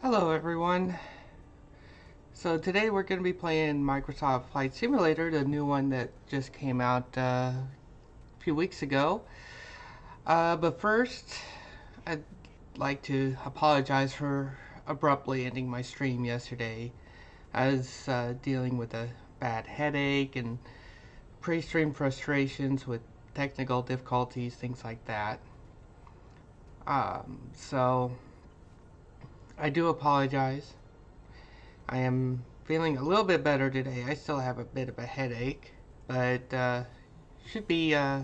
Hello everyone. So today we're going to be playing Microsoft Flight Simulator, the new one that just came out a few weeks ago. But first, I'd like to apologize for abruptly ending my stream yesterday. I was dealing with a bad headache and pre-stream frustrations with technical difficulties, things like that. So I do apologize. I am feeling a little bit better today. I still have a bit of a headache, but should be uh,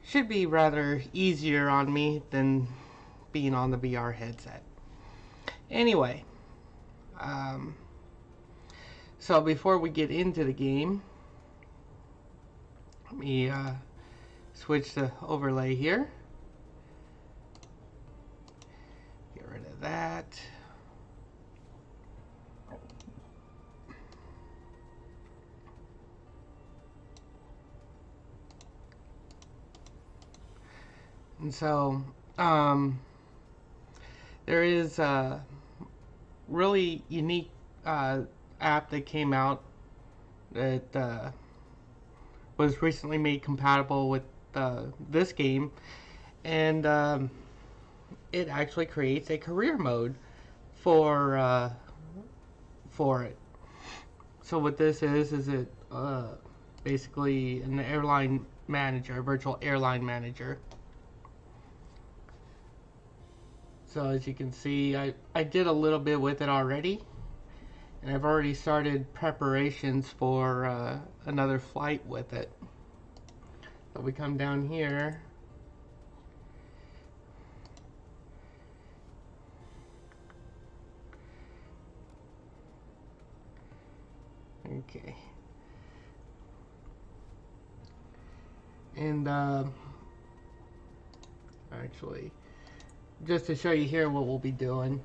should be rather easier on me than being on the VR headset. Anyway, um, so before we get into the game, let me switch the overlay here. Get rid of that. And so, there is a really unique app that came out that was recently made compatible with this game, and it actually creates a career mode for it. So what this is it basically an airline manager, a virtual airline manager. So as you can see, I did a little bit with it already, and I've already started preparations for another flight with it. So we come down here. Okay. And actually, just to show you here what we'll be doing.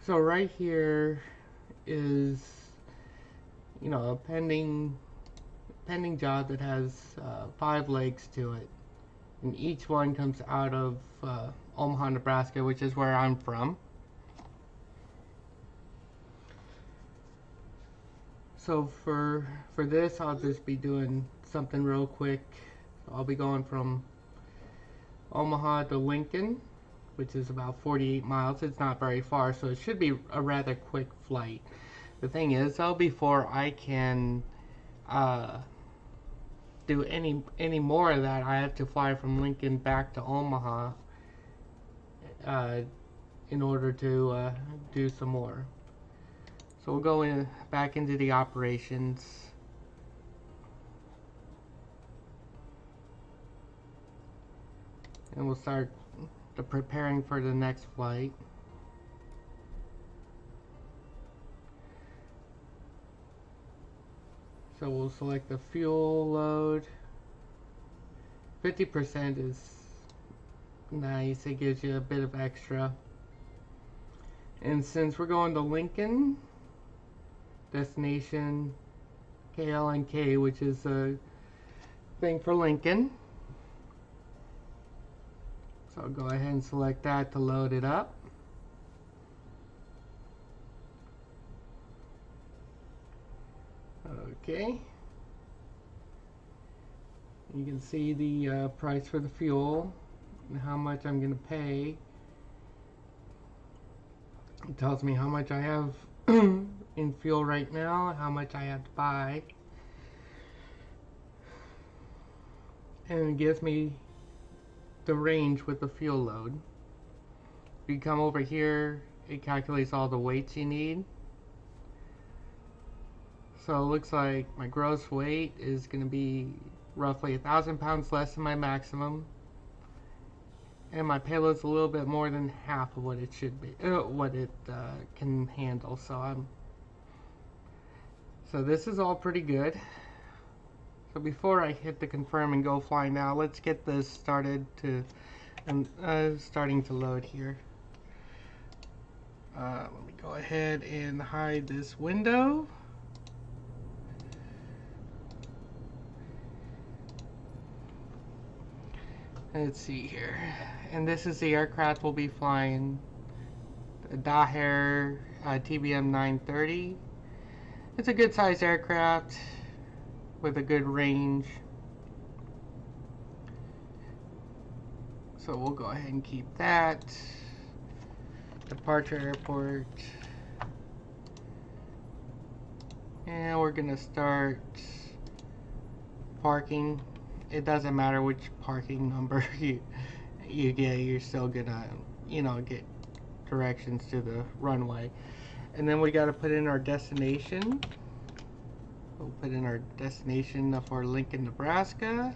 So right here is, you know, a pending job that has 5 legs to it, and each one comes out of Omaha, Nebraska, which is where I'm from. So for this, I'll just be doing something real quick. I'll be going from Omaha to Lincoln, which is about 48 miles. It's not very far, so it should be a rather quick flight. The thing is, though, before I can do any more of that, I have to fly from Lincoln back to Omaha in order to do some more. So we'll go back into the operations. And we'll start preparing for the next flight. So we'll select the fuel load. 50% is nice. It gives you a bit of extra. And since we're going to Lincoln, destination KLNK, which is a thing for Lincoln. So I'll go ahead and select that to load it up. Okay. You can see the price for the fuel and how much I'm going to pay. It tells me how much I have in fuel right now, how much I have to buy. And it gives me the range with the fuel load. If you come over here, it calculates all the weights you need. So it looks like my gross weight is going to be roughly 1,000 pounds less than my maximum, and my payload's a little bit more than half of what it should be, what it can handle. So this is all pretty good. So before I hit the confirm and go fly now, let's get this started to starting to load here. Let me go ahead and hide this window. Let's see here. And this is the aircraft we'll be flying a Daher TBM 930. It's a good sized aircraft with a good range. So we'll go ahead and keep that. Departure airport. And we're gonna start parking. It doesn't matter which parking number you get, you're still gonna, get directions to the runway. And then we gotta put in our destination. We'll put in our destination for Lincoln, Nebraska.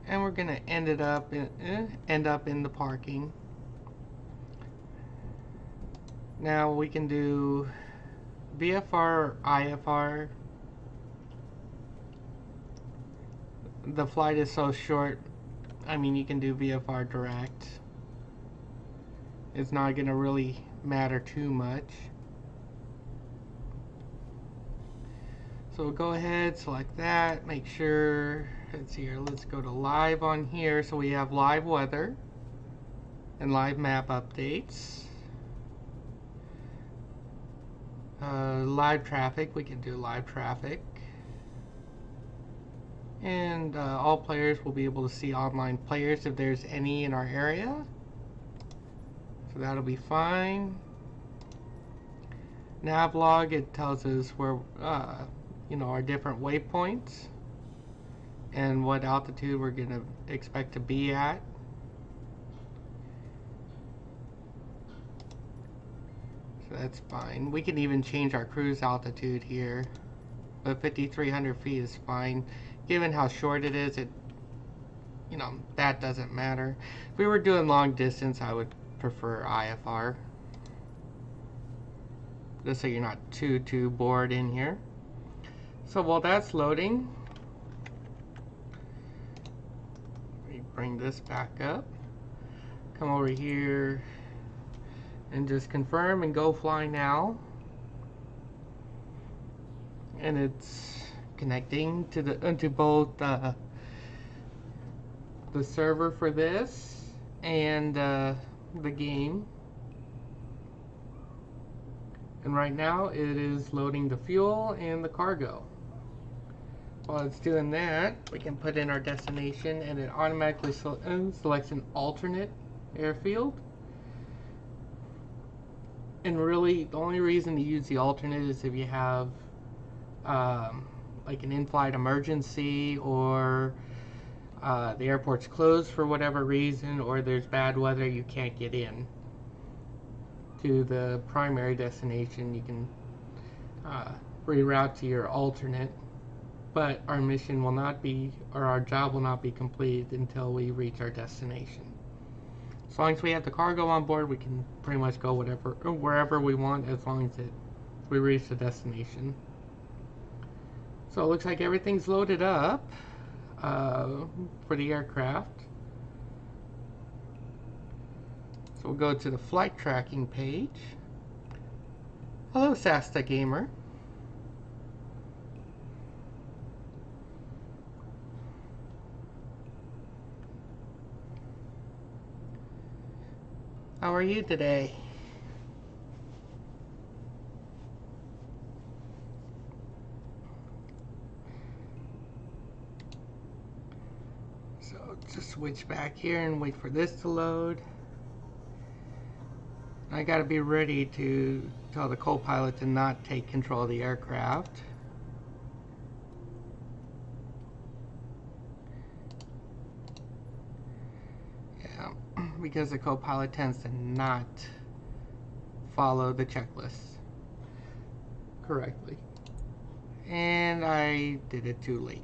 And we're gonna end up in the parking. Now we can do VFR or IFR. The flight is so short, I mean, you can do VFR direct. It's not gonna really matter too much. So we'll go ahead, select that, make sure it's here. Let's go to live on here, so we have live weather and live map updates. Live traffic, we can do live traffic. And all players will be able to see online players if there's any in our area. So that'll be fine. Navlog, it tells us where, our different waypoints and what altitude we're going to expect to be at. So that's fine. We can even change our cruise altitude here, but 5,300 feet is fine. Given how short it is, that doesn't matter. If we were doing long distance, I would prefer IFR. Just so you're not too bored in here. So while that's loading, let me bring this back up. Come over here and just confirm and go fly now. And it's connecting to both the server for this and the game. And right now it is loading the fuel and the cargo. While it's doing that, we can put in our destination, and it automatically selects an alternate airfield. And really, the only reason to use the alternate is if you have like an in-flight emergency, or the airport's closed for whatever reason, or there's bad weather, you can't get in to the primary destination. You can reroute to your alternate, but our mission will not be, or our job will not be completed until we reach our destination. As long as we have the cargo on board, we can pretty much go wherever we want, as long as we reach the destination. So it looks like everything's loaded up for the aircraft. So we'll go to the flight tracking page. Hello, Sasta Gamer. How are you today? So just switch back here and wait for this to load. I gotta be ready to tell the co-pilot to not take control of the aircraft. Yeah, because the co-pilot tends to not follow the checklist correctly. And I did it too late.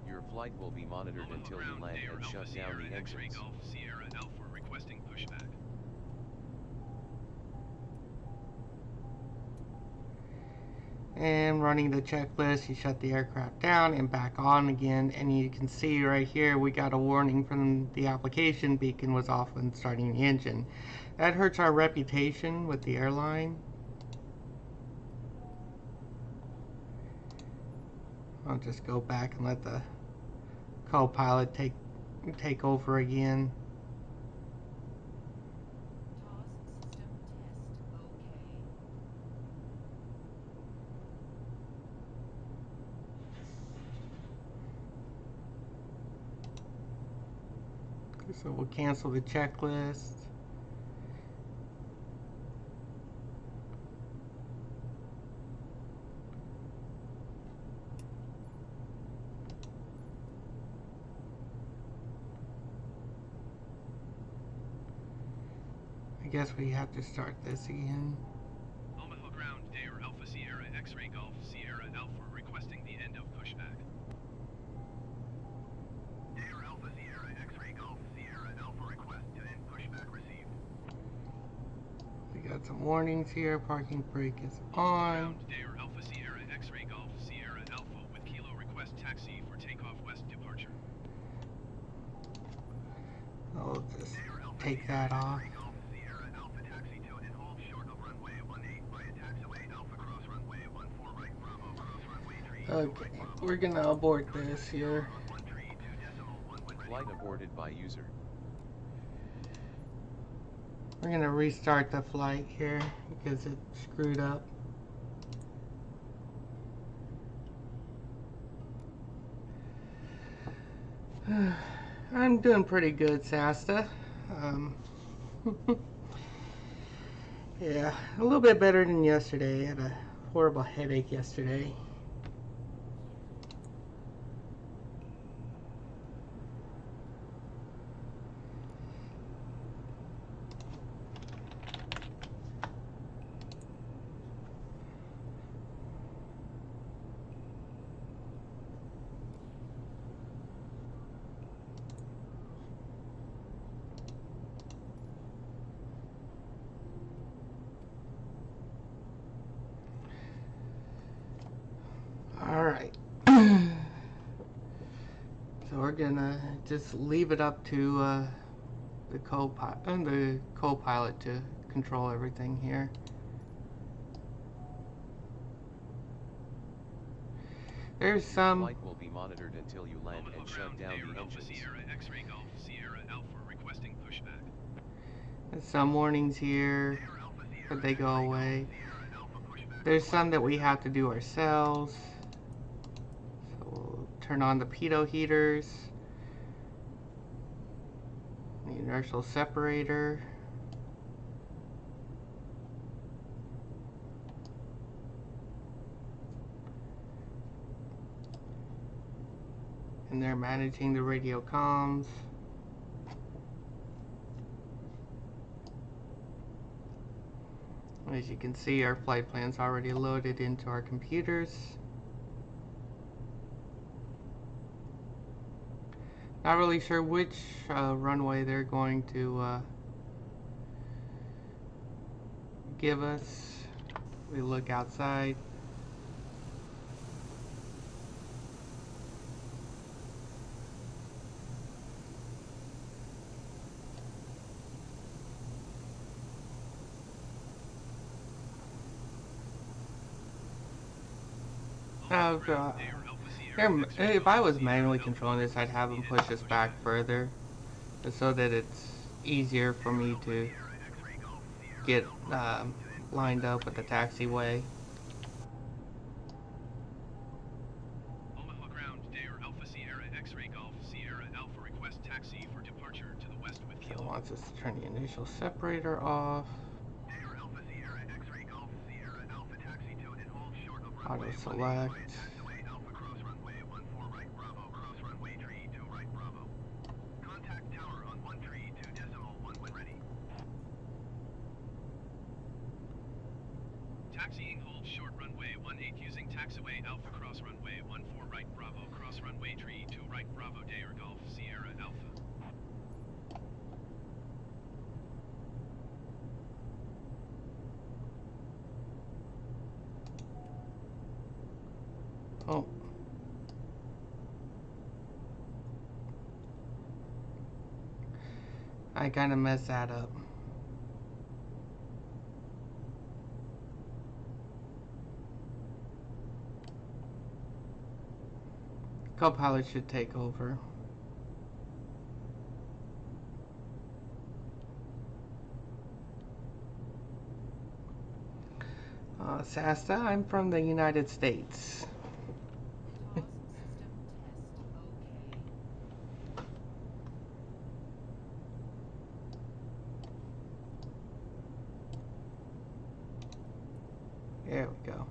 Your flight will be monitored until you land and shut down the engines. Sierra Alpha requesting pushback. And running the checklist, you shut the aircraft down and back on again, and you can see right here we got a warning from the application beacon was off when starting the engine. That hurts our reputation with the airline. I'll just go back and let the co-pilot take take over again. So we'll cancel the checklist. I guess we have to start this again. Omaha ground, Dare Alpha Sierra X-Ray Golf Sierra Alpha requesting the end of pushback. Dare Alpha Sierra X-Ray Golf Sierra Alpha request to end pushback received. We got some warnings here. Parking brake is Omaha on. ground, Dare Alpha Sierra X-Ray Golf Sierra Alpha with Kilo request taxi for takeoff west departure. I'll just take that off. Okay, we're gonna abort this here. Flight aborted by user. We're gonna restart the flight here because it screwed up. I'm doing pretty good, Sasta. Yeah, a little bit better than yesterday. I had a horrible headache yesterday. Alright. So we're gonna just leave it up to the co-pilot to control everything here. There's some Flight will be monitored until you land and shut down the engines. Sierra X-Ray Golf Sierra Alpha requesting pushback. there's some warnings here, but they go away. There's some that we have to do ourselves. So we'll turn on the pitot heaters, the inertial separator. And they're managing the radio comms. As you can see, our flight plan's already loaded into our computers. Not really sure which runway they're going to give us. We look outside. If I was manually controlling this, I'd have them push us back further, so that it's easier for me to get lined up with the taxiway. Omaha ground, Dare Alpha Sierra X-Ray Golf Sierra Alpha request taxi for departure to the west with So it Kilo. wants us to turn the initial separator off. Dare Alpha Sierra X-Ray Golf Sierra Alpha taxi to and hold short of Auto runway select. taxiway Alpha cross runway 14 right Bravo cross runway tree 2 right Bravo. Contact tower on 1 tree 2 decimal 1 when ready. Taxiing hold short runway 18 using taxiway Alpha cross runway 14 right Bravo cross runway tree 2 right Bravo Dare Golf Sierra Alpha. Oh. I kind of messed that up. Co-pilot should take over. Sasta, I'm from the United States. There we go.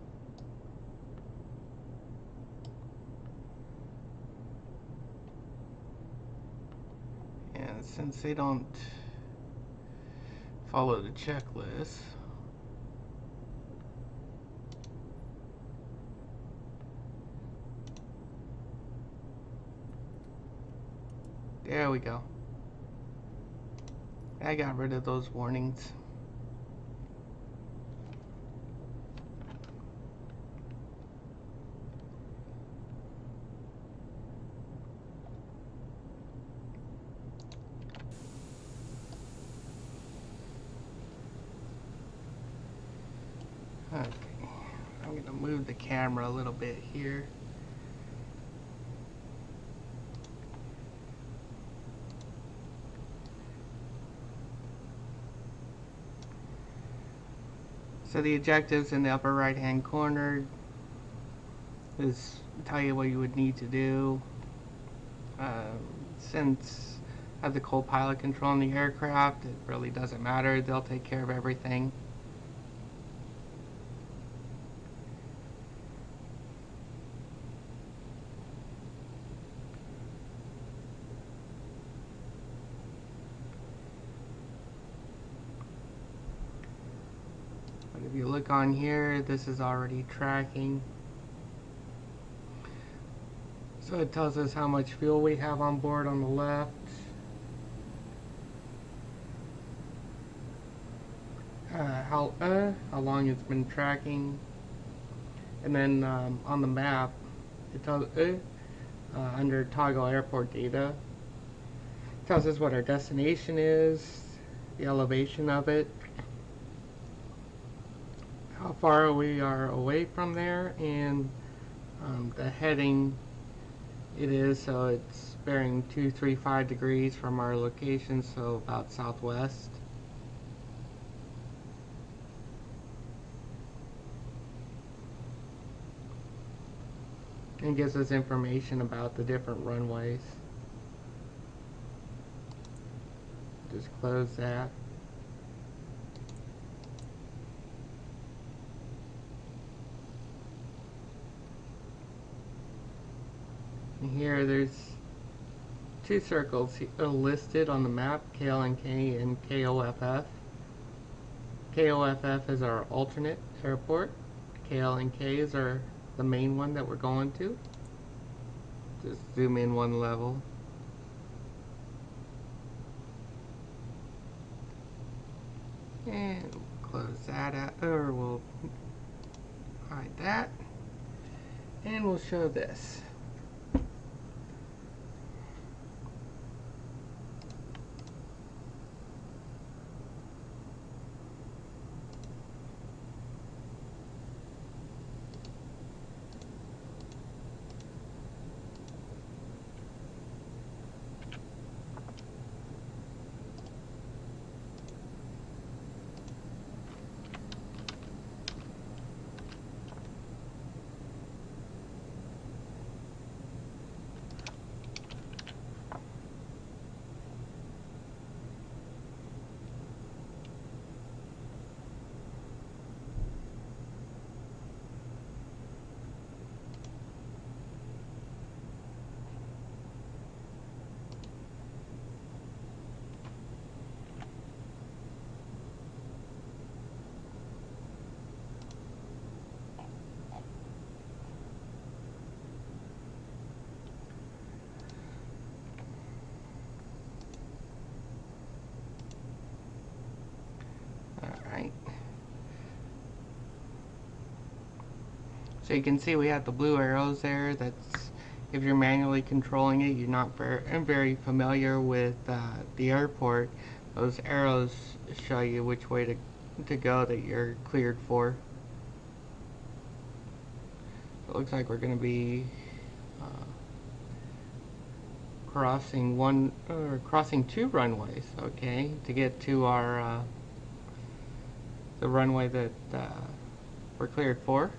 And since they don't follow the checklist, there we go. I got rid of those warnings. Okay, I'm gonna move the camera a little bit here. So the objectives in the upper right hand corner is tell you what you would need to do. Since I have the co-pilot controlling the aircraft, it really doesn't matter. They'll take care of everything. But if you look on here, this is already tracking. So it tells us how much fuel we have on board on the left. How long it's been tracking. And then on the map, it tells under toggle airport data, it tells us what our destination is, the elevation of it, how far we are away from there, and the heading it is. So it's bearing 235 degrees from our location, so about southwest. And gives us information about the different runways. Just close that. And here there's two circles listed on the map, KLNK and KOFF. KOFF is our alternate airport. KLNK is the main one that we're going to. Just zoom in one level. And close that out, or we'll hide that. And we'll show this. Alright. So you can see we have the blue arrows there. That's if you're manually controlling it, you're not very familiar with the airport. Those arrows show you which way to go that you're cleared for. So it looks like we're going to be crossing two runways, okay, to get to our the runway that we're cleared for.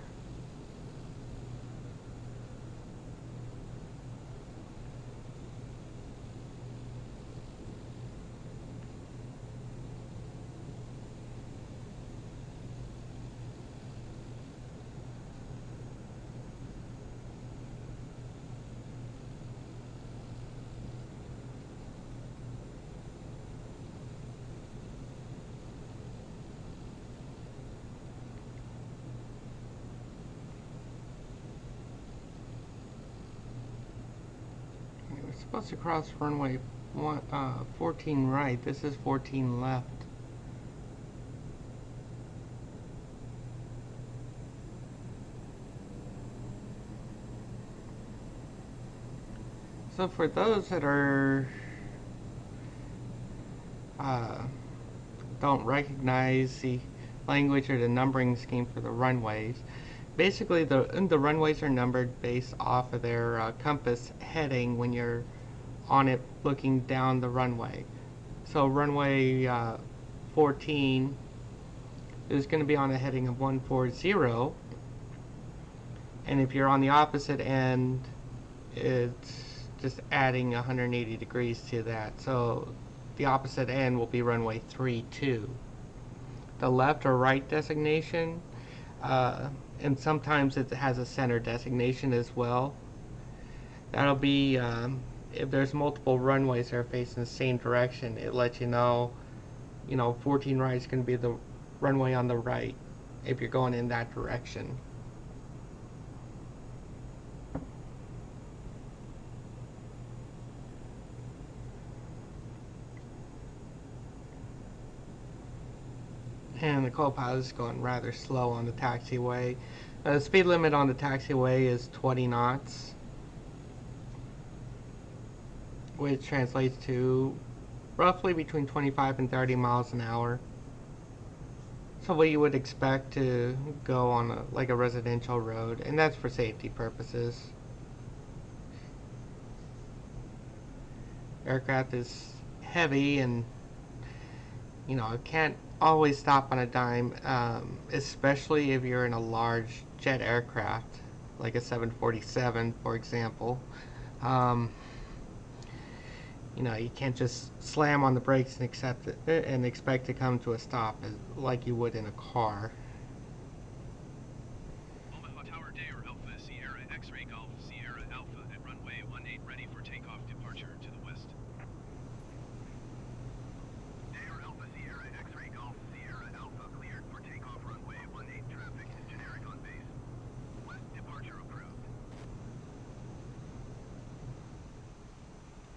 We're supposed to cross runway 14 right. This is 14 left. So for those that are don't recognize the language or the numbering scheme for the runways, basically the runways are numbered based off of their compass heading when you're on it looking down the runway. So runway 14 is going to be on a heading of 140, and if you're on the opposite end, it's just adding 180 degrees to that. So the opposite end will be runway 32. The left or right designation, and sometimes it has a center designation as well. That'll be if there's multiple runways that are facing the same direction, it lets you know, 14 right is going to be the runway on the right if you're going in that direction. And the co-pilot is going rather slow on the taxiway. The speed limit on the taxiway is 20 knots, which translates to roughly between 25 and 30 miles an hour. So what you would expect to go on like a residential road, and that's for safety purposes. Aircraft is heavy, and it can't always stop on a dime, especially if you're in a large jet aircraft, like a 747, for example. You can't just slam on the brakes and expect to come to a stop like you would in a car. Omaha Tower, Dair Alpha, Sierra, X-Ray Golf, Sierra Alpha at runway 18 ready for takeoff departure to the west. Dair Alpha, Sierra, X-Ray Golf, Sierra Alpha cleared for takeoff runway 18 traffic is generic on base. West departure approved.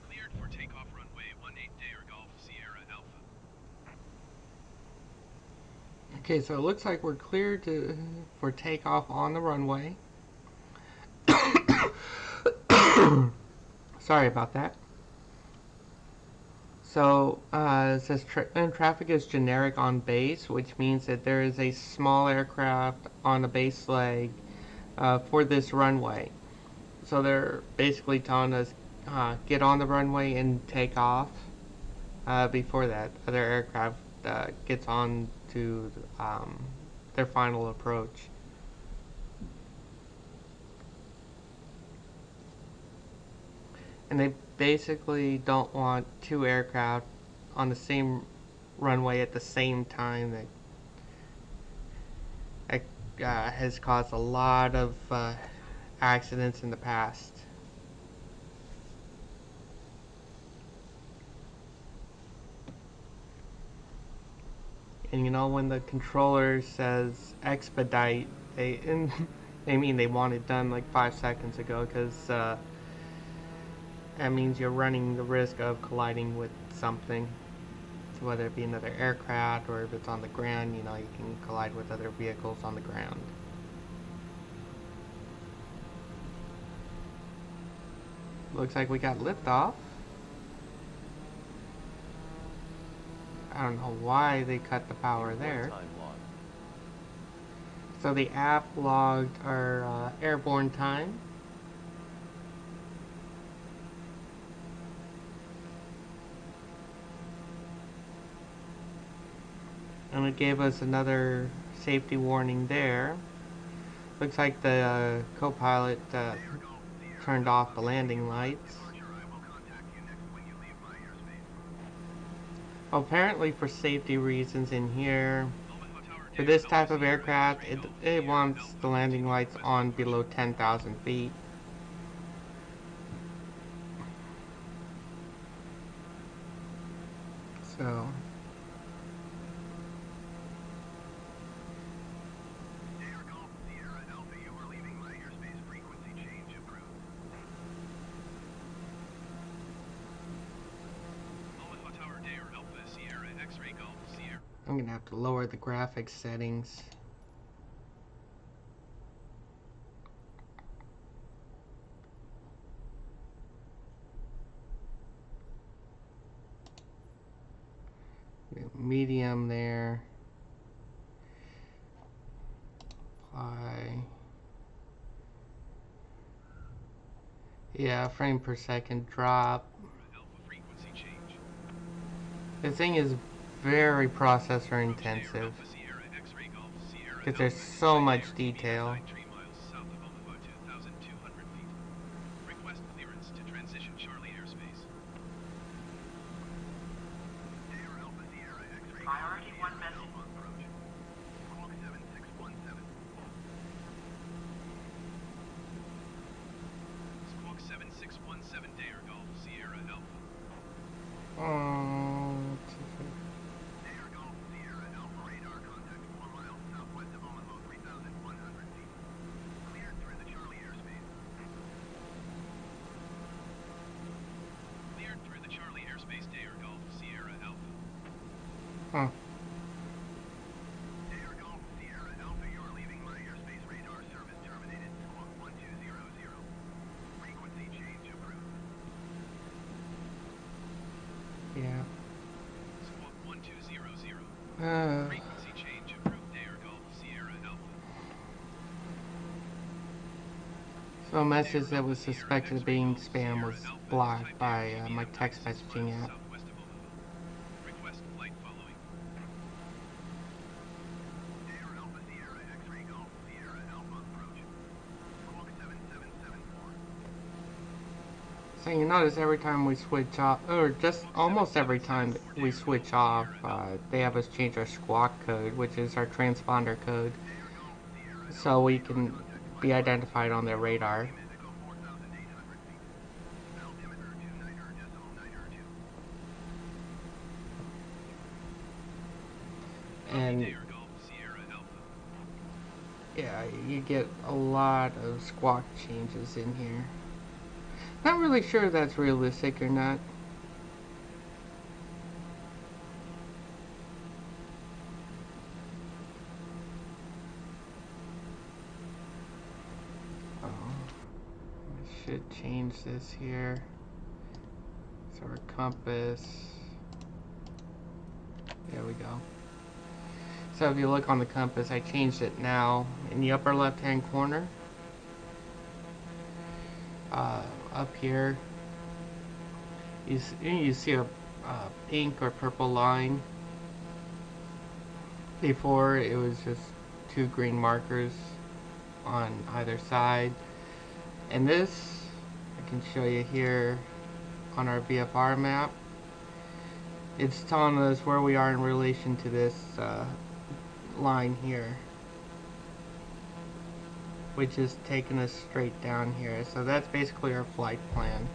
Cleared for takeoff runway 18 Dair Golf, Sierra Alpha. Okay, so it looks like we're cleared for takeoff on the runway. Sorry about that. So it says traffic is generic on base, which means that there is a small aircraft on the base leg for this runway. So they're basically telling us get on the runway and take off before that other aircraft gets on to their final approach. And they basically don't want two aircraft on the same runway at the same time. That has caused a lot of accidents in the past. And when the controller says expedite, they mean they want it done like 5 seconds ago, because that means you're running the risk of colliding with something. So whether it be another aircraft or if it's on the ground, you can collide with other vehicles on the ground. Looks like we got liftoff. I don't know why they cut the power there. So the app logged our airborne time. And it gave us another safety warning there. Looks like the co-pilot turned off the landing lights. Well, apparently for safety reasons in here, for this type of aircraft, it wants the landing lights on below 10,000 feet. So, I'm gonna have to lower the graphics settings. Medium there. Apply. Yeah, frame per second drop. The thing is very processor intensive because there's so much detail. Huh. Yeah. Frequency change approved. Dare Golf Sierra Alpha. So a message that was suspected of being spam was blocked by my text messaging app. Southwest of Omaha. Request flight following. Dare Alpha Sierra X-ray Golf Sierra Alpha approach. Squawk 7774. So you notice every time we switch off, or just almost every time that we switch off, they have us change our squawk code, which is our transponder code, so we can be identified on their radar. And yeah, you get a lot of squawk changes in here. Not really sure if that's realistic or not. Oh, I should change this here. So our compass. There we go. So if you look on the compass, I changed it now in the upper left hand corner. Up here, you see a pink or purple line. Before it was just two green markers on either side. And this, I can show you here on our VFR map. It's telling us where we are in relation to this line here, which is taking us straight down here. So that's basically our flight plan.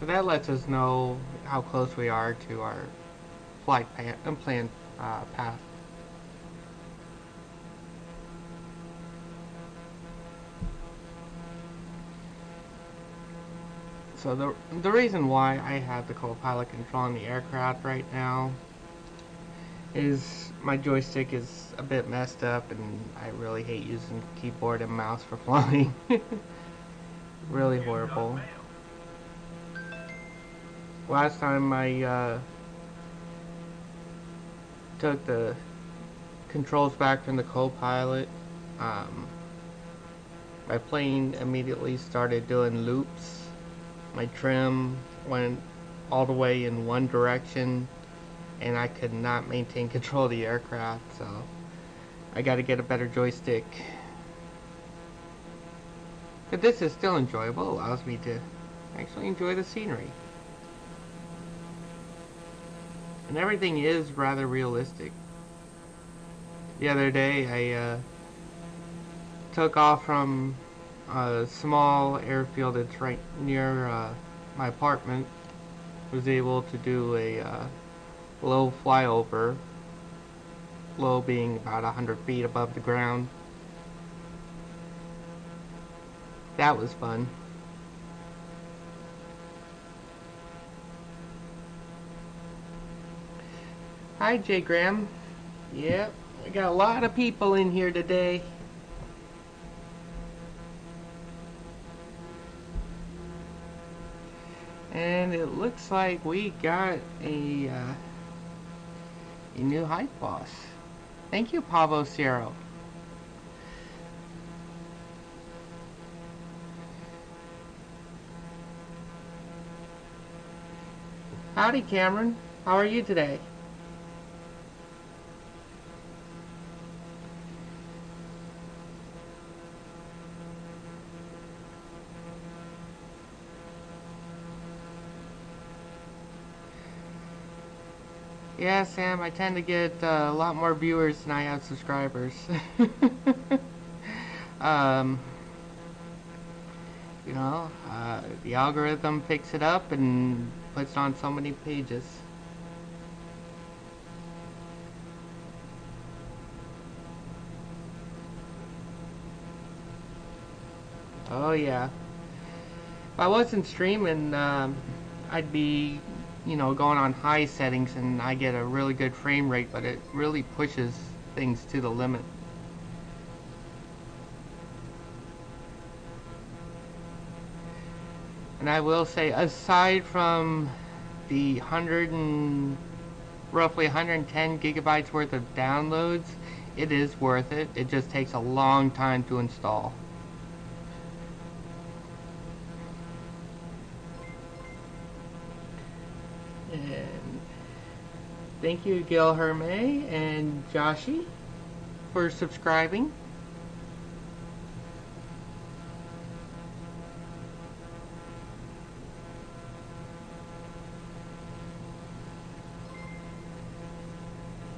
So that lets us know how close we are to our flight plan path. So the reason why I have the co-pilot controlling the aircraft right now is my joystick is a bit messed up and I really hate using keyboard and mouse for flying. Really horrible. Last time I took the controls back from the co-pilot, my plane immediately started doing loops. My trim went all the way in one direction and I could not maintain control of the aircraft, so I gotta get a better joystick. But this is still enjoyable. It allows me to actually enjoy the scenery. And everything is rather realistic. The other day I took off from a small airfield that's right near my apartment. Was able to do a low flyover, low being about 100 feet above the ground. That was fun. Hi, J. Graham. Yep, we got a lot of people in here today. And it looks like we got a new hype boss. Thank you, Pavo Cero. Howdy, Cameron. How are you today? Yeah, Sam, I tend to get a lot more viewers than I have subscribers. um, you know, the algorithm picks it up and puts it on so many pages. Oh yeah. If I wasn't streaming, I'd be, you know, going on high settings and I get a really good frame rate, but it really pushes things to the limit. And I will say, aside from the roughly 110 gigabytes worth of downloads, it is worth it. It just takes a long time to install. And thank you, Gil Herme and Joshi, for subscribing.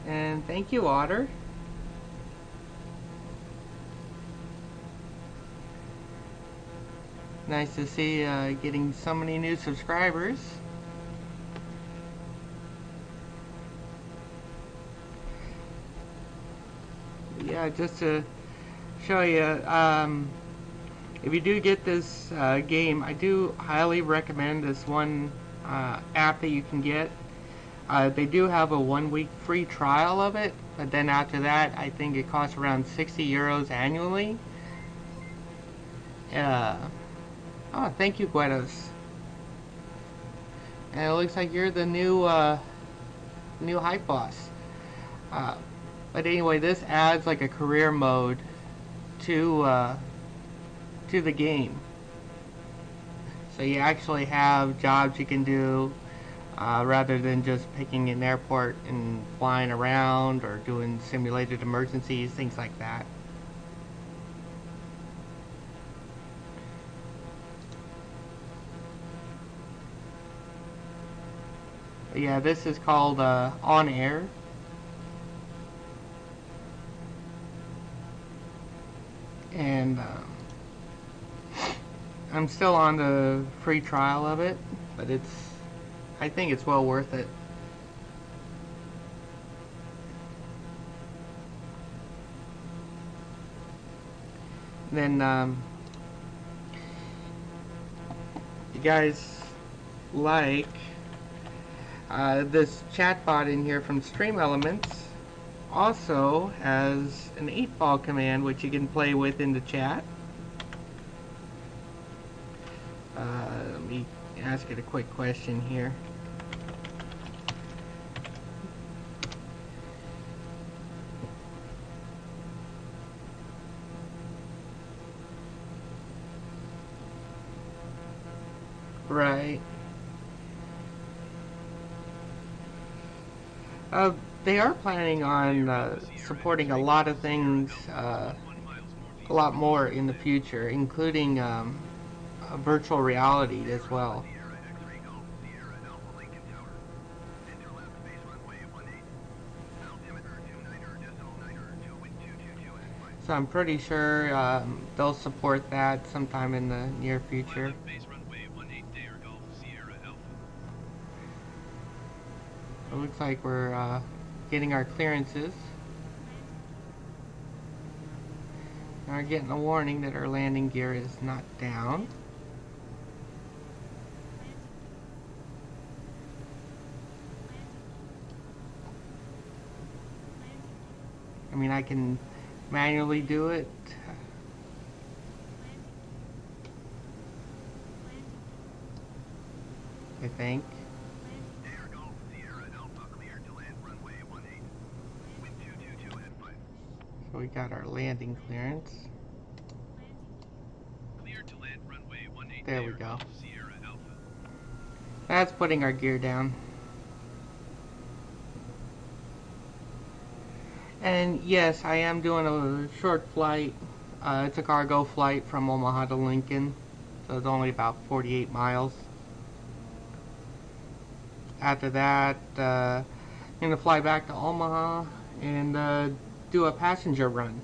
And thank you, Otter. Nice to see getting so many new subscribers. Yeah, just to show you, if you do get this game, I do highly recommend this one app that you can get. They do have a 1-week free trial of it, but then after that, I think it costs around 60 euros annually. Oh, thank you, Guedos. And it looks like you're the new hype boss. But anyway, this adds like a career mode to the game. So you actually have jobs you can do rather than just picking an airport and flying around or doing simulated emergencies, things like that. But yeah, this is called On Air. And I'm still on the free trial of it, but I think it's well worth it. Then you guys like this chatbot in here from Stream Elements also has an 8-ball command which you can play with in the chat. Let me ask it a quick question here. Right. they are planning on supporting a lot of things, a lot more in the future, including virtual reality as well. So I'm pretty sure they'll support that sometime in the near future. Base runway 18 Dare Golf Sierra Alpha. It looks like we're getting our clearances. We're getting a warning that our landing gear is not down. I mean, I can manually do it. I think. So we got our landing clearance. Cleared to land runway 18 There we Dare go. Golf Sierra Alpha. That's putting our gear down. And yes, I am doing a short flight. It's a cargo flight from Omaha to Lincoln. So it's only about 48 miles. After that, I'm going to fly back to Omaha and do a passenger run.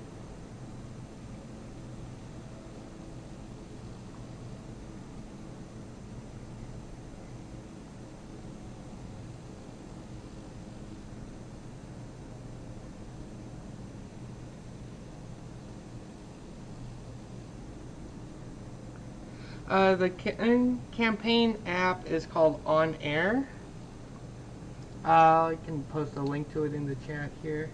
The campaign app is called On Air. I can post a link to it in the chat here.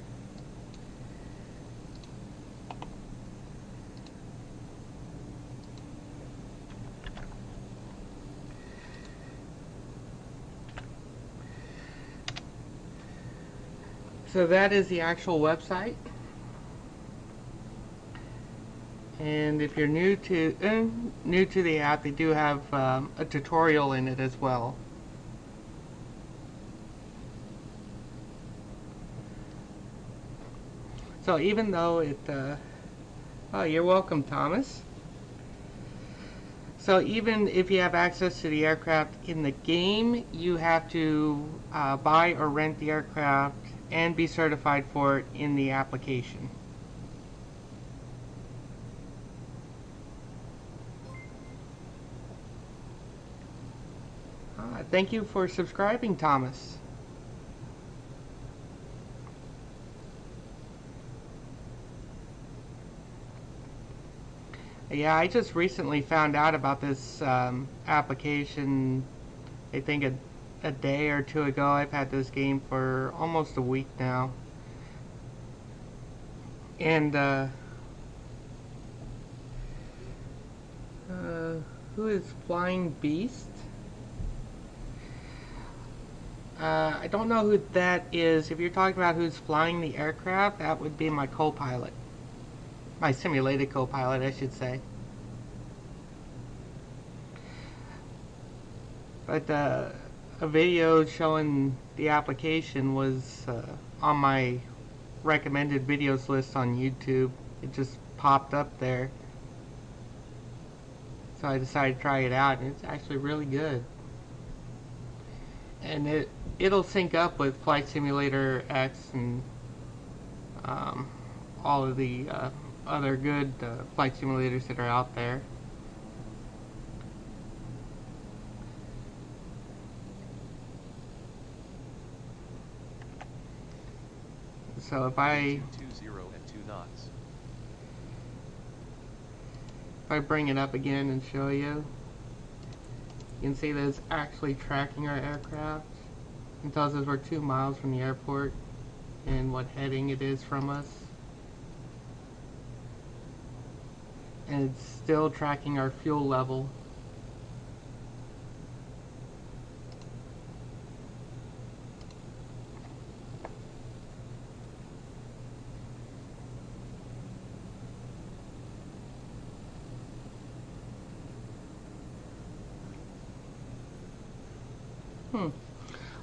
So that is the actual website. And if you're new to the app, they do have a tutorial in it as well. So even though it, oh, you're welcome, Thomas. So even if you have access to the aircraft in the game, you have to buy or rent the aircraft and be certified for it in the application. Thank you for subscribing, Thomas. Yeah, I just recently found out about this application. I think a day or two ago. I've had this game for almost a week now. And who is Flying Beast? I don't know who that is. If you're talking about who's flying the aircraft, that would be my co-pilot. My simulated co-pilot, I should say. But a video showing the application was on my recommended videos list on YouTube. It just popped up there. So I decided to try it out, and it's actually really good. And it'll sync up with Flight Simulator X and all of the other good flight simulators that are out there. So if I 20 at 2 knots. If I bring it up again and show you, you can see that it's actually tracking our aircraft. It tells us we're 2 miles from the airport and what heading it is from us. And it's still tracking our fuel level.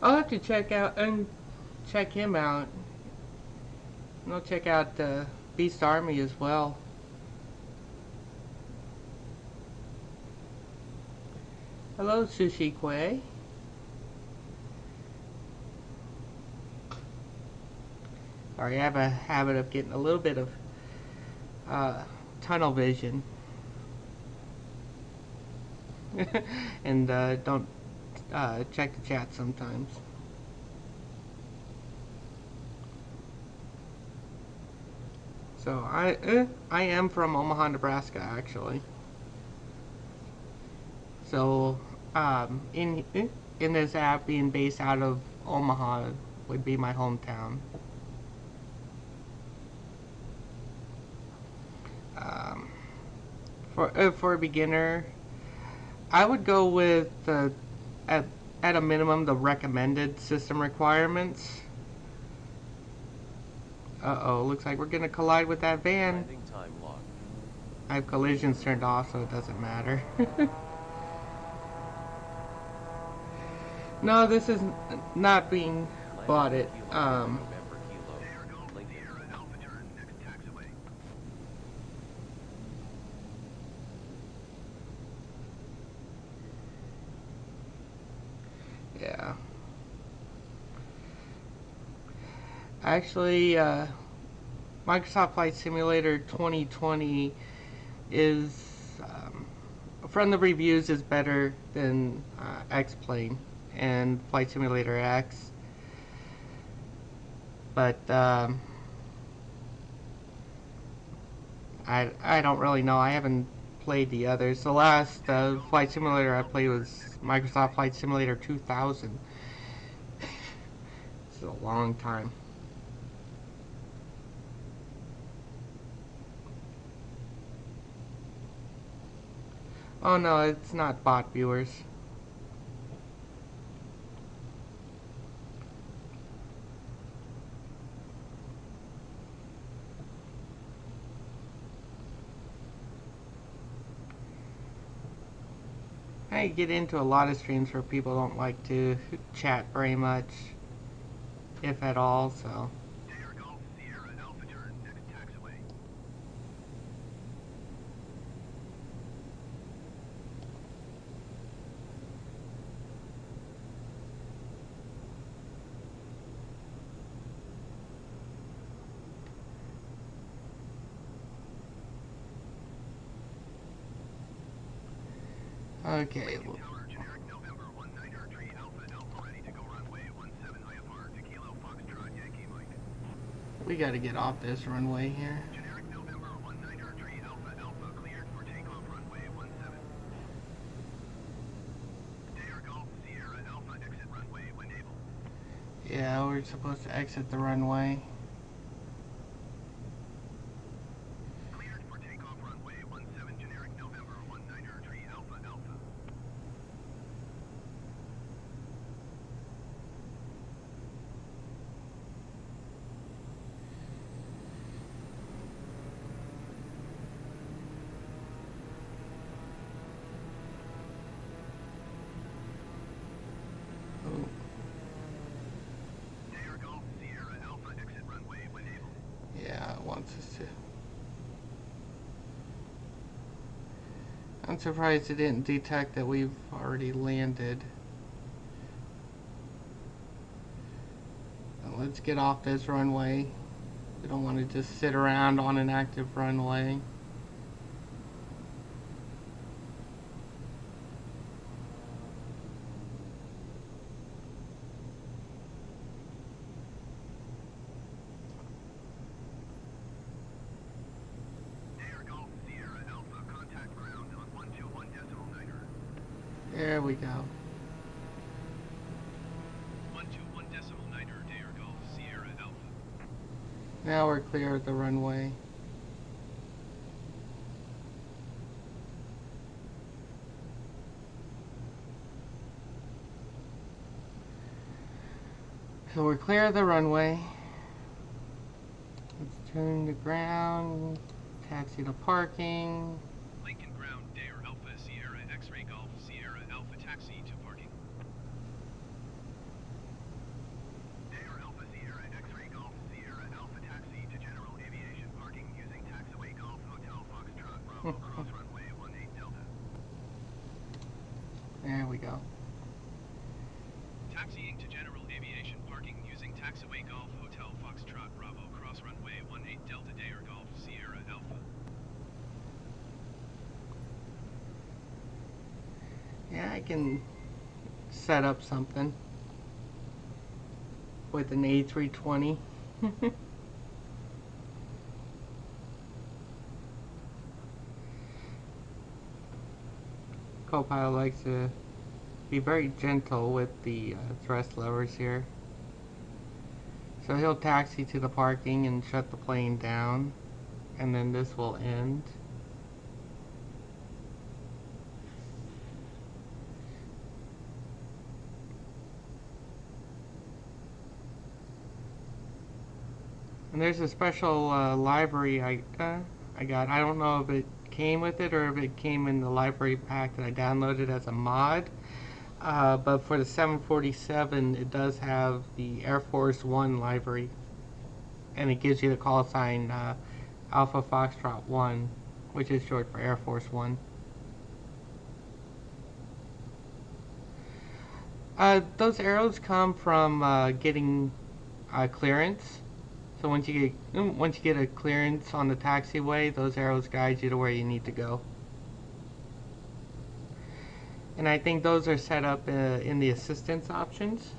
I'll have to check out, and check him out. And I'll check out Beast Army as well. Hello, Sushi Quay. Sorry, I have a habit of getting a little bit of tunnel vision. And don't check the chat sometimes. So I am from Omaha, Nebraska, actually. So in this app, being based out of Omaha would be my hometown. For a beginner, I would go with at a minimum the recommended system requirements. Uh-oh, looks like we're gonna collide with that van. Landing time locked. I have collisions turned off, so it doesn't matter. No, this is not being bought it. November Kilo. Lincoln. Yeah. Actually, Microsoft Flight Simulator 2020 is, from the reviews, is better than X-Plane and Flight Simulator X. But I don't really know. I haven't played the others. The last Flight Simulator I played was Microsoft Flight Simulator 2000. It's a long time. Oh no, it's not bot viewers. I get into a lot of streams where people don't like to chat very much, if at all, so. Okay. We gotta get off this runway here. Yeah, we're supposed to exit the runway. Yeah, it wants us to. I'm surprised it didn't detect that we've already landed. Now let's get off this runway. We don't want to just sit around on an active runway. There we go. 121.9er, Dare Golf Sierra Alpha. Now we're clear of the runway. So we're clear of the runway. Let's turn to ground, taxi to parking. Lincoln Ground, Dare Alpha Sierra X-Ray Golf Sierra Alpha Taxi to parking. Dare Alpha Sierra Bravo, cross runway 18 Delta. There we go. Taxiing to general aviation parking using taxiway Golf Hotel Foxtrot Bravo, cross runway 18 Delta Dayer Golf Sierra Alpha. Yeah, I can set up something with an A320. Co-pilot likes to be very gentle with the thrust levers here. So he'll taxi to the parking and shut the plane down, and then this will end. And there's a special library I got. I don't know if it came with it or if it came in the library pack that I downloaded as a mod. But for the 747, it does have the Air Force One library, and it gives you the call sign Alpha Foxtrot 1, which is short for Air Force One. Those arrows come from getting clearance. So once you get a clearance on the taxiway, those arrows guide you to where you need to go. And I think those are set up in the assistance options.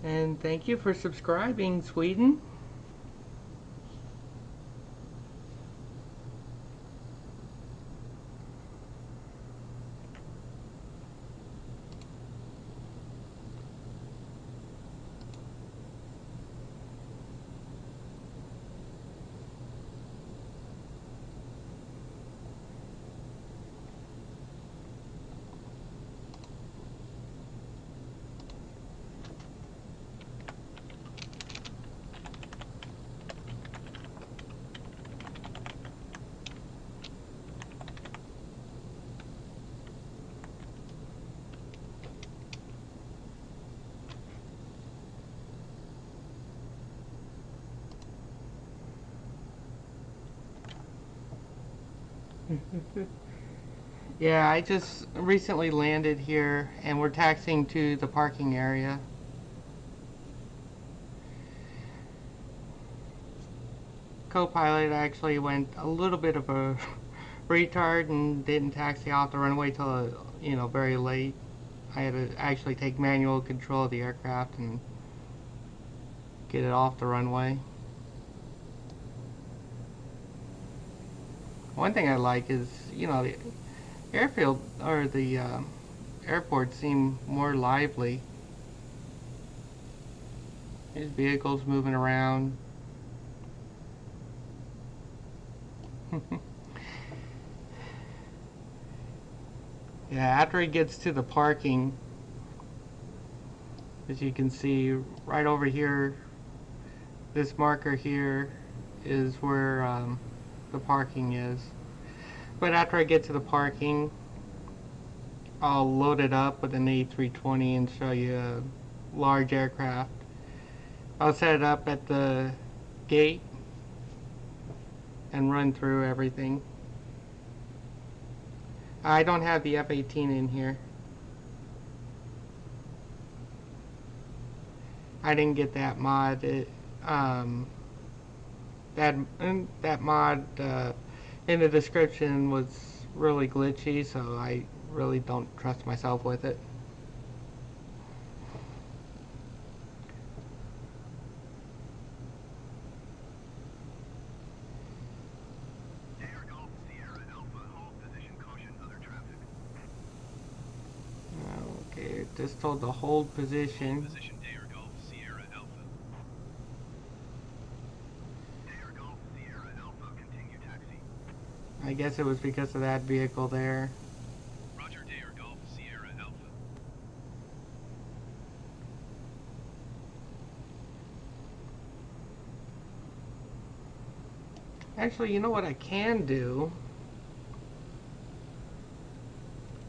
And thank you for subscribing, Sweden. Yeah, I just recently landed here and we're taxiing to the parking area. Co-pilot actually went a little bit of a retard and didn't taxi off the runway till very late. I had to actually take manual control of the aircraft and get it off the runway. One thing I like is, the airfield or the airport seem more lively. There's vehicles moving around. Yeah, after he gets to the parking, as you can see right over here, this marker here is where the parking is. But after I get to the parking, I'll load it up with an A320 and show you a large aircraft. I'll set it up at the gate and run through everything. I don't have the F-18 in here. I didn't get that mod. That mod in the description was really glitchy, so I really don't trust myself with it. Dayer Golf Sierra Alpha, hold position, caution, other traffic. Okay, it just told the hold position. Position Dayer Golf Sierra Alpha. Dayer Golf Sierra Alpha, continue taxi. I guess it was because of that vehicle there. Roger, Dayer Golf Sierra Actually, you know what I can do?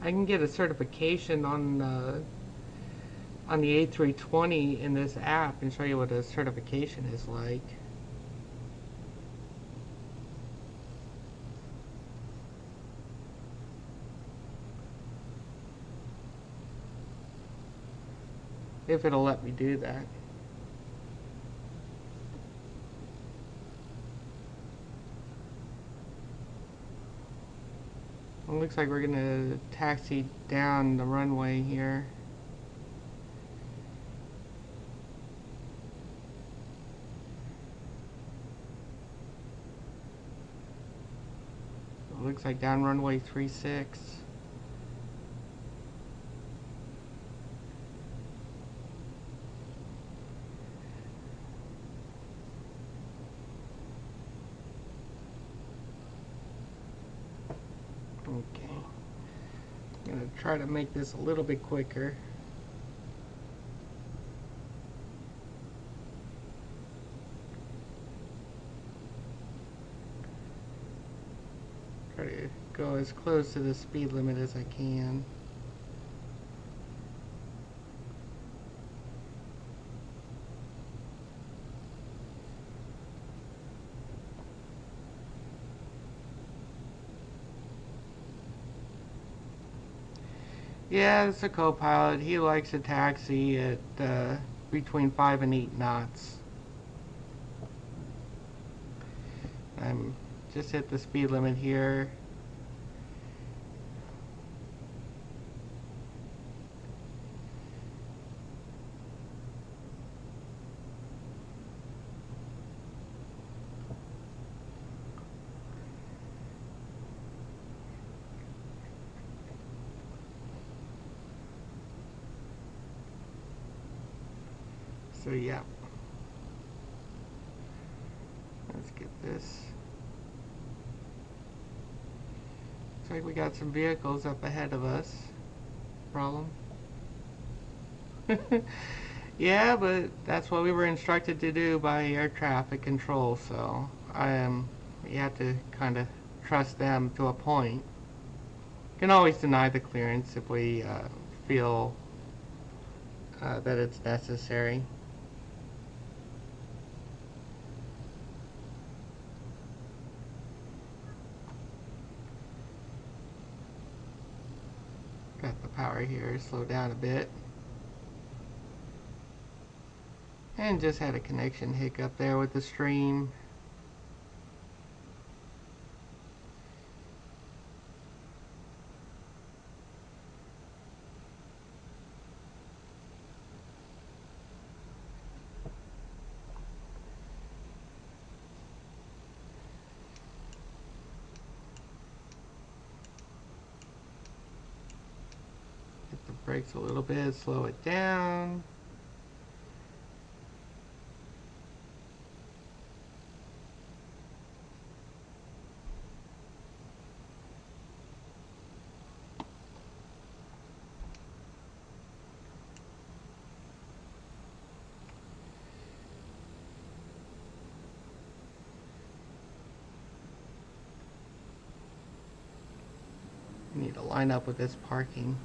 I can get a certification on the A320 in this app and show you what a certification is like. If it'll let me do that. It looks like we're gonna taxi down the runway here. It looks like down runway 36. Okay. I'm gonna try to make this a little bit quicker. Try to go as close to the speed limit as I can. Yeah, it's a co-pilot. He likes to taxi at between 5 and 8 knots. I'm just hit the speed limit here. So yeah, let's get this. Looks like we got some vehicles up ahead of us. Problem? Yeah, but that's what we were instructed to do by air traffic control, so you have to kind of trust them to a point. Can always deny the clearance if we feel that it's necessary. Got the power here, slow down a bit. And just had a connection hiccup there with the stream. Hit the brakes a little bit, slow it down. Need to line up with this parking.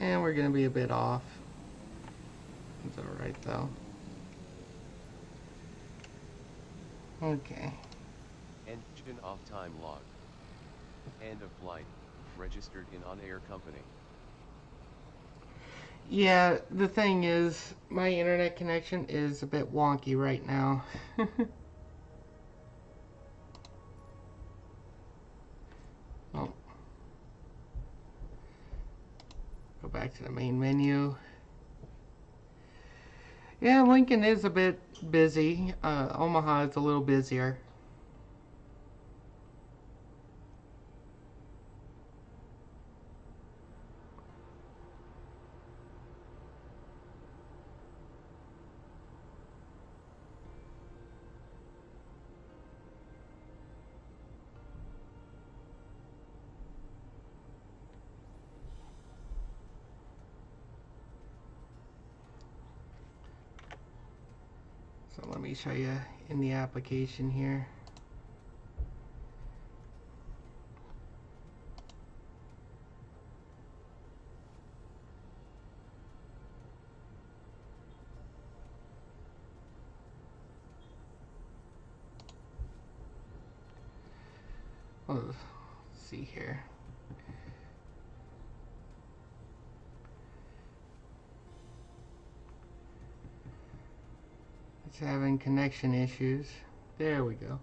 And we're going to be a bit off. It's alright though. Okay. Engine off time log. End of flight. Registered in on-air company. Yeah, the thing is, my internet connection is a bit wonky right now. Oh. Go back to the main menu. Yeah, Lincoln is a bit busy. Omaha is a little busier. So let me show you in the application here. Well, let's see here. It's having connection issues. There we go.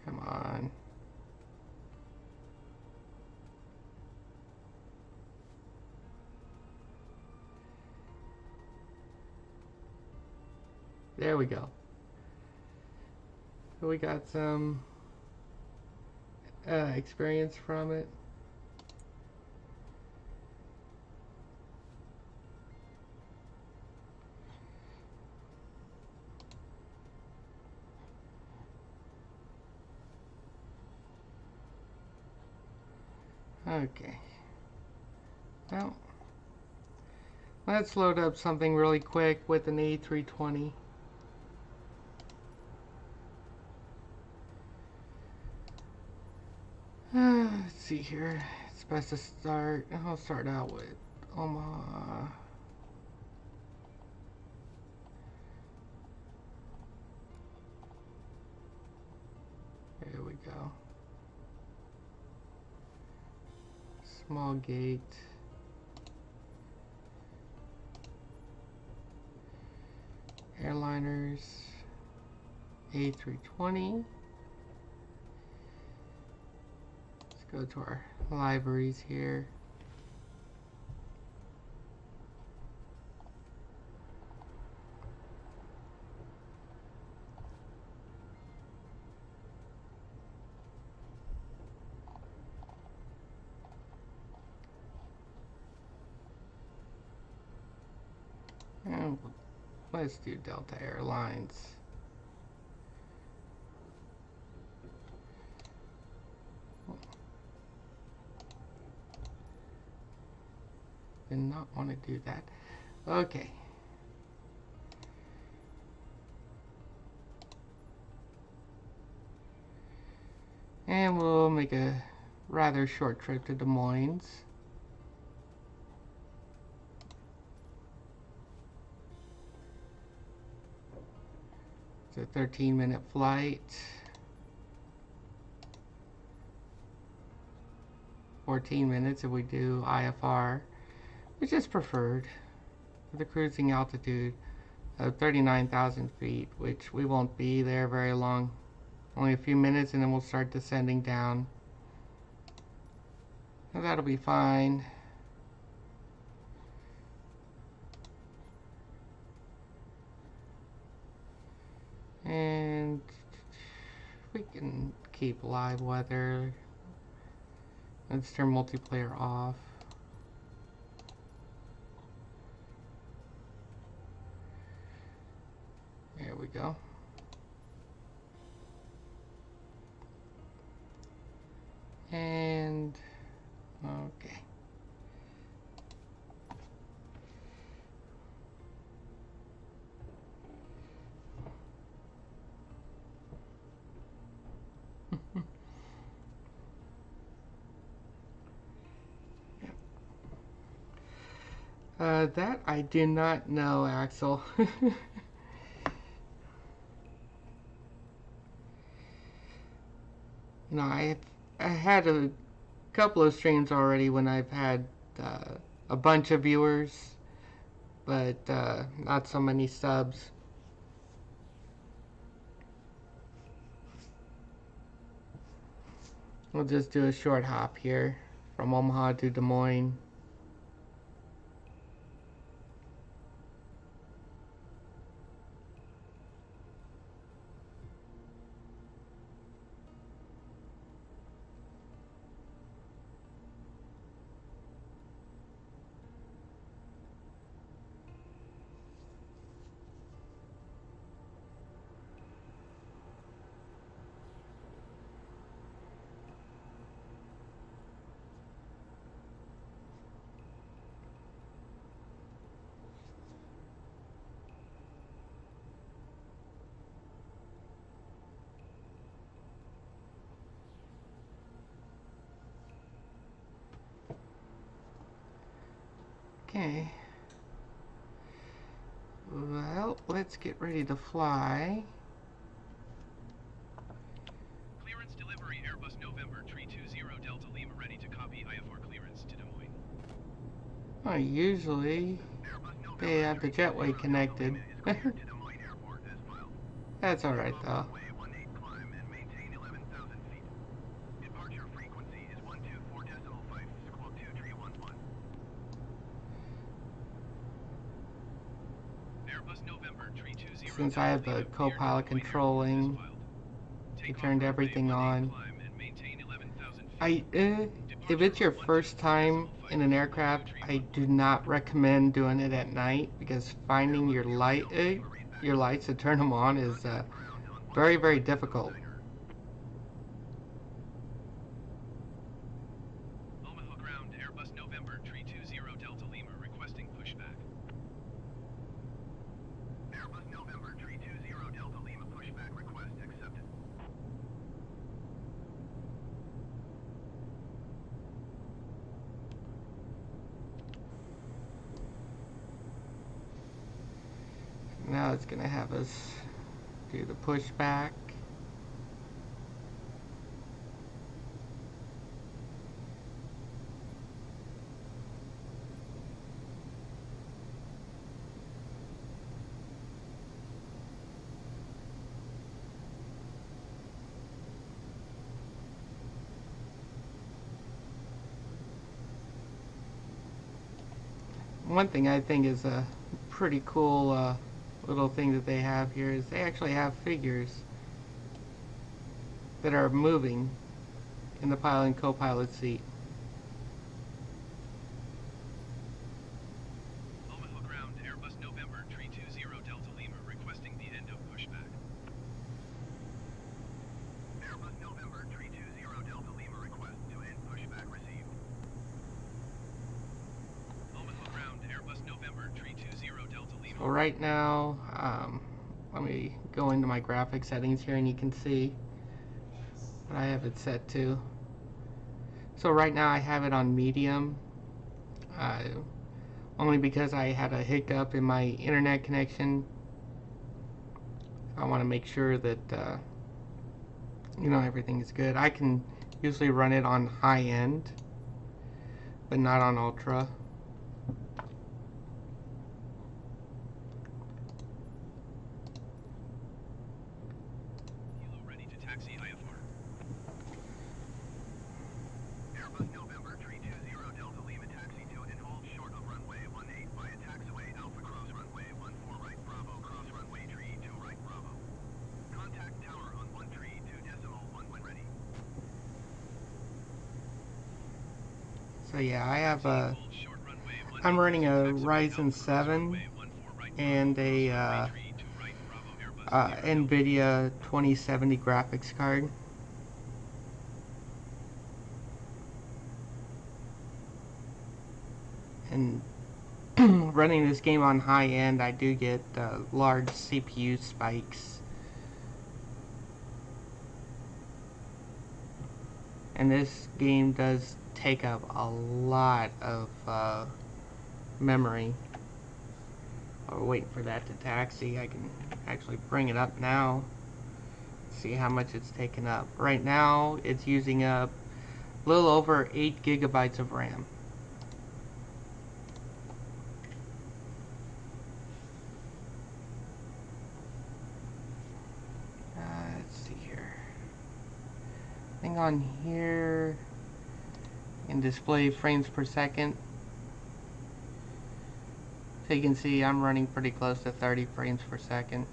Come on. There we go. So we got some experience from it. Okay. Now, let's load up something really quick with an A320. Let's see here. It's best to start. I'll start out with Omaha. There we go. Small gate. Airliners. A320. Let's go to our libraries here. And let's do Delta Airlines. Did not want to do that. Okay. And we'll make a rather short trip to Des Moines. It's a 13-minute flight. 14 minutes if we do IFR, which is preferred, with a cruising altitude of 39,000 feet, which we won't be there very long. Only a few minutes and then we'll start descending down. So that'll be fine. And we can keep live weather. Let's turn multiplayer off. There we go. And okay. That I do not know, Axel. You know, I had a couple of streams already when I've had a bunch of viewers, but not so many subs. We'll just do a short hop here from Omaha to Des Moines. Okay. Well, let's get ready to fly. Clearance delivery Airbus November Tree 20 Delta Lima ready to copy IFR clearance to Des Moines. Well, usually they have the jetway connected. That's alright though. Since I have the co-pilot controlling, I turned everything on. If it's your first time in an aircraft, I do not recommend doing it at night because finding your lights to turn them on is very, very difficult. Omaha ground Airbus November Tree 20 Delta Lima requesting pushback. Airbus November Tree 20 Delta Lima pushback request accepted. Now it's going to have us do the pushback. One thing I think is a pretty cool little thing that they have here is they actually have figures that are moving in the pilot and co-pilot seat. Omaha ground Airbus November Tree 20 Delta Lima requesting the end of pushback. Airbus November Tree 20 Delta Lima request to end pushback received. Omaha ground Airbus November Tree 20 Delta Lima. So right now, let me go into my graphic settings here and you can see what I have it set to. So right now I have it on medium, only because I had a hiccup in my internet connection. I want to make sure that everything is good. I can usually run it on high end, but not on ultra. Helo ready to taxi IFR. Airbus November Tree 20 Delta Lima taxi to and hold short of runway 18 via taxiway Alpha cross runway 14 right Bravo cross runway Tree 2 right Bravo. Contact tower on 1 Tree 2.1 when ready. So yeah, I have I'm running a Ryzen 7 and a NVIDIA 2070 graphics card. And running this game on high end, I do get large CPU spikes. And this game does take up a lot of memory. We're waiting for that to taxi. I can actually bring it up now. See how much it's taken up. Right now, it's using up a little over 8 gigabytes of RAM. Let's see here. Thing on here and display frames per second. So you can see I'm running pretty close to 30 frames per second.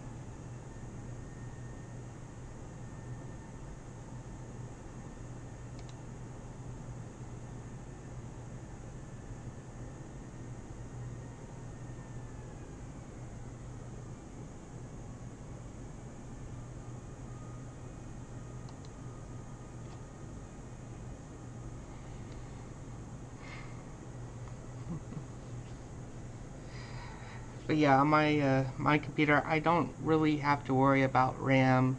But yeah, on my computer, I don't really have to worry about RAM.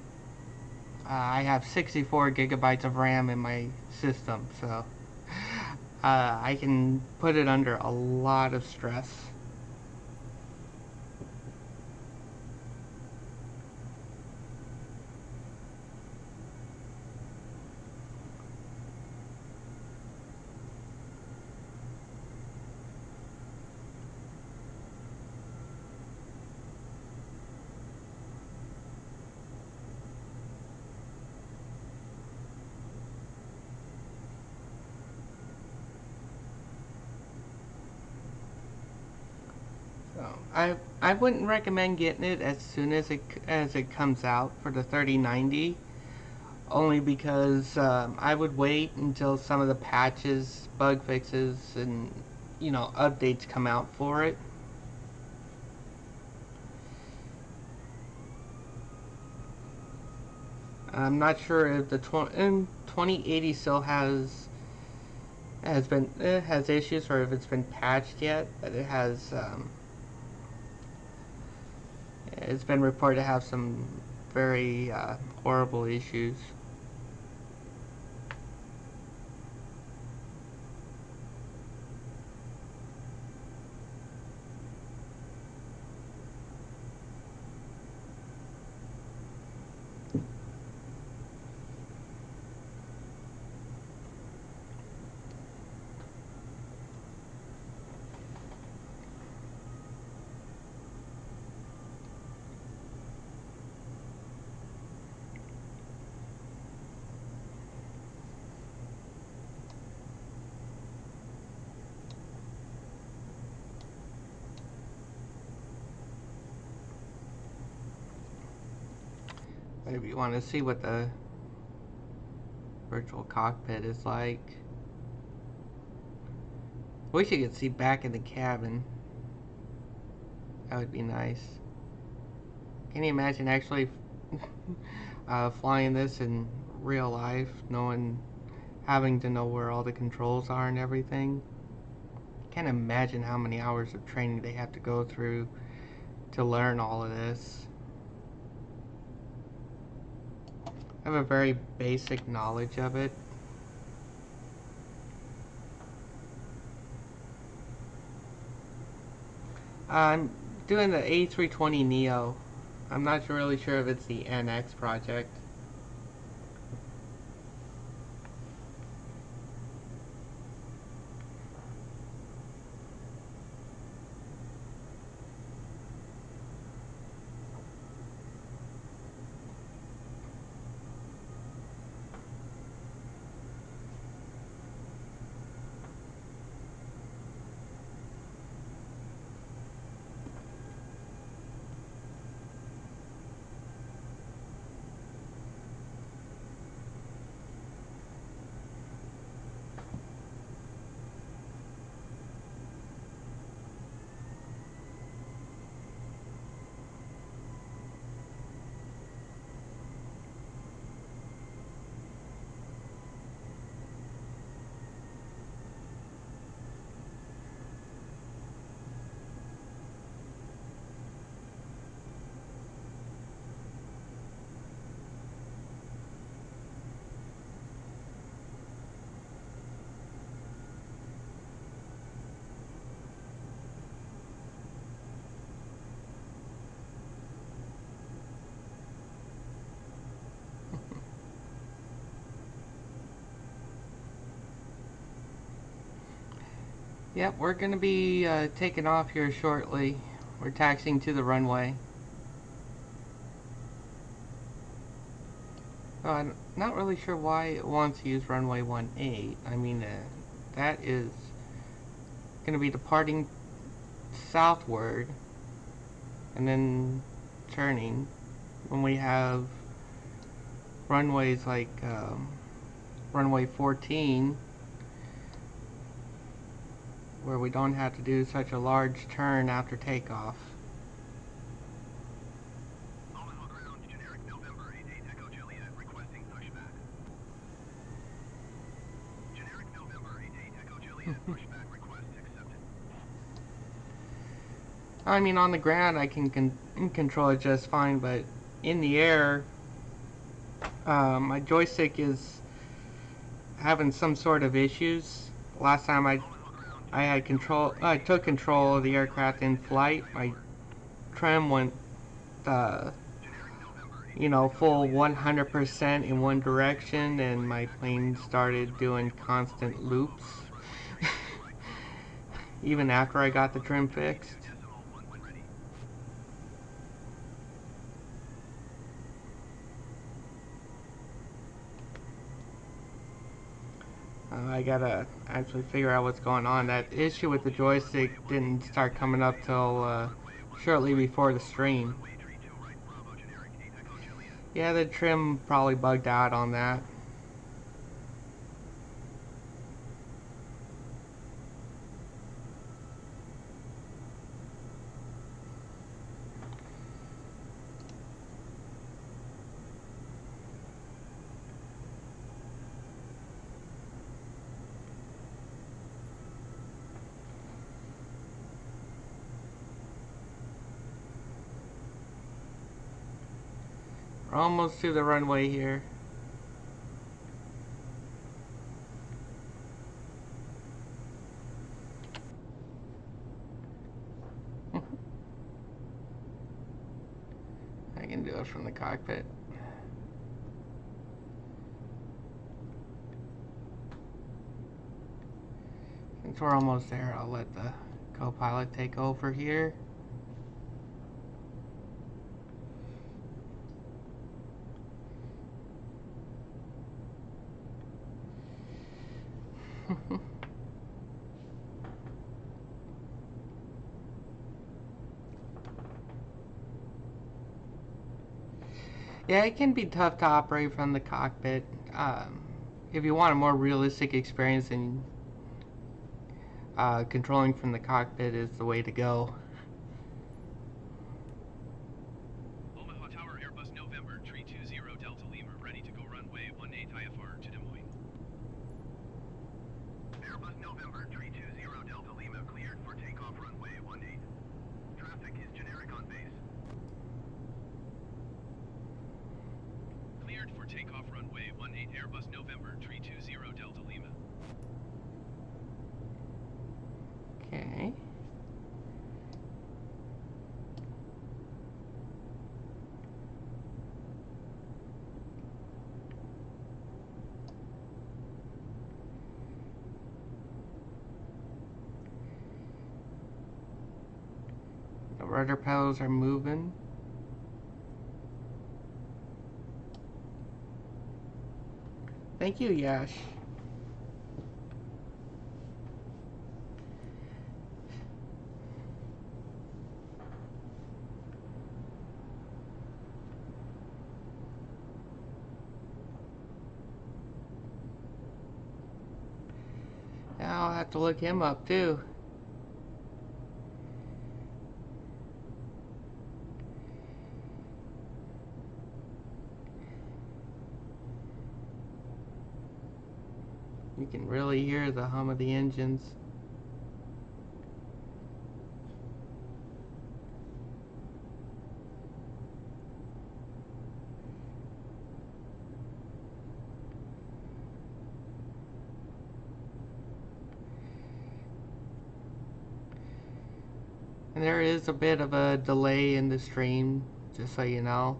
I have 64 gigabytes of RAM in my system, so I can put it under a lot of stress. So I wouldn't recommend getting it as soon as it comes out for the 3090, only because I would wait until some of the patches, bug fixes, and updates come out for it. I'm not sure if the 2080 still has issues, or if it's been patched yet, but it's been reported to have some very horrible issues. But if you want to see what the virtual cockpit is like, wish you could see back in the cabin. That would be nice. Can you imagine actually flying this in real life, having to know where all the controls are and everything? Can't imagine how many hours of training they have to go through to learn all of this. I have a very basic knowledge of it. I'm doing the A320neo. I'm not really sure if it's the NX project. Yep, we're going to be taking off here shortly. We're taxiing to the runway. Oh, I'm not really sure why it wants to use runway 18. I mean, that is going to be departing southward and then turning when we have runways like runway 14, where we don't have to do such a large turn after takeoff. Omaha ground, generic November 88 Echo Juliet, requesting pushback. Generic November 88 Echo Juliet, pushback request accepted. I mean, on the ground I can control it just fine, but in the air, my joystick is having some sort of issues. last time I took control of the aircraft in flight. My trim went, uh, full 100% in one direction, and my plane started doing constant loops. Even after I got the trim fixed. I gotta actually figure out what's going on. That issue with the joystick didn't start coming up till shortly before the stream. Yeah, the trim probably bugged out on that. We're almost to the runway here. I can do it from the cockpit. Since we're almost there, I'll let the co-pilot take over here. Yeah, it can be tough to operate from the cockpit. If you want a more realistic experience, then controlling from the cockpit is the way to go. Omaha Tower, Airbus November 320 Delta Lima, ready to go runway 18 IFR to Des Moines. Airbus November 320 Delta Lima, cleared for takeoff runway 18. Traffic is generic on base. Cleared for takeoff runway 18 Airbus November 320 Delta Lima. Okay. The rudder pedals are moving. Thank you, Yash. Now I'll have to look him up too. You can really hear the hum of the engines. And there is a bit of a delay in the stream, just so you know.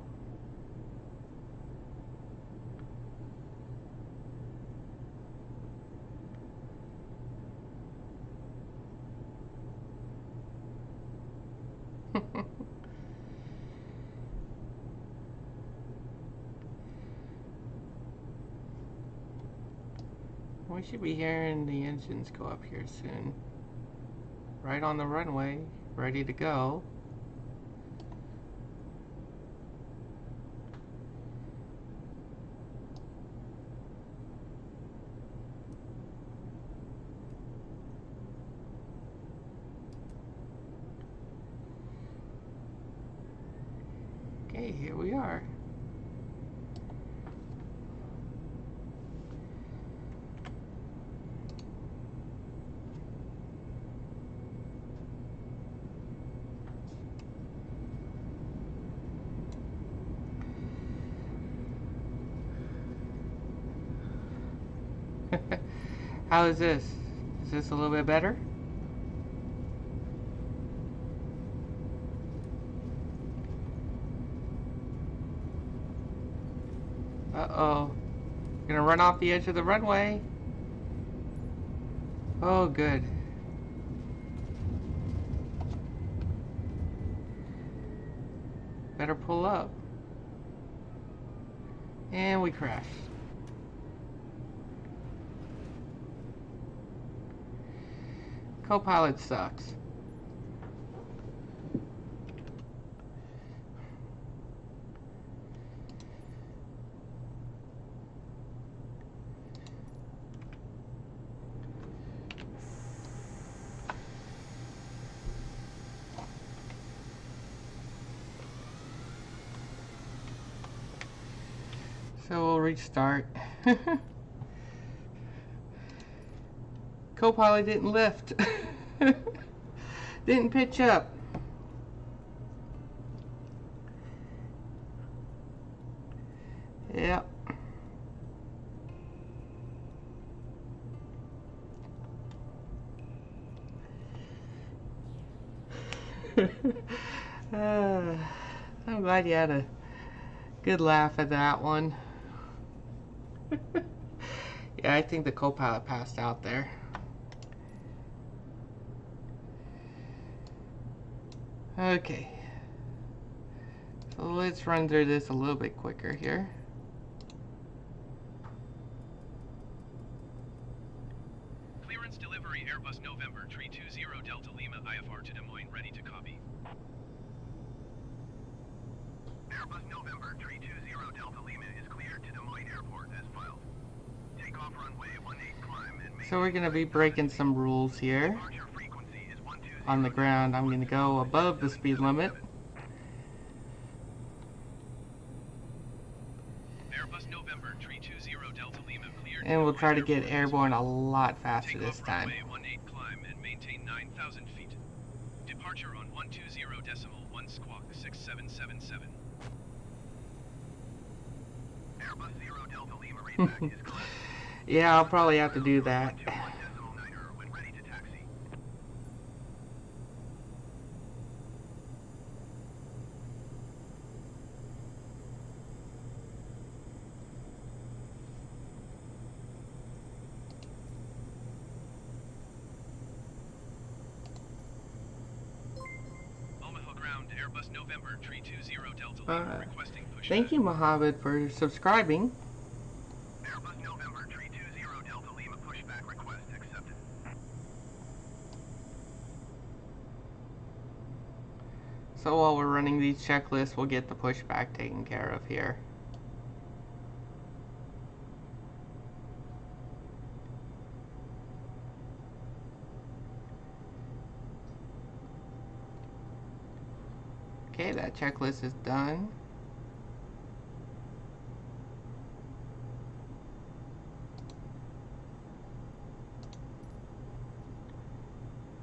We should be hearing the engines go up here soon. Right on the runway, ready to go. Okay, here we are. How is this? Is this a little bit better? Uh-oh. Gonna run off the edge of the runway. Oh, good. Better pull up. And we crashed. Co-pilot sucks. So we'll restart. Co-pilot didn't lift. Didn't pitch up. Yep. I'm glad you had a good laugh at that one. Yeah, I think the co-pilot passed out there. Okay. So let's run through this a little bit quicker here. Clearance delivery Airbus November 320 Delta Lima IFR to Des Moines, ready to copy. Airbus November 320 Delta Lima is cleared to Des Moines Airport as filed. Takeoff runway 18 climb and So we're going to be breaking some rules here. On the ground, I'm going to go above the speed limit. Airbus November 320 Delta Lima cleared. And we'll try to get airborne a lot faster Takeoff this time. runway 18 climb and maintain 9,000 feet. Departure on 120.1 squawk 6777. Airbus 0 Delta Lima readback is clear. Yeah, I'll probably have to do that. 121.9 when ready to taxi. Omaha ground, Airbus November 320 Delta Lima requesting pushback. Thank you, Mohammed, for subscribing. Airbus November 320 Delta Lima pushback request accepted. So while we're running these checklists, we'll get the pushback taken care of here. Okay, that checklist is done.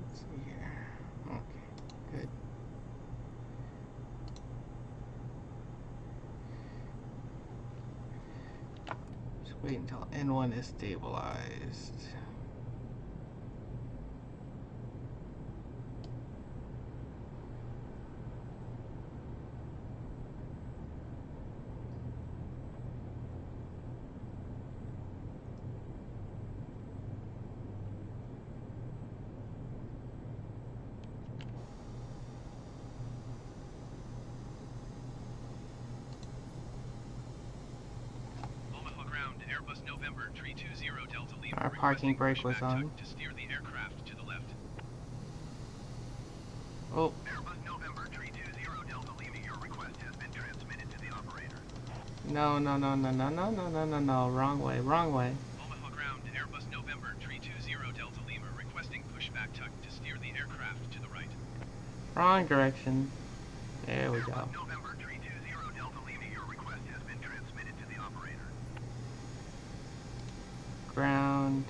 Let's see here. Okay, good. Just wait until N1 is stabilized. Omaha ground, Airbus November 320 Delta Lima Our parking requesting brake was pushback on. tuck to steer the aircraft to the left. Oh, Airbus November 320 Delta Lima, your request has been transmitted to the operator. no, no, no, no, no, no, no, no, no, no, wrong way, wrong way. Omaha ground, Airbus November 320 Delta Lima requesting pushback tuck to steer the aircraft to the right. Wrong direction. There we go. Airbus November 320 Delta Lima, your request has been transmitted to the operator. Ground.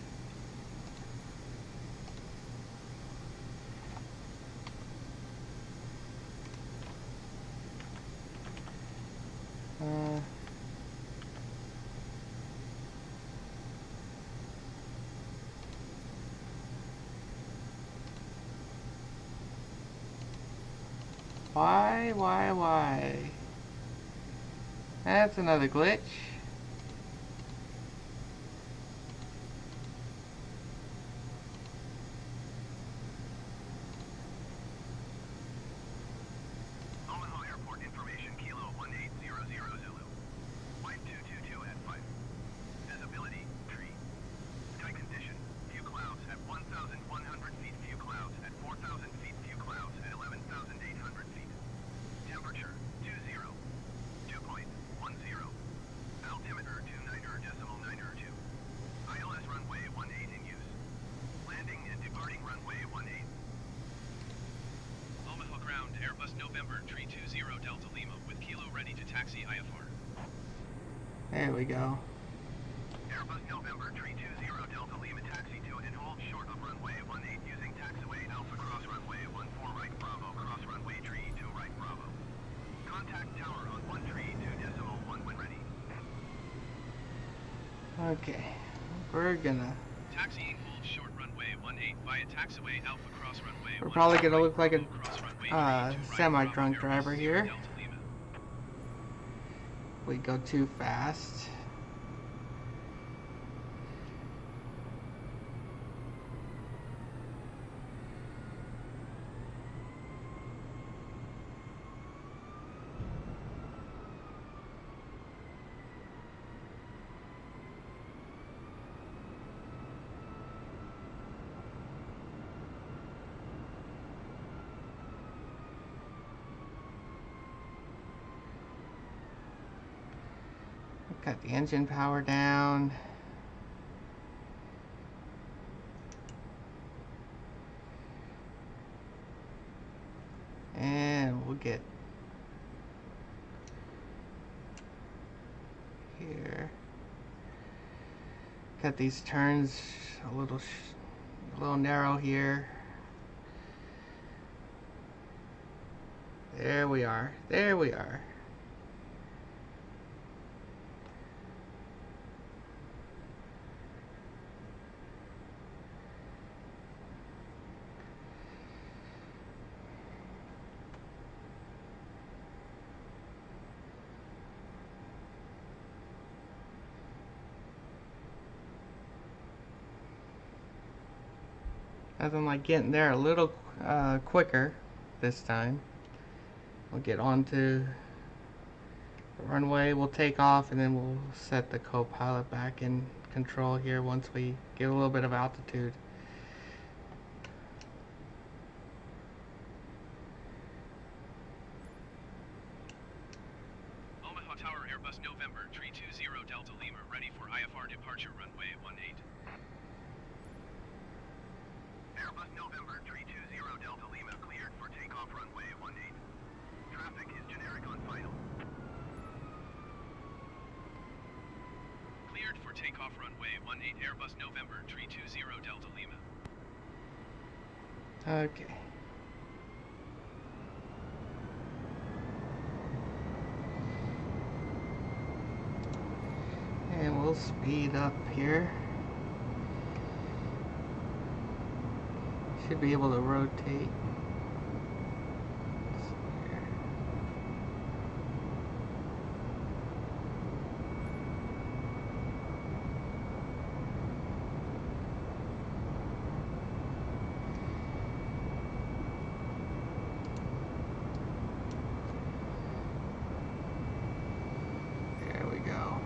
Why? That's another glitch. Omaha Airport information, Kilo 1800 Zulu. Flight 222 at 5. Visibility, tree. Sky condition, few clouds at 1,100 feet, few clouds at 4,000 feet, few clouds at 11,800 feet. Temperature, 2.10. Altimeter, 29.902. ILS runway 18 in use. Landing and departing runway 18. Omaha ground, Airbus November 320 Delta Lima with Kilo ready to taxi IFR. There we go. Airbus November 320 Delta Lima taxi to and hold short of runway 18 using taxiway Alpha cross runway 14 right Bravo cross runway 32 right Bravo. Contact tower on 132.1 when ready. Okay, we're gonna. Taxiing hold short runway 18 via taxiway Alpha cross runway. We're probably gonna look like a cross runway 32 right semi-drunk Bravo, driver Airbus here. Delta Lima. We go too fast. Got the engine power down. And we'll get here. Got these turns a little narrow here. There we are. There we are. Nothing like getting there a little quicker this time. We'll get onto the runway, we'll take off, and then we'll set the co-pilot back in control here once we get a little bit of altitude. Omaha Tower Airbus November 320 Delta Lima ready for IFR departure runway 18. Airbus November 320 Delta Lima cleared for takeoff runway 18. Traffic is generic on final. Cleared for takeoff runway 18 Airbus November 320 Delta Lima. Okay. And we'll speed up here. Should be able to rotate. There we go.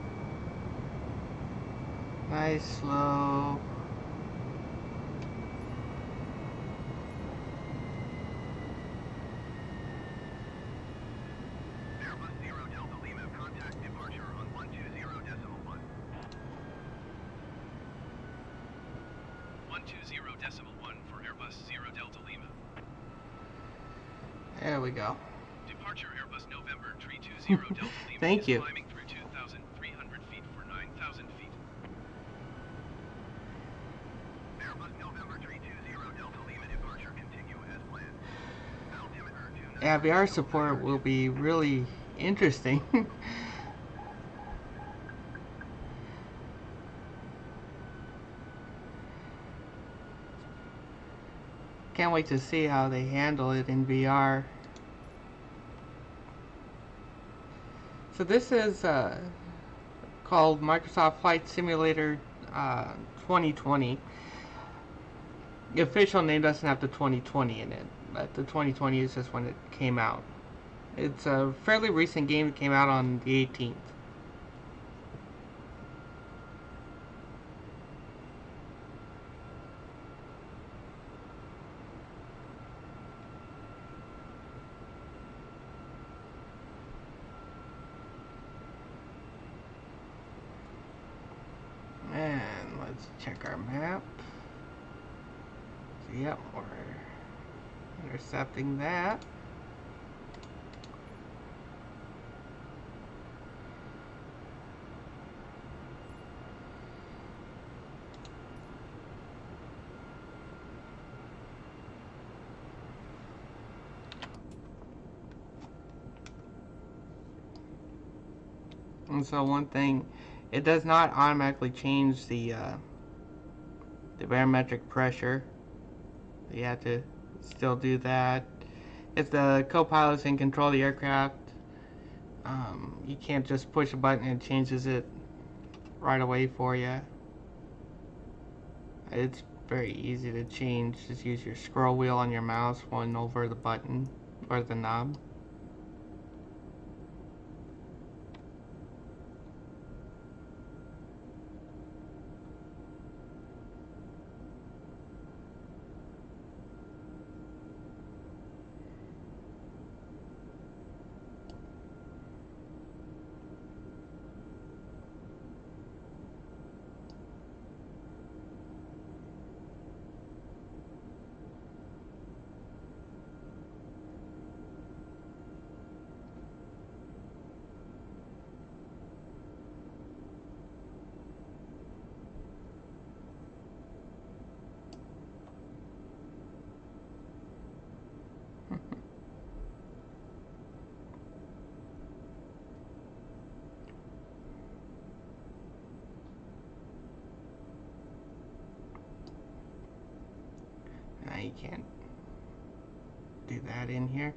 Nice, slow. Airbus 0 Delta Lima contact departure on 120.1. 120.1 for Airbus 0 Delta Lima. There we go. Departure Airbus November 320 Delta Lima. Thank is you. Climbing through 2,300 feet for 9,000 feet. Airbus November 320 Delta Lima departure continue as planned. Altimeter 29. Yeah, VR support will be really interesting. Can't wait to see how they handle it in VR. So this is called Microsoft Flight Simulator 2020. The official name doesn't have the 2020 in it, but the 2020 is just when it came out. It's a fairly recent game. It came out on the 18th. And let's check our map. So, yep, we're intercepting that. And so one thing, it does not automatically change the barometric pressure. You have to still do that. If the co-pilot's in control of the aircraft, you can't just push a button and it changes it right away for you. It's very easy to change. Just use your scroll wheel on your mouse, one over the button or the knob. Now you can't do that in here.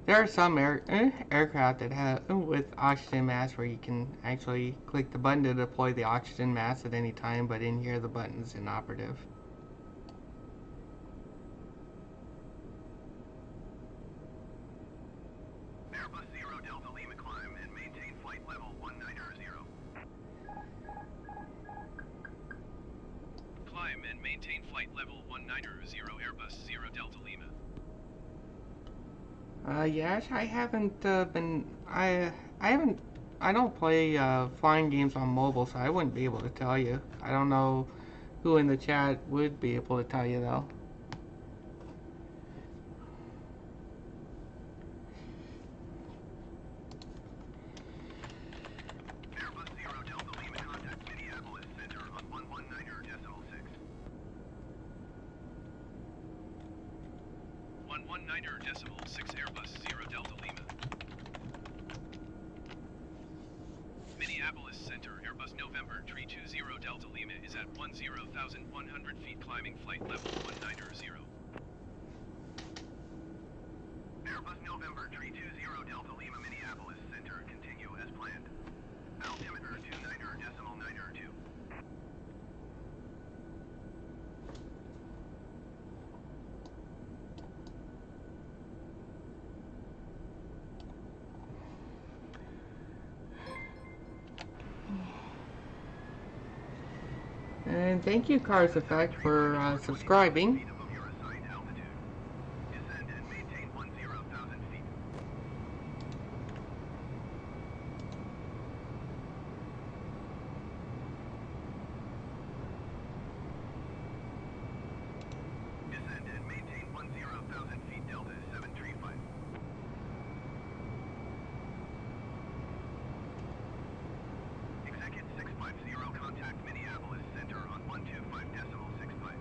There are some aircraft that have with oxygen mask where you can actually click the button to deploy the oxygen mask at any time, but in here the button's inoperative. Airbus 0 Delta Lima climb and maintain flight level 190. Climb and maintain flight level 190 Airbus 0 Delta Lima. Yes, I haven't I don't play flying games on mobile, so I wouldn't be able to tell you. I don't know who in the chat would be able to tell you though. Airbus 0 Delta Lima contact Minneapolis Center on 119.6. 119.6 Airbus 0 Delta Lima. Minneapolis Center, Airbus November 320 Delta Lima is at 10,100 feet climbing flight level 190. Airbus November 320 Delta Lima Minneapolis Center, continue as planned. Altimeter 290.92. And thank you, Cars Effect, for subscribing. Above your assigned altitude. Descend and maintain 10,000 feet. Descend and maintain 10,000 feet. Delta 735. Execute 650 contact Minneapolis Center on 125.65.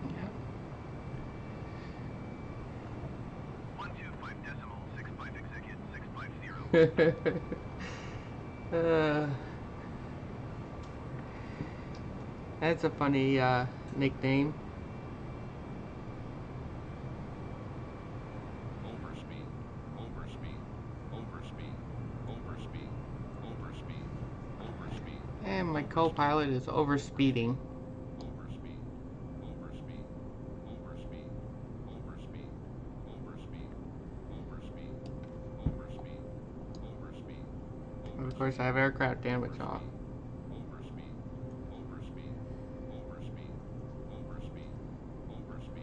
Yeah. 125.65 execute 650. That's a funny nickname. My co-pilot is overspeeding. And of course, I have aircraft damage off.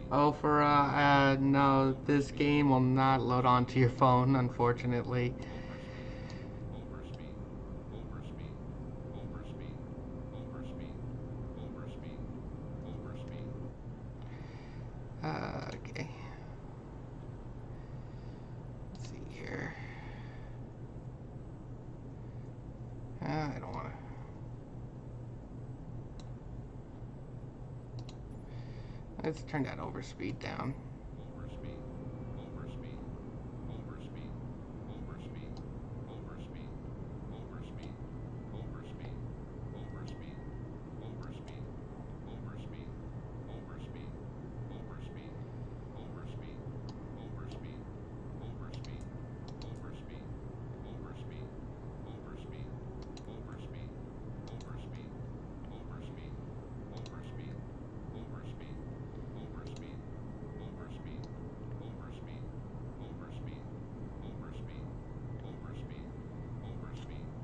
Oh, no, this game will not load onto your phone, unfortunately. Okay. Let's see here. I don't want to. Let's turn that overspeed down.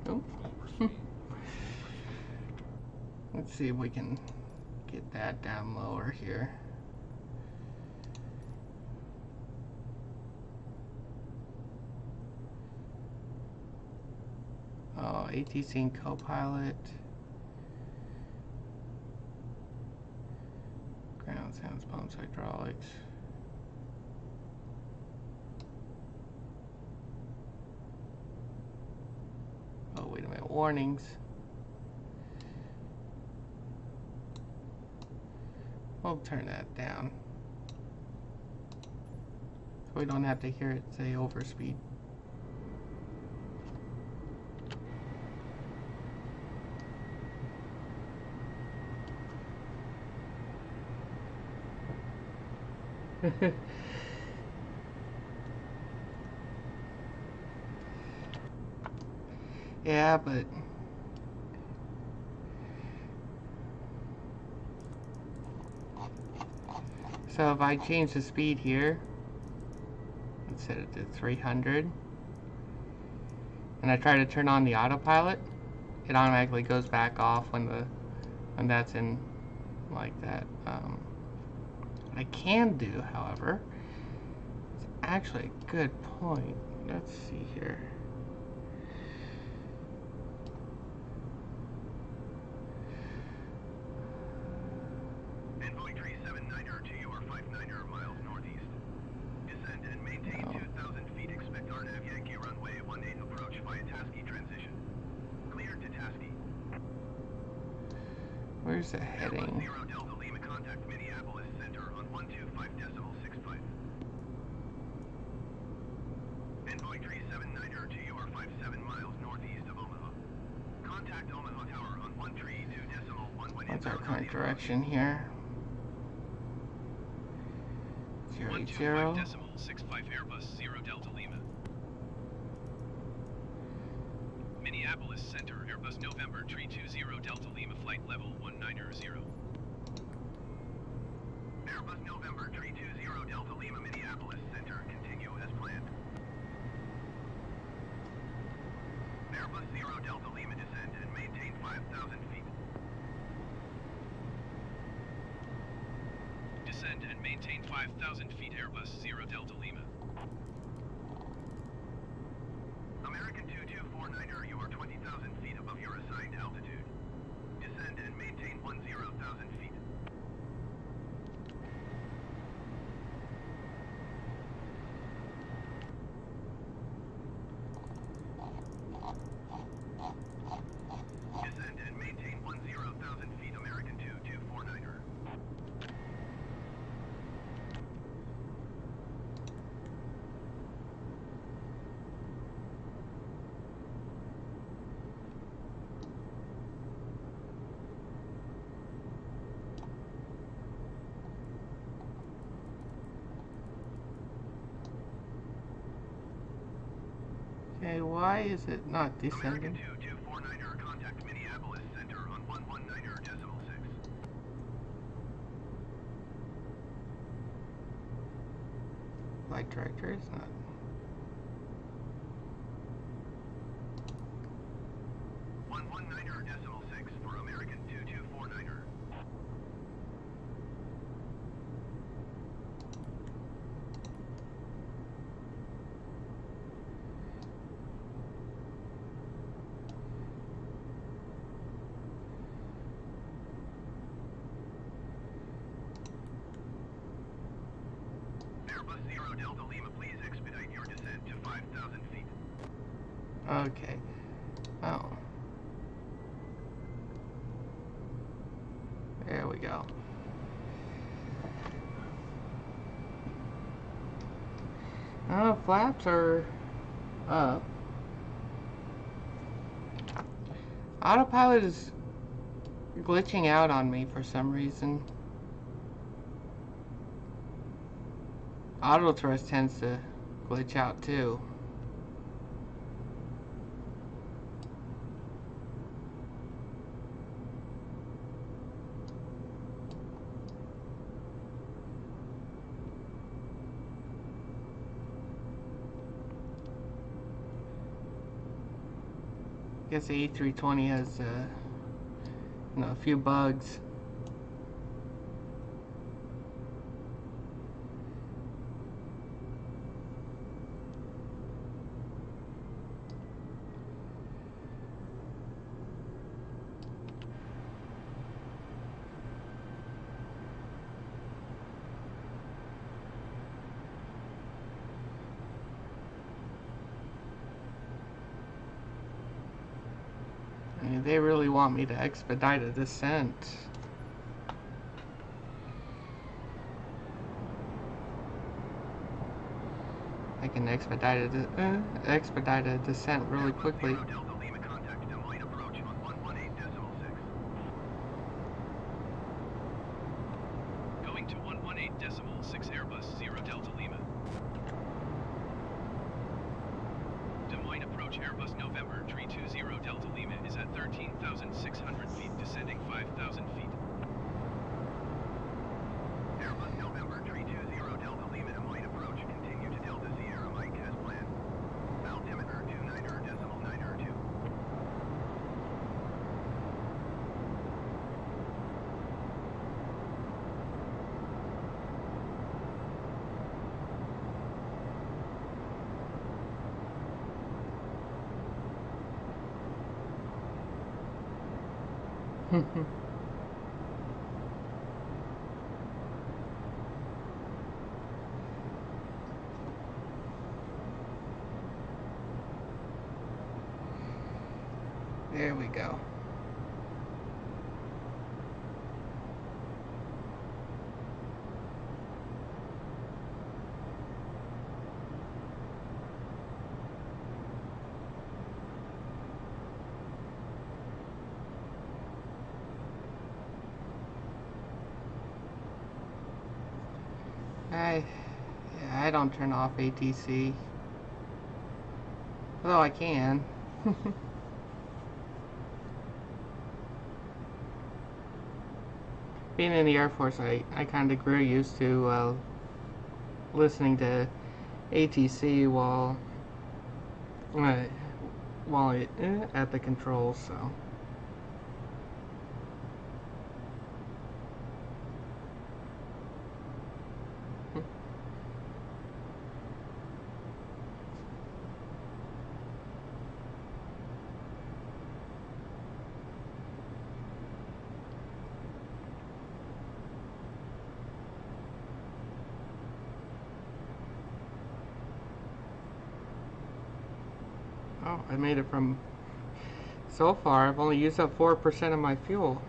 Oh. Let's see if we can get that down lower here. Oh, ATC and Copilot. Ground sounds, pumps, hydraulics. Oh, wait a minute. Warnings. We'll turn that down, so we don't have to hear it say overspeed. Yeah, but so if I change the speed here and set it to 300 and I try to turn on the autopilot, it automatically goes back off when that's in like that. What I can do, however, it's actually a good point. Let's see here. Envoy 379er to your 59er miles northeast. Descend and maintain 2,000 feet. Expect RNAV Yankee runway 18 approach via Tasky transition. Cleared to Tasky. Where's the heading? 0 Delta Lima contact Minneapolis Center on 125.65. Envoy 379er to your 57 miles northeast of Omaha. Contact Omaha Tower on 132.1 What's our current direction here? 080. 125.65 Airbus 0 Delta Lima. Minneapolis Center, Airbus November 320 Delta Lima flight level 190. Airbus November 320 Delta Lima Minneapolis Center, continue as planned. Airbus 0 Delta Lima descend and maintain 5,000 feet. Descend and maintain 5,000 feet Airbus 0 Delta Lima. American 2249er, you are 20,000 feet above your assigned altitude. Descend and maintain 10,000 feet. Descend and maintain 10,000 feet American 2249er. Okay, why is it not American descending? 2249er, contact Minneapolis Center on flight director, it's not. .6 for American 2249er. Airbus 0 Delta Lima, please expedite your descent to 5,000 feet. Okay. Oh. There we go. Oh, flaps are up. Autopilot is glitching out on me for some reason. Auto thrust tends to glitch out too. I guess the A320 has a few bugs. I mean, they really want me to expedite a descent. I can expedite a descent really quickly. Delta Lima, contact Des Moines approach on 118.6. Going to 118.6 Airbus 0 Delta Lima. Des Moines approach Airbus November 320 Delta Lima is at 13,600 feet, descending 5,000 feet. Airbus November 320 Delta Lima, Des Moines approach, continue to Delta Sierra Mike as planned. Altimeter 29.902. There we go. I don't turn off ATC. Although I can. Being in the Air Force, I kind of grew used to listening to ATC while at the controls. So. Oh, I made it from... So far, I've only used up 4% of my fuel.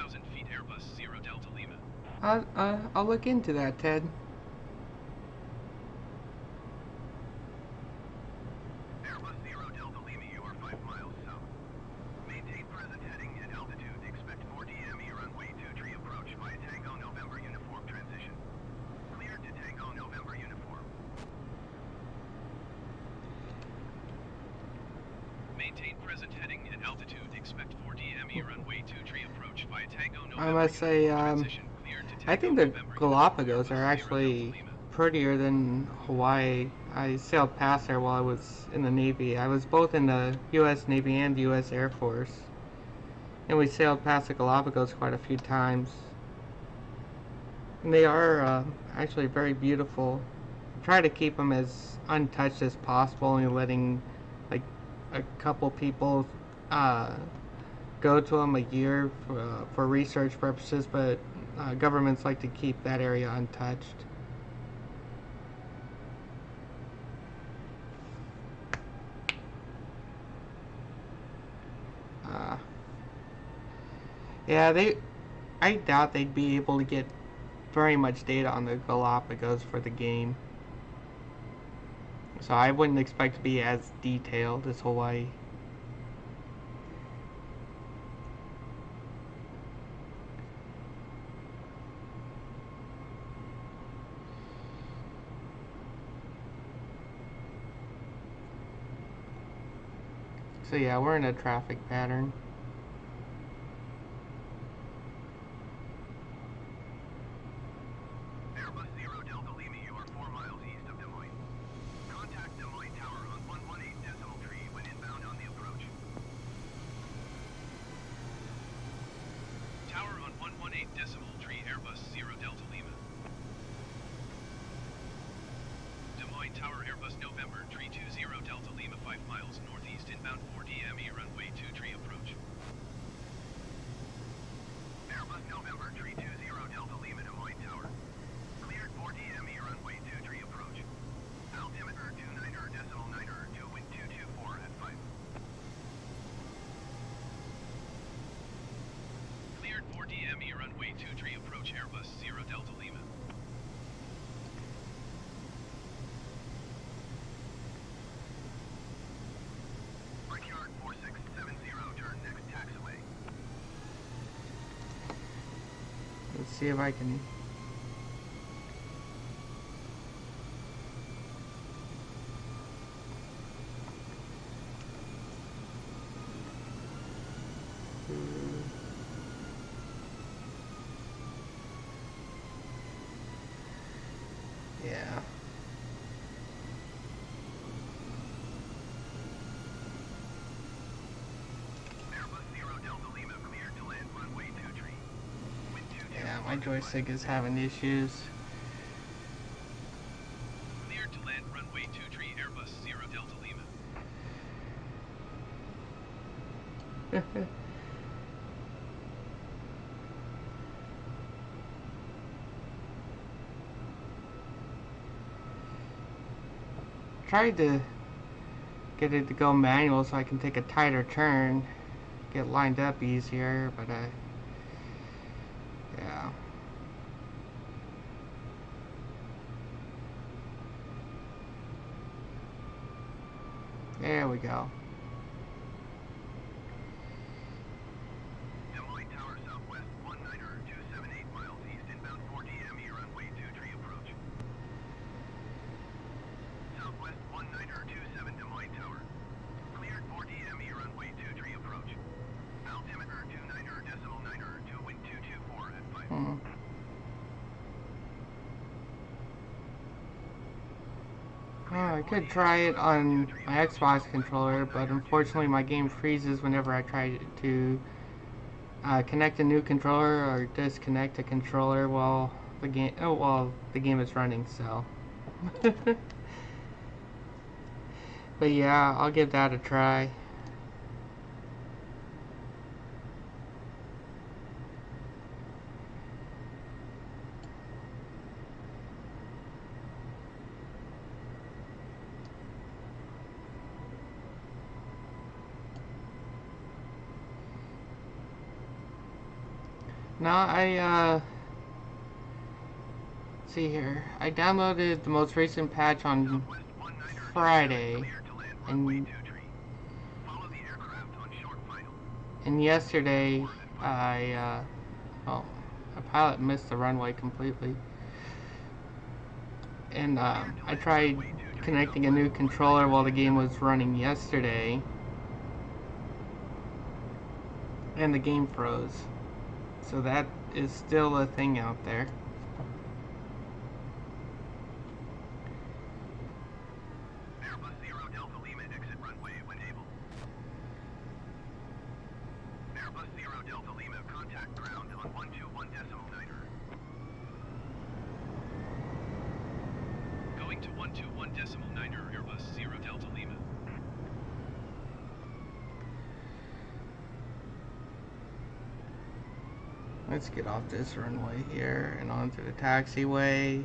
10,000 feet Airbus 0 Delta Lima. I'll look into that, Ted. Airbus 0 Delta Lima, you are 5 miles south. Maintain present heading and altitude. Expect 4 DME runway 23 approach via Tango November uniform transition. Cleared to Tango November uniform. Maintain present heading and altitude. Expect 4 DME runway 23 approach via Tango November I must say, transition. Cleared to I Tango think the November Galapagos uniform. are Airbus 0 actually Delta Lima. prettier than Hawaii. I sailed past there while I was in the Navy. I was both in the U.S. Navy and U.S. Air Force. And we sailed past the Galapagos quite a few times. And they are actually very beautiful. Try to keep them as untouched as possible, only letting like a couple people go to them a year for research purposes, but governments like to keep that area untouched. Yeah, I doubt they'd be able to get very much data on the Galapagos for the game. So I wouldn't expect to be as detailed as Hawaii. So yeah, we're in a traffic pattern. Airbus 0 Delta Lima, you are 4 miles east of Des Moines. Contact Des Moines Tower on 118.3 when inbound on the approach. Tower on 118.3 Airbus 0 Delta Lima. Des Moines Tower Airbus November 320 Delta Lima 5 miles northeast inbound 4 DME runway 23 approach. Airbus November 320 Delta Lima Des Moines Tower. Cleared 4 DME runway 23 approach. Altimeter 29.9 to wind 224 at 5. Cleared 4 DME runway 23 approach Airbus 0 Delta Lima. Brickyard 4670, turn next taxiway. Let's see if I can. Yeah. Airbus 0 Delta Lima cleared to land runway 23. Wind 224. Yeah, my joystick is having issues. Cleared to land runway 23 Airbus 0 Delta Lima. Tried to get it to go manual so I can take a tighter turn, get lined up easier, but yeah. There we go. Des Moines Tower Southwest 19278 miles east inbound 4 DME runway 23 approach. Southwest 19227 Des Moines Tower. Cleared 4 DME runway 23 approach. Altimeter 29.9 to wind 224 at 5. Oh, I could try it on my Xbox controller, but unfortunately my game freezes whenever I try to connect a new controller or disconnect a controller while the game is running. So, but yeah, I'll give that a try. No, see here. I downloaded the most recent patch on Southwest 19er, Friday, clear to land runway and 23. Follow the aircraft on short final. yesterday well, my pilot missed the runway completely, and I tried connecting a new controller while the game was running yesterday, and the game froze. So that is still a thing out there. Airbus 0 Delta Lima exit runway when able. Airbus 0 Delta Lima contact ground on 121.9er. Going to 121.9er Airbus 0 Delta Lima. Let's get off this runway here and onto the taxiway.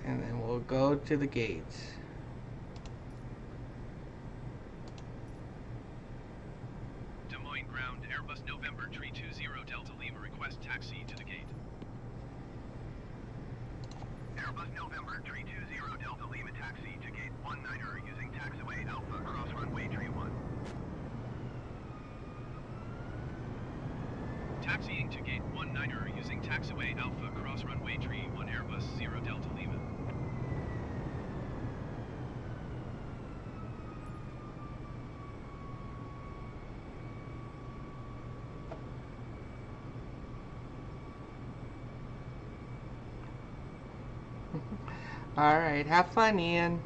And then we'll go to the gates. Des Moines ground, Airbus November 320 Delta Lima request taxi to the gate. Airbus November 320 Delta Lima taxi to gate 19er using taxiway Alpha cross runway 31. Taxiing to gate 19er using taxiway Alpha cross runway 31 Airbus 0 Delta Lima. Alright, have fun, Ian.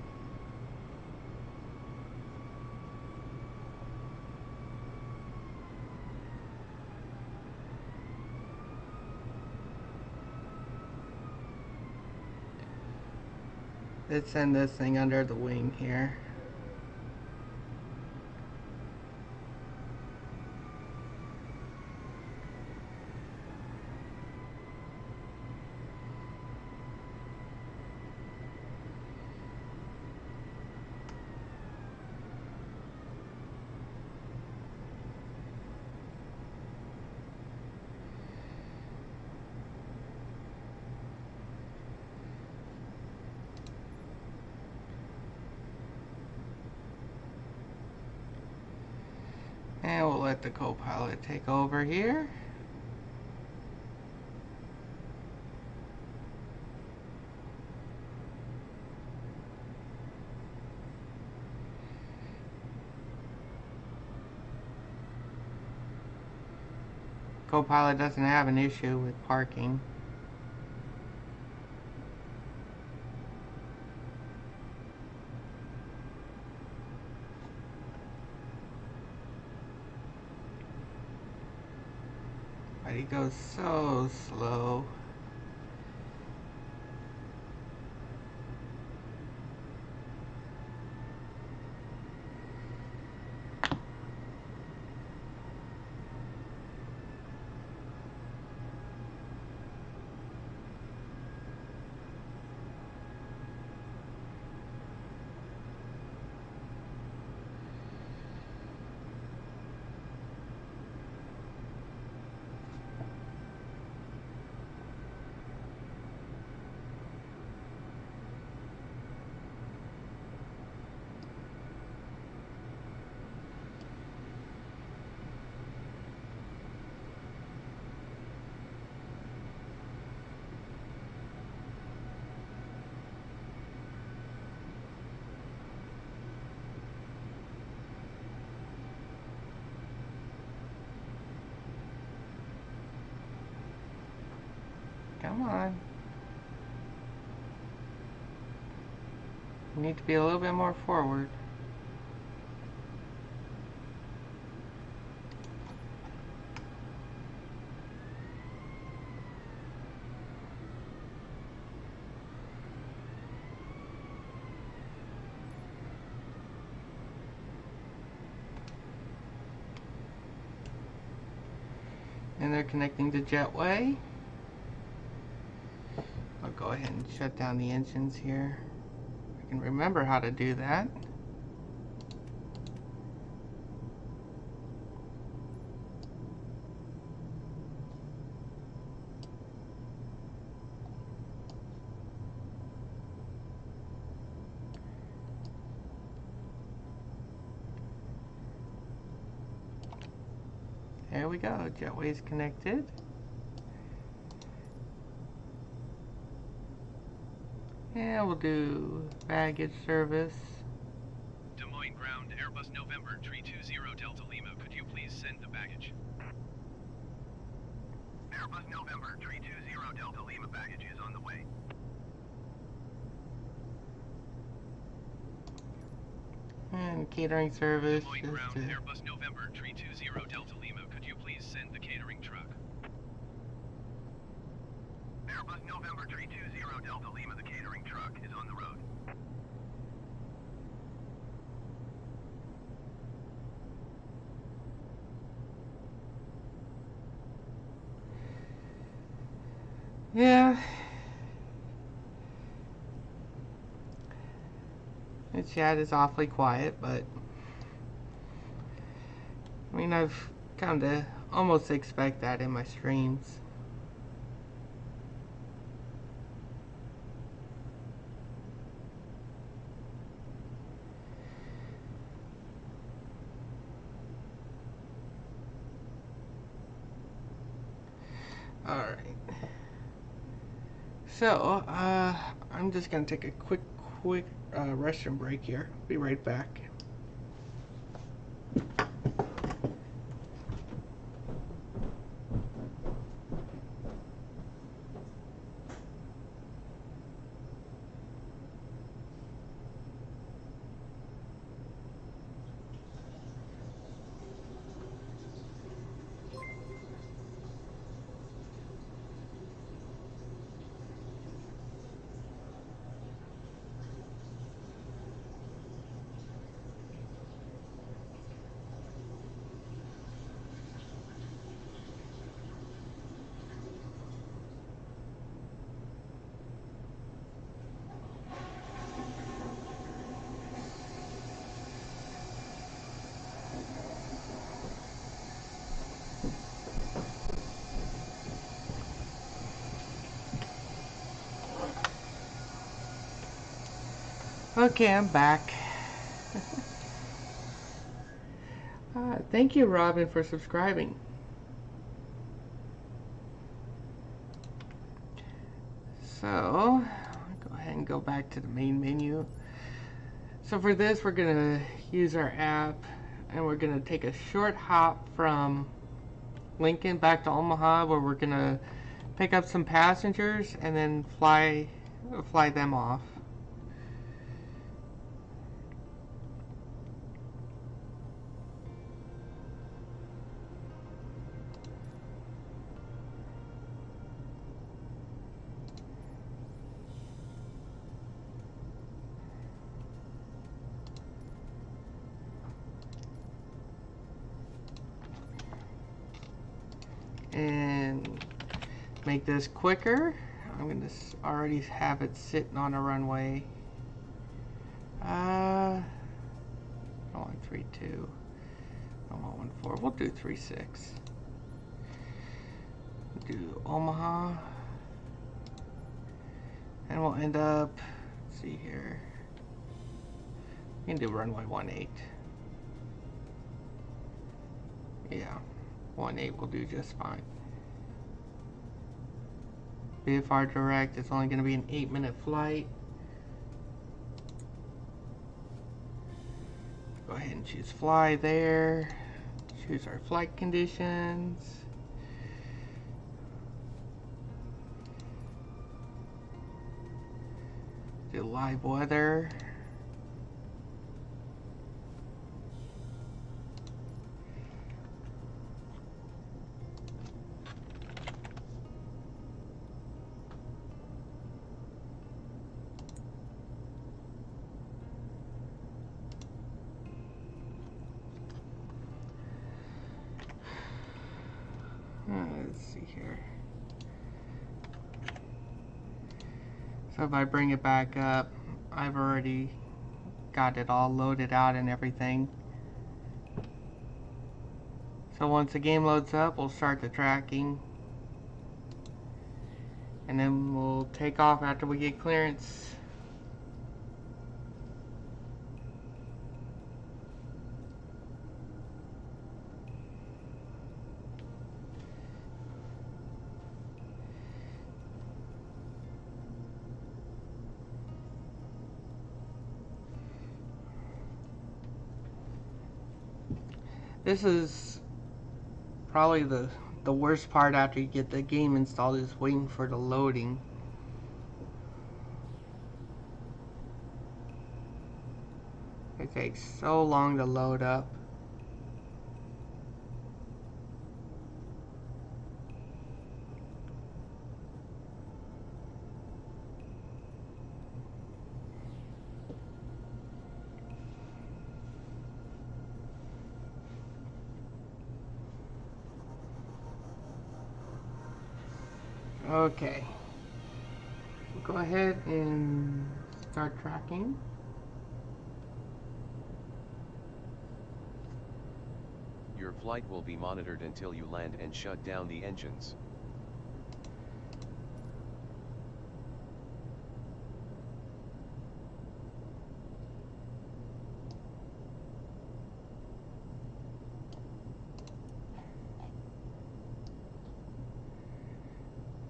Let's send this thing under the wing here. And we'll let the co-pilot take over here. Co-pilot doesn't have an issue with parking. But he goes so slow. Come on. You need to be a little bit more forward. And they're connecting to jetway. I'll go ahead and shut down the engines here. I can remember how to do that. There we go, jetway's connected. And we'll do baggage service. Des Moines ground, Airbus November 320 Delta Lima. Could you please send the baggage? Airbus November 320 Delta Lima, baggage is on the way. And catering service. Des Moines ground, Airbus November 320 Delta Lima. Could you please send the catering truck? Airbus November 320 Delta Lima, the catering truck is on the road. Yeah. The chat is awfully quiet, but I mean, I've come to almost expect that in my streams. Alright. So, I'm just gonna take a quick restroom break here. Be right back. Okay, I'm back. Thank you, Robin, for subscribing. So, I'll go ahead and go back to the main menu. So for this, we're going to use our app, and we're going to take a short hop from Lincoln back to Omaha, where we're going to pick up some passengers and then fly them off. And make this quicker, I'm going to already have it sitting on a runway. I don't want 3.2. I want 1.4. We'll do 3.6. Do Omaha. And we'll end up, let's see here. We can do runway 18. Yeah. 18 will do just fine. VFR direct, it's only going to be an 8-minute flight. Go ahead and choose fly there. Choose our flight conditions. Do live weather. let's see here. So if I bring it back up, I've already got it all loaded out and everything. So once the game loads up, we'll start the tracking. And then we'll take off after we get clearance. This is probably the worst part after you get the game installed, is waiting for the loading. It takes so long to load up. Okay. Go ahead and start tracking. Your flight will be monitored until you land and shut down the engines.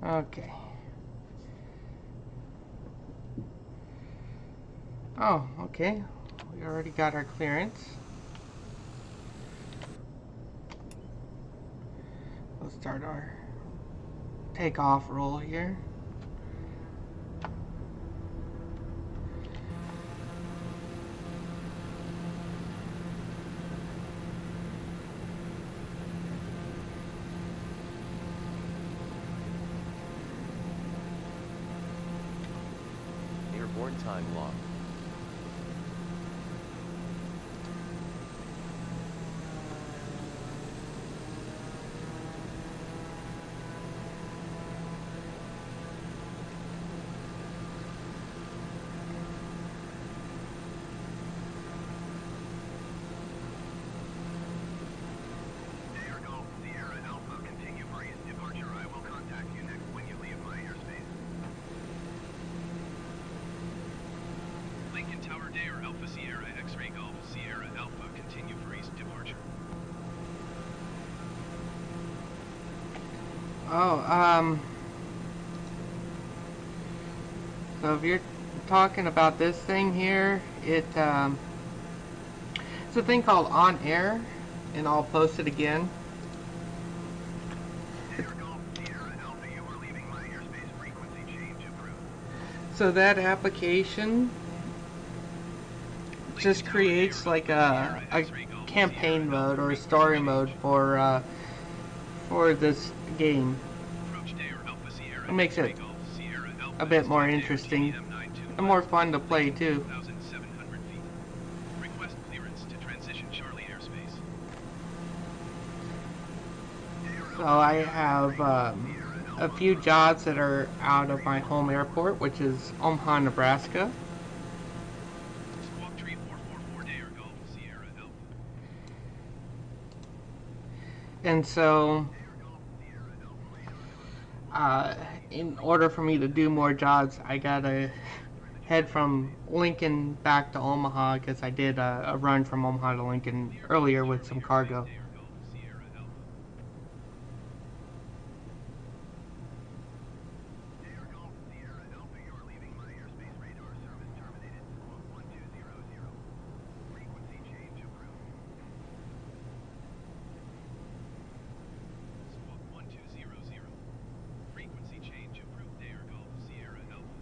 Okay. Oh, okay. We already got our clearance. Let's start our takeoff roll here. Airborne time log. Air Golf Sierra Alpha, continue for east departure. I will contact you next when you leave my airspace. Lincoln Tower Dare Alpha Sierra X-Ray Golf Sierra Alpha, continue for east departure. Oh, so if you're talking about this thing here, it's a thing called On Air, and I'll post it again. Air Golf Sierra Alpha, you are leaving my airspace. Frequency change approved. So that application just creates like a campaign mode or a story mode for this game. Approach Dare Alpha Sierra It makes it Golf Sierra Alpha, a bit more interesting and more fun to play too. 1,700 feet. Request clearance to transition Charlie airspace. So I have a few jobs that are out of my home airport, which is Omaha, Nebraska. Squawk Tree 444 Dare Golf Sierra Alpha. And so in order for me to do more jobs, I gotta head from Lincoln back to Omaha, because I did a run from Omaha to Lincoln earlier with some cargo. Dare Golf Sierra Alpha. Dare Golf Sierra Alpha, you are leaving my airspace. Radar service terminated. Squawk 1200. Frequency change approved. Squawk 1200. Frequency change approved. Dare Golf Sierra Alpha.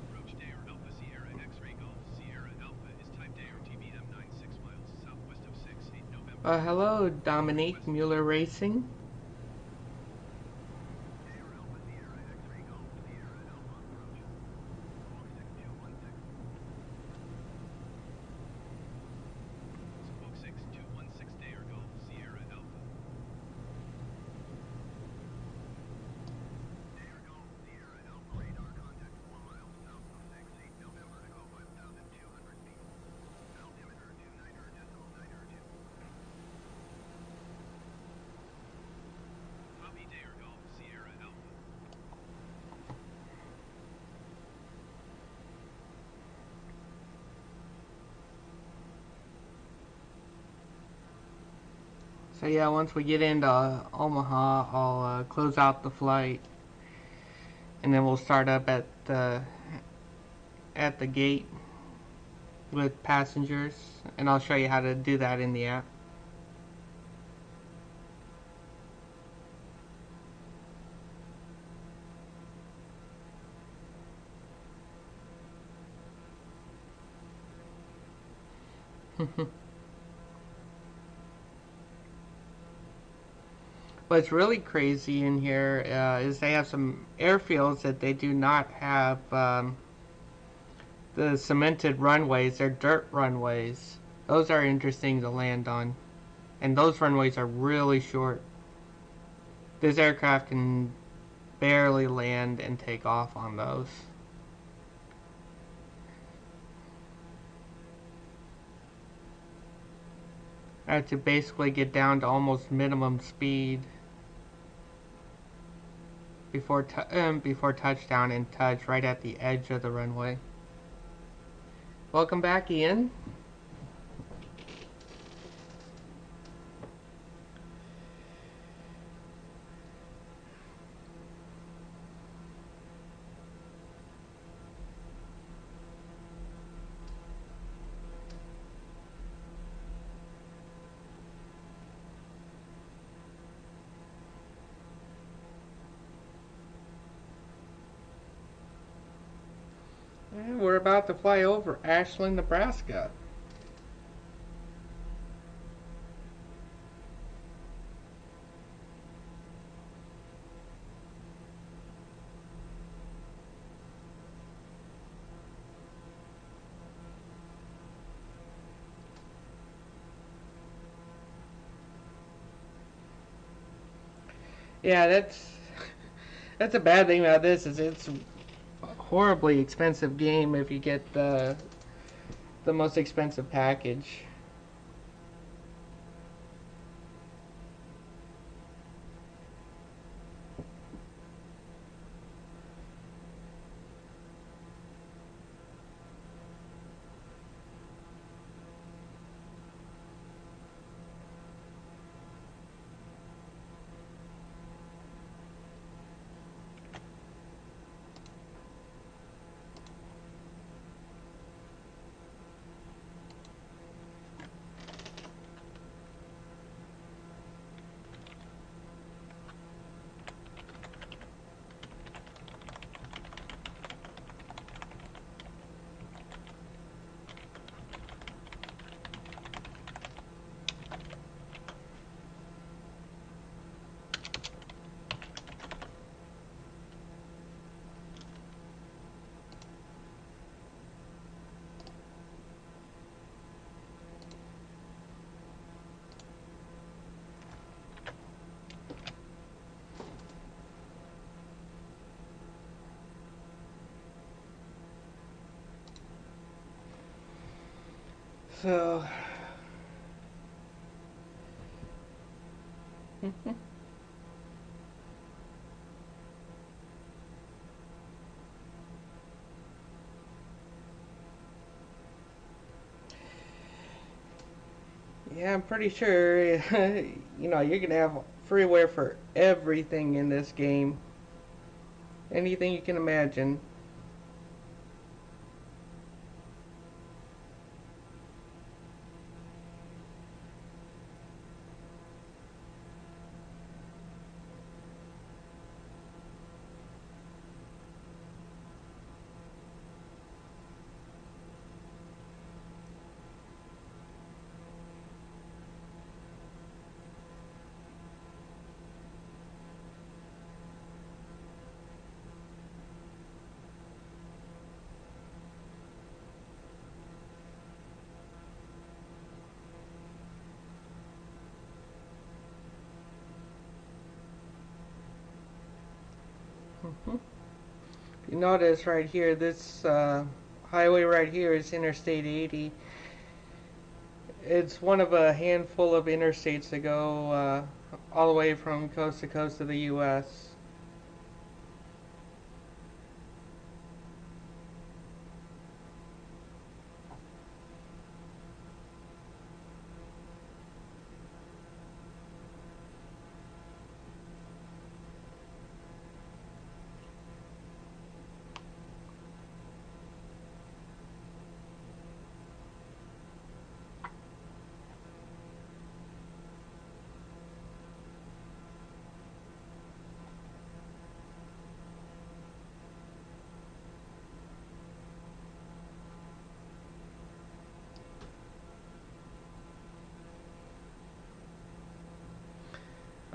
Approach Dare Alpha Sierra X-Ray Golf Sierra Alpha is type Dare TBM 96 miles southwest of 6 November. Hello, Dominique Mueller Racing. Dare Alpha Sierra X-Ray Golf Sierra Alpha approach. Squawk 6216. Squawk 6216 Dare Golf Sierra Alpha. So yeah, once we get into Omaha, I'll close out the flight, and then we'll start up at the gate with passengers, and I'll show you how to do that in the app. What's really crazy in here is they have some airfields that they do not have the cemented runways. They're dirt runways. Those are interesting to land on. And those runways are really short. This aircraft can barely land and take off on those. I have to basically get down to almost minimum speed before touchdown and touch right at the edge of the runway. Welcome back, Ian. And we're about to fly over Ashland, Nebraska. Yeah, that's a bad thing about this is it's a horribly expensive game if you get the most expensive package. So yeah, I'm pretty sure you're gonna have freeware for everything in this game. Anything you can imagine. You notice right here, this highway right here is Interstate 80. It's one of a handful of interstates that go all the way from coast to coast of the U.S.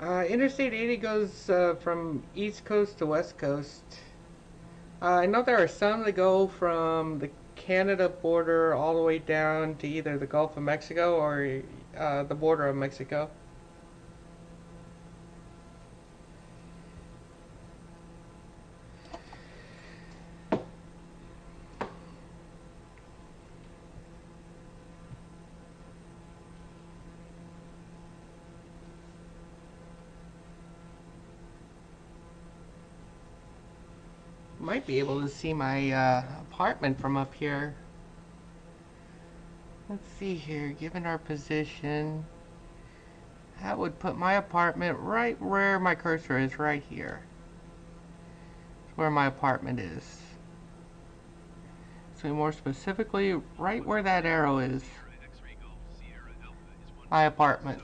Interstate 80 goes from East Coast to West Coast. I know there are some that go from the Canada border all the way down to either the Gulf of Mexico or the border of Mexico. Might be able to see my apartment from up here. Let's see here, given our position, that would put my apartment right where my cursor is, right here. It's where my apartment is. So more specifically, right where that arrow is. My apartment.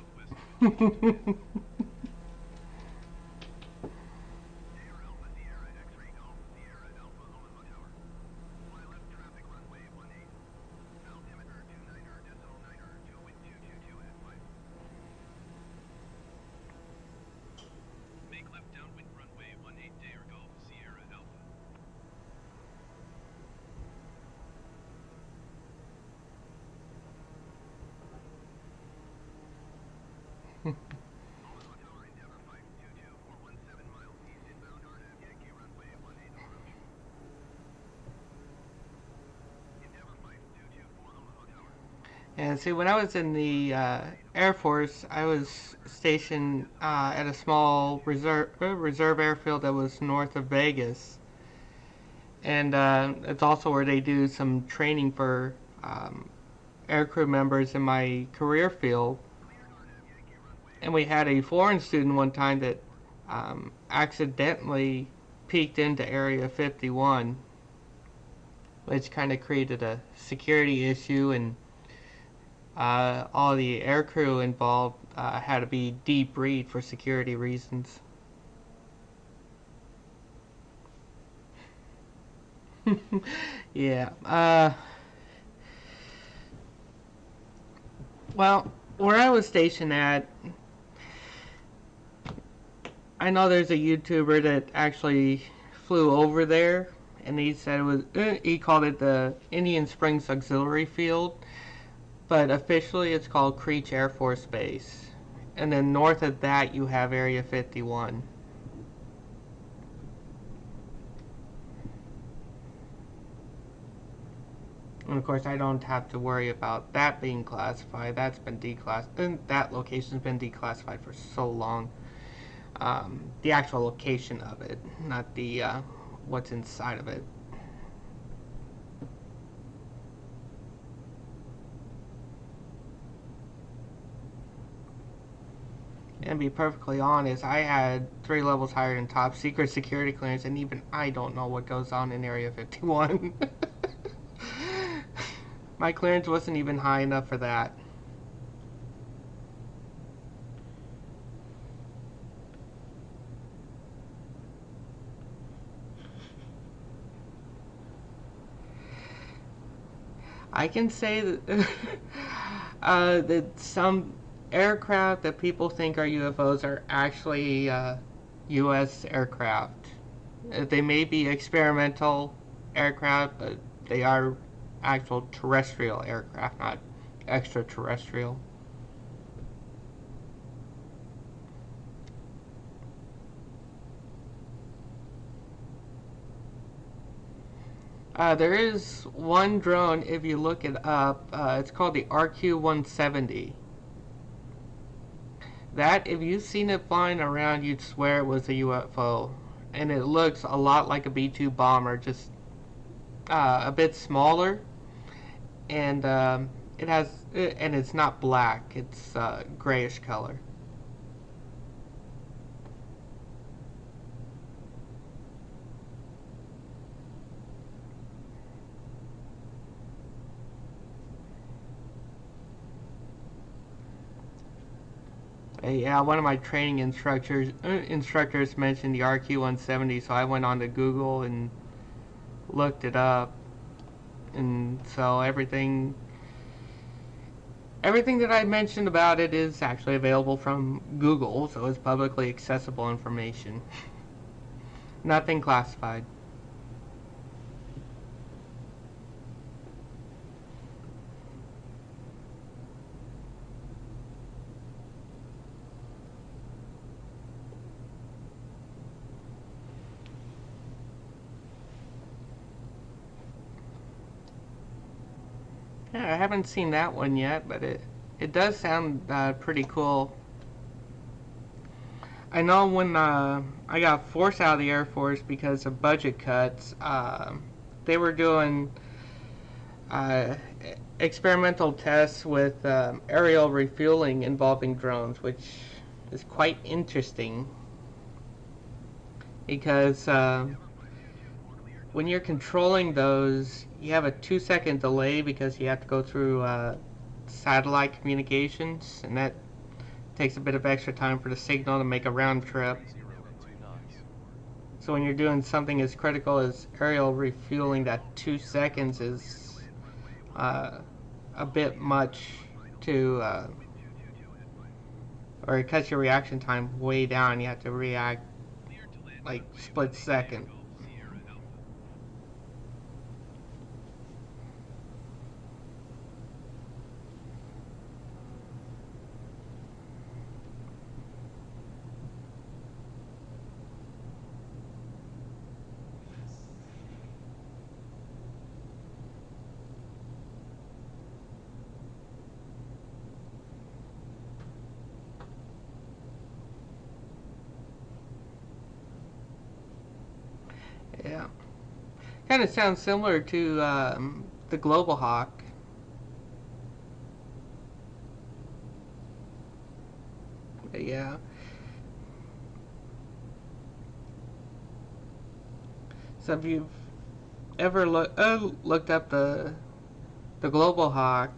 And see, when I was in the Air Force, I was stationed at a small reserve airfield that was north of Vegas, and it's also where they do some training for aircrew members in my career field. And we had a foreign student one time that accidentally peeked into Area 51, which kind of created a security issue, and all the aircrew involved had to be debriefed for security reasons. Yeah. Well, where I was stationed at, I know there's a YouTuber that actually flew over there, and he said it was, he called it the Indian Springs Auxiliary Field, but officially it's called Creech Air Force Base. And then north of that you have Area 51. And of course I don't have to worry about that being classified. That's been declassified. That location's been declassified for so long. The actual location of it, not the what's inside of it. And to be perfectly honest, I had 3 levels higher than top secret security clearance, and even I don't know what goes on in Area 51. My clearance wasn't even high enough for that. I can say that, that some aircraft that people think are UFOs are actually U.S. aircraft. They may be experimental aircraft, but they are actual terrestrial aircraft, not extraterrestrial. There is one drone, if you look it up, it's called the RQ-170. That, if you've seen it flying around, you'd swear it was a UFO. And it looks a lot like a B-2 bomber, just a bit smaller. And it has, and it's not black, it's grayish color. Yeah, one of my training instructors mentioned the RQ-170, so I went on to Google and looked it up, and so everything Everything that I mentioned about it is actually available from Google, so it's publicly accessible information. Nothing classified. Yeah, I haven't seen that one yet, but it does sound pretty cool. I know when I got forced out of the Air Force because of budget cuts, they were doing uh, experimental tests with aerial refueling involving drones, which is quite interesting because when you're controlling those, you have a 2 second delay because you have to go through satellite communications, and that takes a bit of extra time for the signal to make a round trip. 0 and 2 knots. So when you're doing something as critical as aerial refueling, that 2 seconds is a bit much to, or it cuts your reaction time way down. You have to react like split second. Yeah. Kind of sounds similar to the Global Hawk. Yeah. So if you've ever looked up the Global Hawk,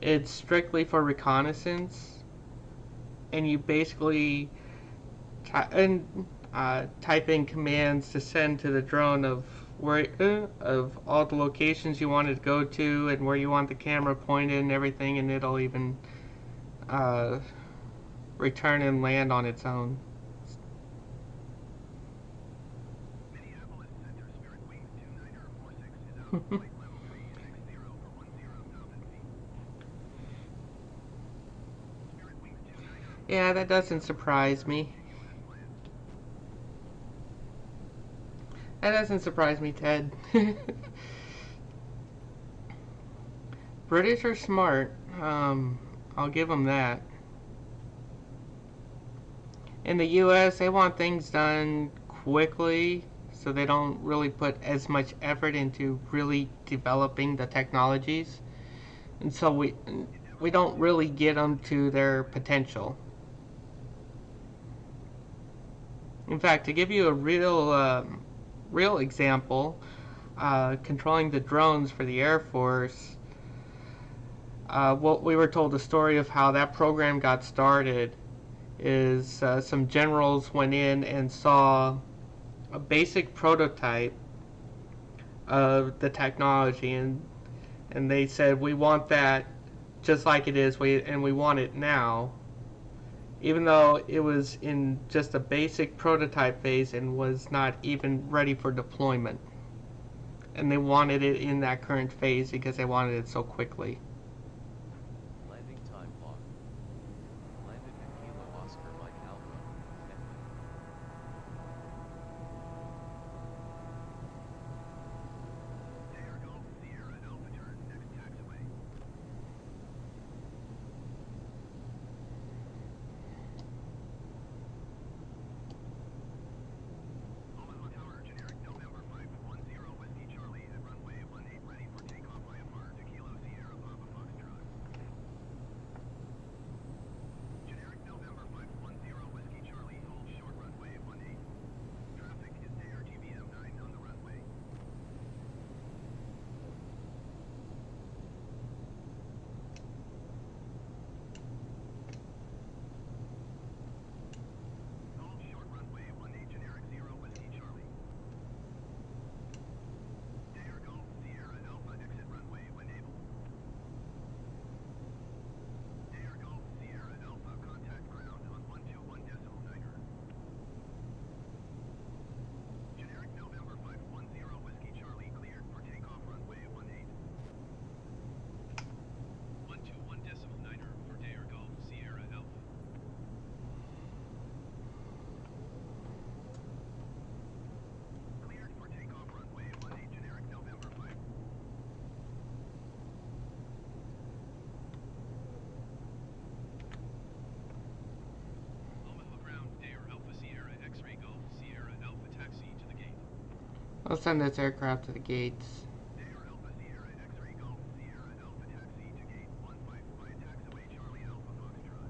it's strictly for reconnaissance, and you basically type in commands to send to the drone of where of all the locations you want it to go to and where you want the camera pointed and everything, and it'll even uh, return and land on its own. Minneapolis Center Spirit Wings 2946 is out of flight level 360 for 10,000 feet. Spirit Wings 2946. Yeah, that doesn't surprise me. That doesn't surprise me, Ted. British are smart. I'll give them that. In the U.S., they want things done quickly, so they don't really put as much effort into really developing the technologies, and so we don't really get them to their potential. In fact, to give you a real example, controlling the drones for the Air Force, what we were told the story of how that program got started is some generals went in and saw a basic prototype of the technology, and they said, we want that just like it is, and we want it now, even though it was in just a basic prototype phase and was not even ready for deployment. And they wanted it in that current phase because they wanted it so quickly. Landing time log. Landed at Kilo Oscar Mike Alpha, Bentley. Air Golf Sierra Alpha turn next taxiway. Omaha Tower generic November 510 Whiskey Charlie at runway 18 ready for takeoff IFR to Kilo Sierra Papa I'll send this aircraft to the gates. Air Alpha Sierra X-Ray Golf Sierra Alpha taxi to gate 15 via taxiway Charlie Alpha Foxtrot.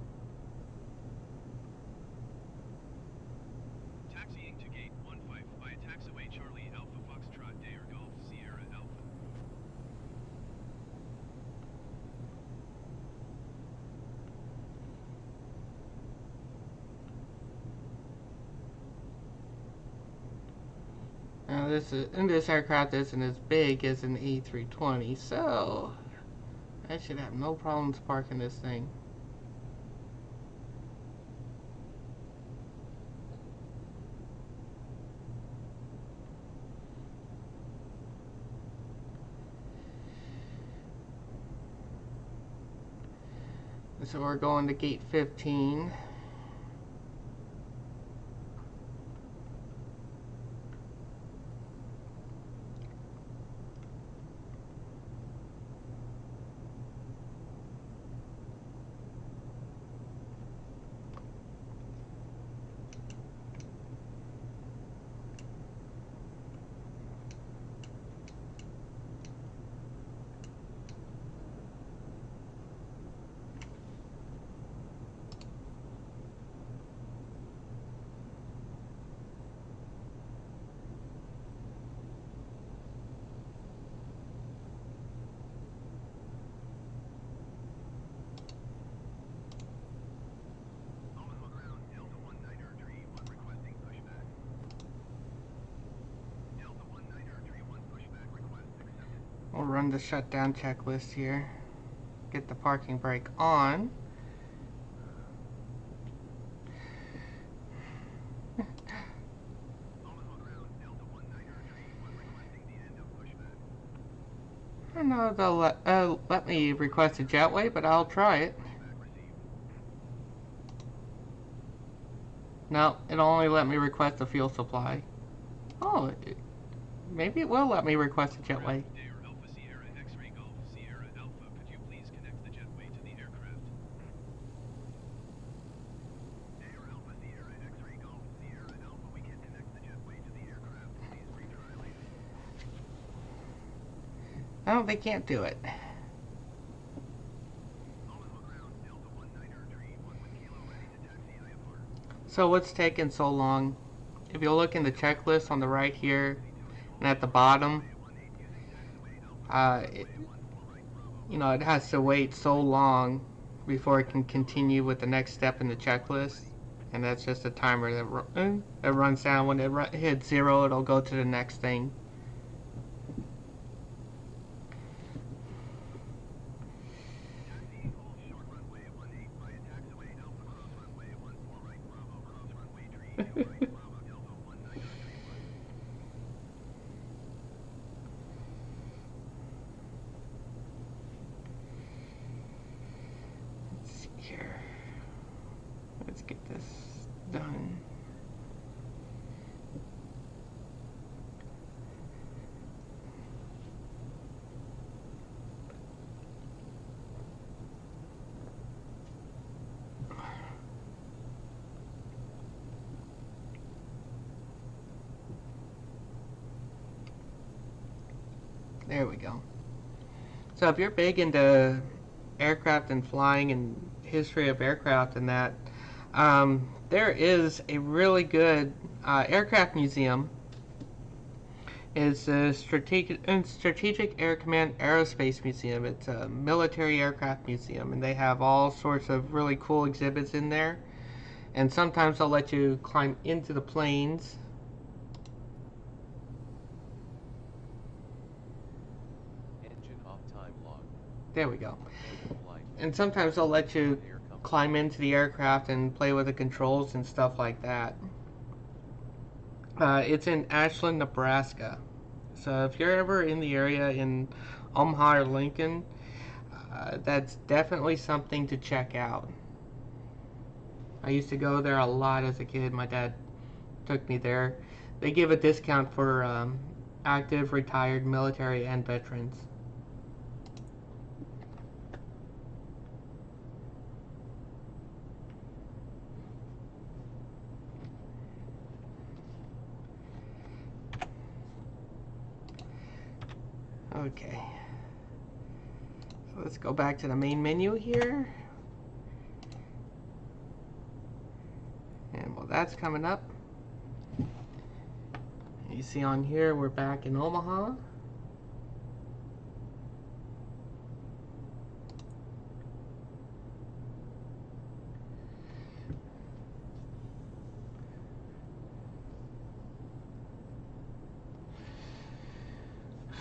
Taxiing to gate 15 via taxiway Charlie Alpha Foxtrot Air Golf Sierra Alpha. Now this aircraft isn't as big as an A320, so I should have no problems parking this thing. So we're going to gate 15. Omaha ground Delta 19er tree 1 requesting pushback. Delta 19er tree 1 pushback request accepted. We'll run the shutdown checklist here. Get the parking brake on. Omaha ground Delta 19er tree 1 requesting the end of pushback. I don't know if they'll let me request a jetway, but I'll try it. Pushback received. No, it'll only let me request a fuel supply. Oh, maybe it will let me request a jetway. Air Alpha Sierra X-Ray Golf Sierra Alpha, could you please connect the jetway to the aircraft? Air Alpha Sierra X-Ray Golf Sierra Alpha, we can connect the jetway to the aircraft. Please retry later. No, they can't do it. Omaha ground Delta 19er tree 1 kilo ready to taxi IFR. So what's taking so long? If you look in the checklist on the right here and at the bottom, it has to wait so long before it can continue with the next step in the checklist, and that's just a timer that runs down. When it hits 0, it'll go to the next thing. Taxiing hold short runway 18 via taxiway Alpha cross runway 14 right Bravo cross runway tree 2 right Bravo Delta 19er tree 1. Let's see here. Let's get this done. There we go. So if you're big into aircraft and flying and history of aircraft and that, there is a really good aircraft museum. It's the Strategic Air Command Aerospace Museum. It's a military aircraft museum, and they have all sorts of really cool exhibits in there. And sometimes they'll let you climb into the planes. Engine off time log. There we go. End of flight. And sometimes they'll let you Air company. climb into the aircraft and play with the controls and stuff like that. It's in Ashland, Nebraska. So if you're ever in the area in Omaha or Lincoln, that's definitely something to check out. I used to go there a lot as a kid. My dad took me there. They give a discount for active, retired military, and veterans. Okay. So let's go back to the main menu here. And while that's coming up, you see on here we're back in Omaha.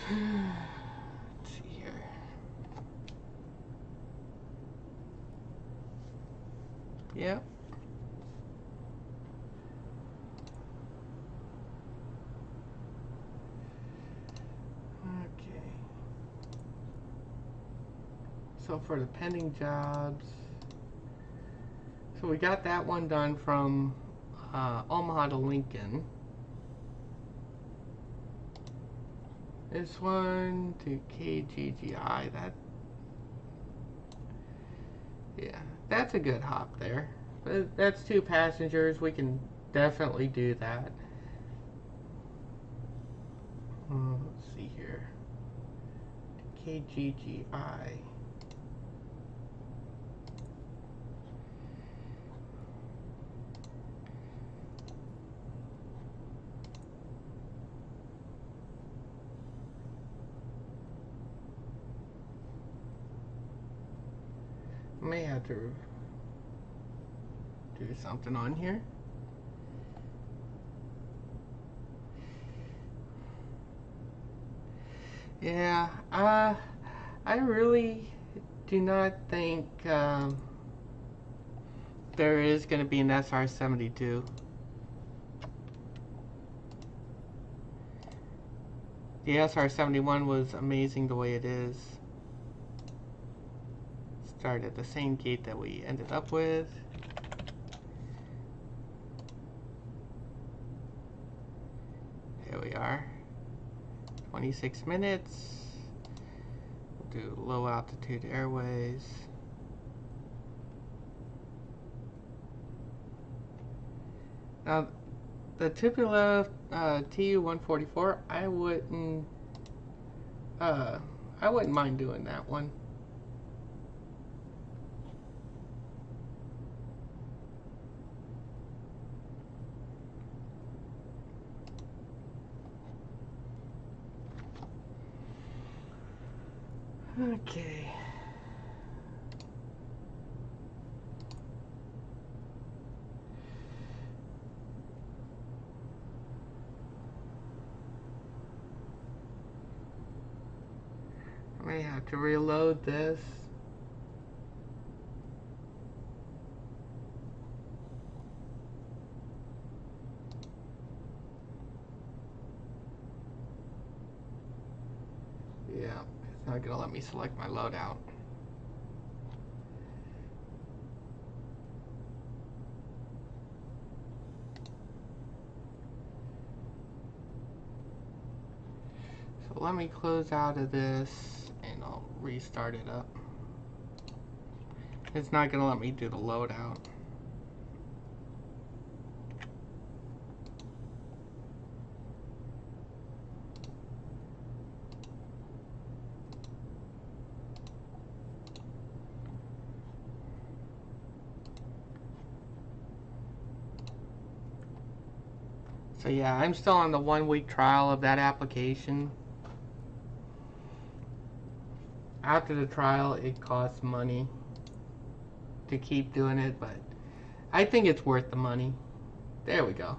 Let's see here. Yep. Okay. So for the pending jobs, so we got that one done from Omaha to Lincoln. This one to KGGI, yeah, that's a good hop there. That's 2 passengers, we can definitely do that. Let's see here. KGGI. May have to do something on here. Yeah, I really do not think there is going to be an SR-72. The SR-71 was amazing the way it is. Start at the same gate that we ended up with. There we are. 26 minutes. We'll do low altitude airways. Now, the Tupolev Tu-144, I wouldn't mind doing that one. Okay. I may have to reload this. Yeah, it's not gonna let me select my loadout. So let me close out of this and I'll restart it up. It's not gonna let me do the loadout. So yeah, I'm still on the 1-week trial of that application. After the trial, it costs money to keep doing it, but I think it's worth the money. There we go.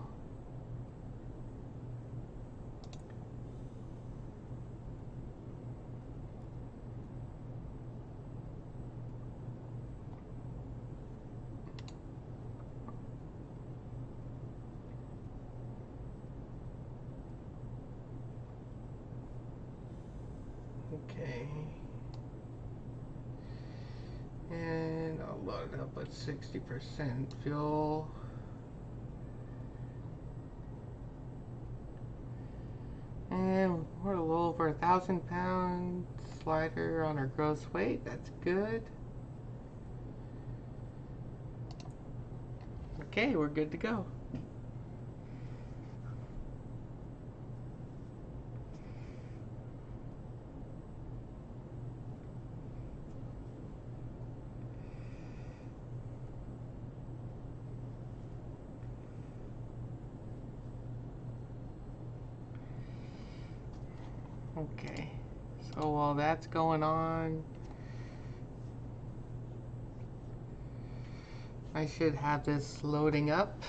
Okay. And I'll load it up at 60% fuel. And we're a little over 1,000 pound slider on our gross weight. That's good. Okay, we're good to go. Okay, so while that's going on, I should have this loading up.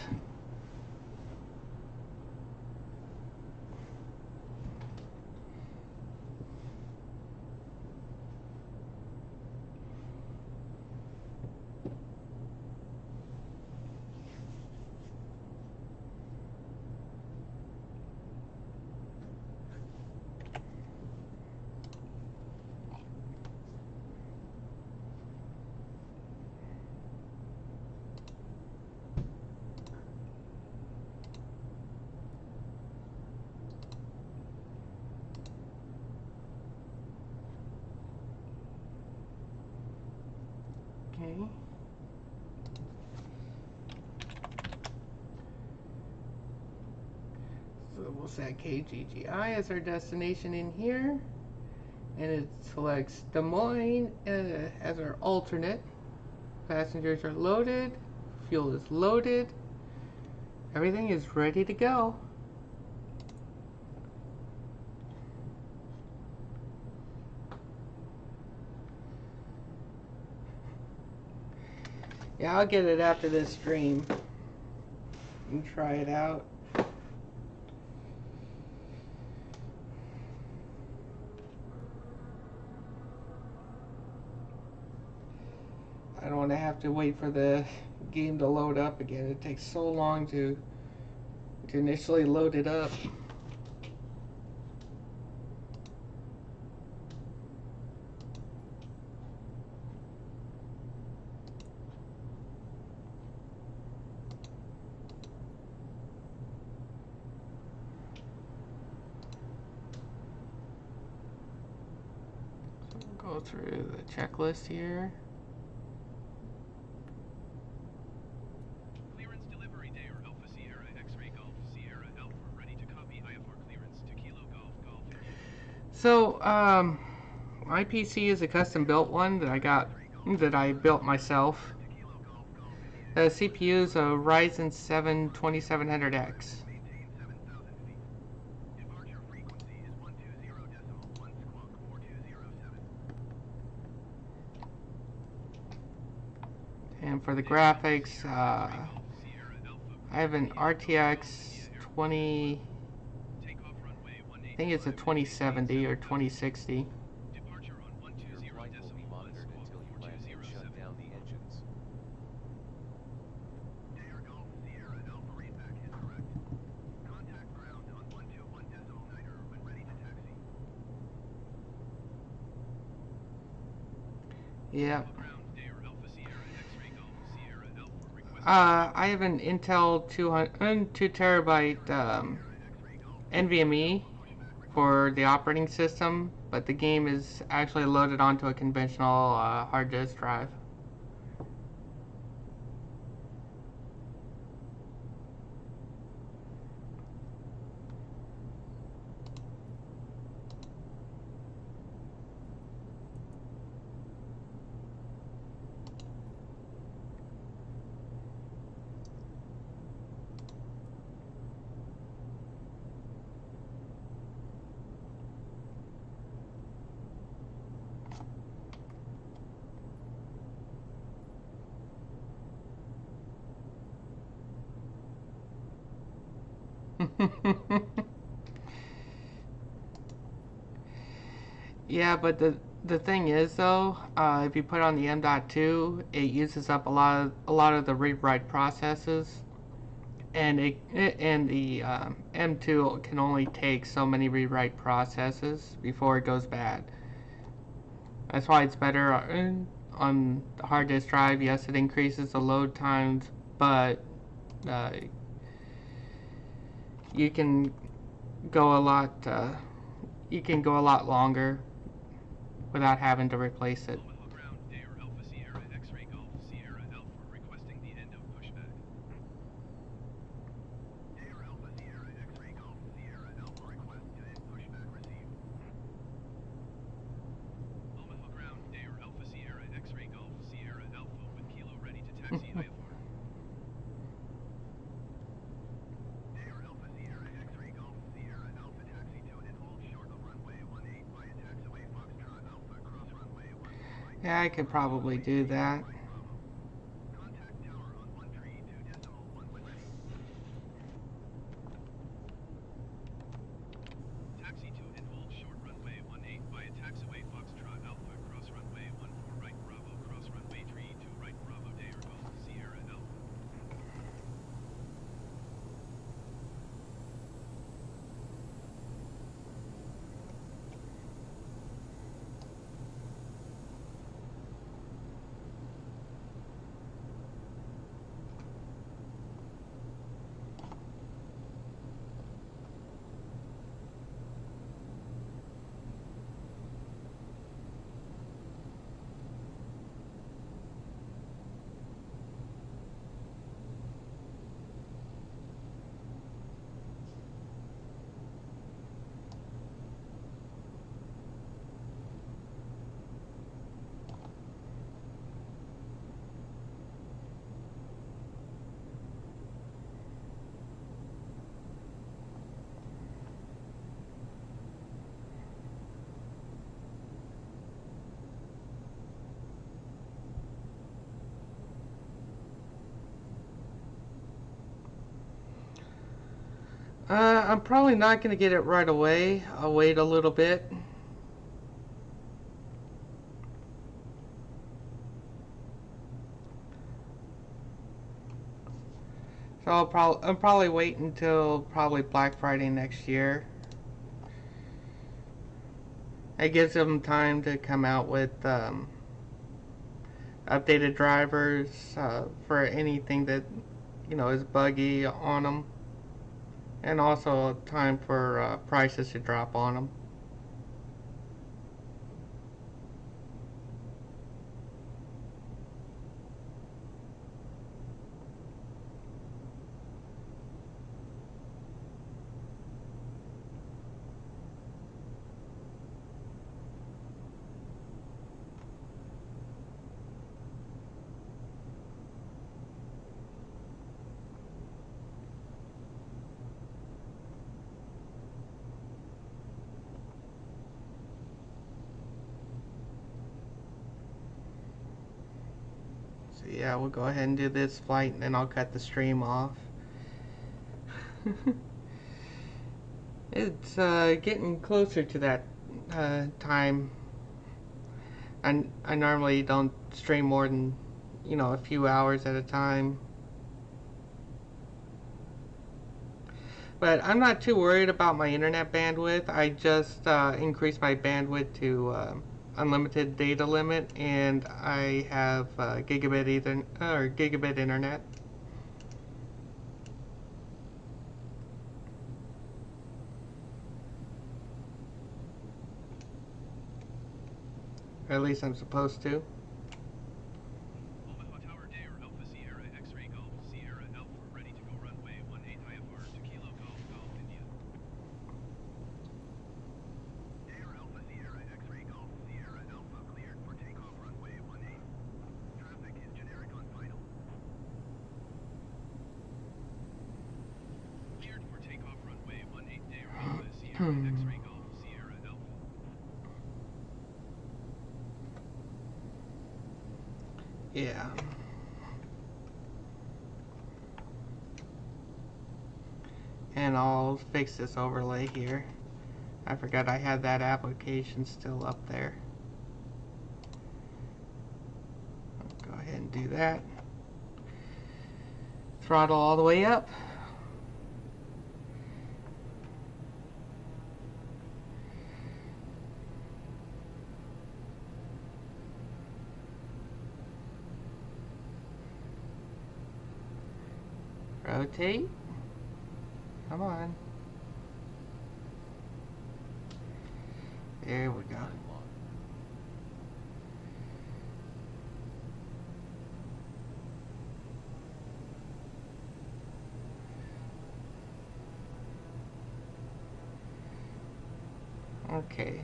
Okay. So we'll set KGGI as our destination in here. And it selects Des Moines as our alternate. Passengers are loaded. Fuel is loaded. Everything is ready to go. Yeah, I'll get it after this stream and try it out. I don't want to have to wait for the game to load up again. It takes so long to initially load it up. So we'll go through the checklist here. Clearance delivery day or Alpha Sierra X-Ray Golf Sierra Alpha ready to copy IFR clearance to Kilo Golf Golf. So, my PC is a custom built one that I built myself. The CPU is a Ryzen 7 2700X. Maintain 7,000 feet. Departure frequency is 120.1 squawk 4207. And for the graphics, I have an RTX 20, Takeoff runway I think it's a 2070 or 2060. Departure on Your flight will be 120.1 monitored until you land and shut down the engines. Dare Golf Sierra Alpha readback is correct. Contact ground on 121.9 when ready to taxi. Yeah. Ground Dare Alpha Sierra X-Ray Golf Sierra Alpha request. I have an Intel 2 terabyte NVMe for the operating system, but the game is actually loaded onto a conventional hard disk drive. Yeah, but the thing is though, if you put on the M.2, it uses up a lot of the read-write processes, and the M2 can only take so many read-write processes before it goes bad. That's why it's better on the hard disk drive. Yes, it increases the load times, but uh, you can go a lot. You can go a lot longer without having to replace it. Omaha ground Dare Alpha Sierra X-Ray Golf Sierra Alpha requesting the end of pushback. Dare Alpha Sierra X-Ray Golf Sierra Alpha request to end pushback received. Omaha ground Dare Alpha Sierra X-Ray Golf Sierra Alpha with Kilo ready to taxi IFR. Dare Alpha Sierra X-Ray Golf Sierra Alpha taxi to and hold short of runway 18. Yeah, I could probably do that. Contact tower on 132.1 when ready. Taxi to and hold short runway 18 via taxiway Foxtrot Alpha cross runway 14 right Bravo cross runway 32 right Bravo Day or Golf Sierra Alpha. I'm probably not going to get it right away. I'll wait a little bit. So I'll probably wait until probably Black Friday next year. It gives them time to come out with updated drivers for anything that is buggy on them, and also time for prices to drop on them. So yeah, we'll go ahead and do this flight, and then I'll cut the stream off. It's getting closer to that time. I normally don't stream more than a few hours at a time. But I'm not too worried about my internet bandwidth. I just increased my bandwidth to unlimited data limit, and I have gigabit internet. Or at least I'm supposed to. Omaha Tower Day or Alpha Sierra X-Ray Golf Sierra Alpha ready to go runway 18 IFR to Kilo Golf Golf India. Day or Alpha Sierra X-Ray Golf Sierra Alpha cleared for takeoff runway 18. Traffic is generic on final. Cleared for takeoff runway 18 Day or Alpha Sierra X-Ray Golf Sierra Alpha. Yeah. And I'll fix this overlay here. I forgot I had that application still up there. Go ahead and do that. Throttle all the way up. Rotate. Come on. There we go. Time log. Okay.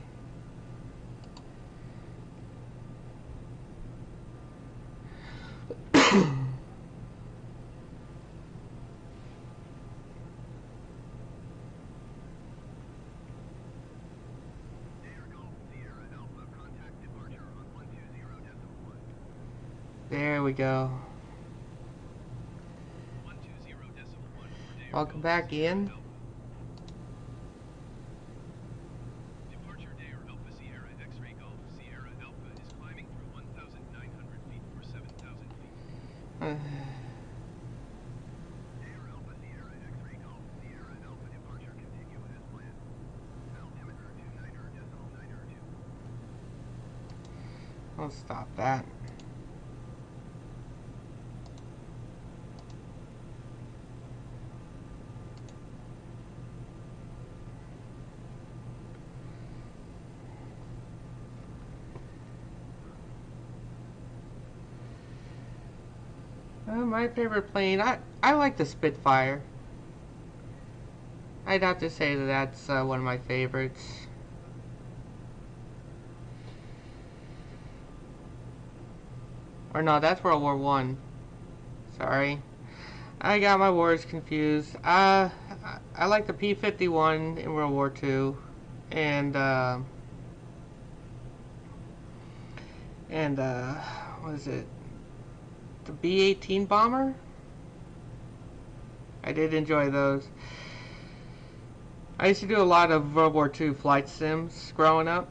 Day or Golf Sierra Alpha contact departure on 120.1. There we go. 120.1 for Dare Welcome Golf back, Sierra Ian. Alpha. Departure Dare Alpha Sierra X-Ray Golf Sierra Alpha is climbing through 1,900 feet for 7,000 feet. Uh, Dare Alpha Sierra X-Ray Golf Sierra Alpha departure continue as planned. Altimeter 29.902. I'll stop that. My favorite plane, I like the Spitfire. I'd have to say that that's one of my favorites. Or no, that's World War One. Sorry, I got my wars confused. I like the P-51 in World War Two, and what is it? The B-18 bomber. I did enjoy those. I used to do a lot of World War II flight sims growing up.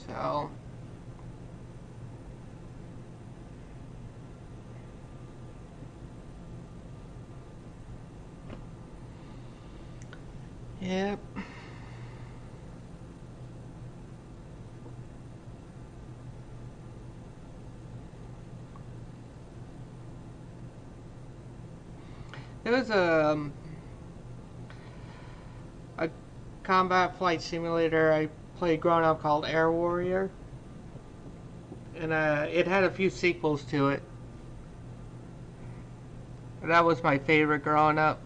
So, yep. There was a combat flight simulator I played growing up called Air Warrior, and it had a few sequels to it. That was my favorite growing up.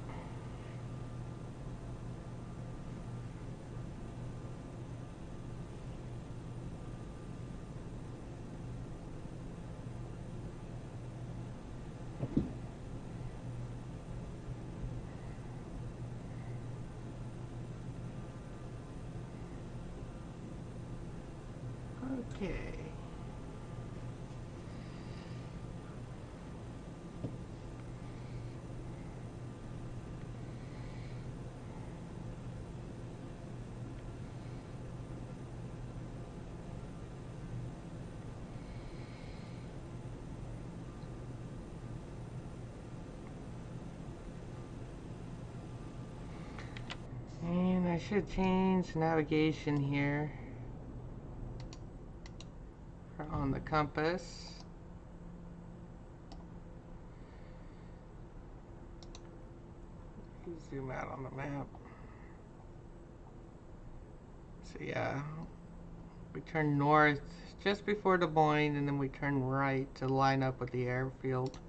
Okay. And I should change navigation here on the compass. Zoom out on the map. So yeah, we turn north just before Des Moines, and then we turn right to line up with the airfield.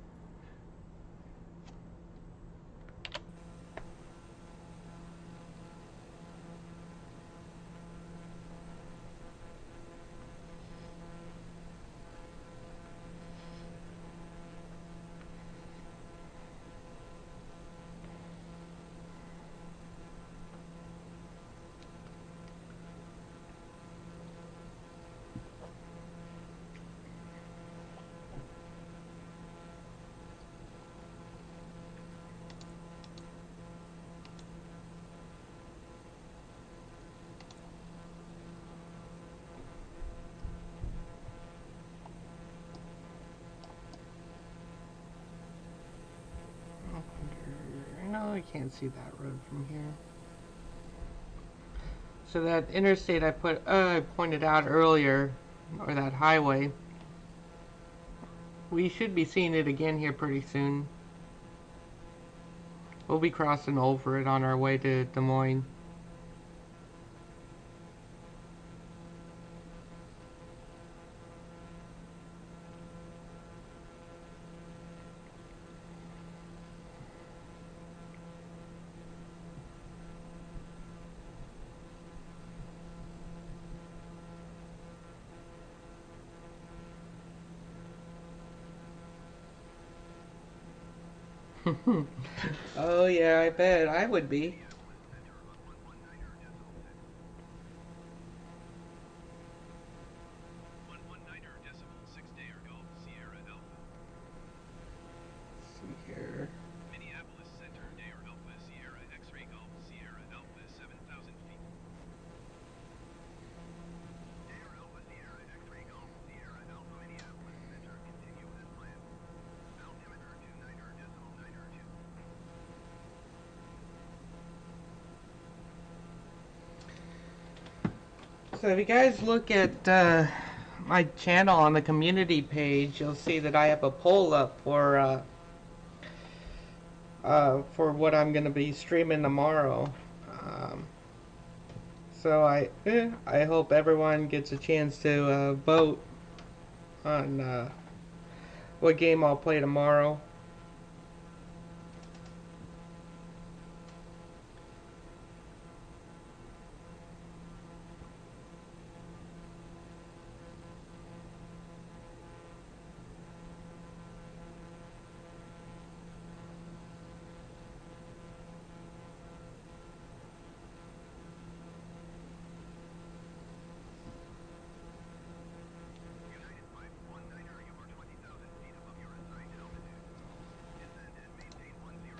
No, I can't see that road from here. So that interstate I pointed out earlier, or that highway, we should be seeing it again here pretty soon. We'll be crossing over it on our way to Des Moines. Oh yeah, I bet I would be. Decimal 6 Day or Golf Sierra Alpha. Let's see here. Minneapolis Center Day or Alpha Sierra X-Ray Golf Sierra Alpha 7,000 feet. Day or Alpha Sierra X-Ray Golf Sierra Alpha Minneapolis Center continue as planned. Altimeter 29.9 2. So if you guys look at my channel on the community page, you'll see that I have a poll up for what I'm going to be streaming tomorrow. Um, so I hope everyone gets a chance to vote on what game I'll play tomorrow. United 519er, you are 20,000 feet above your assigned altitude. Descend and maintain 10,000 feet.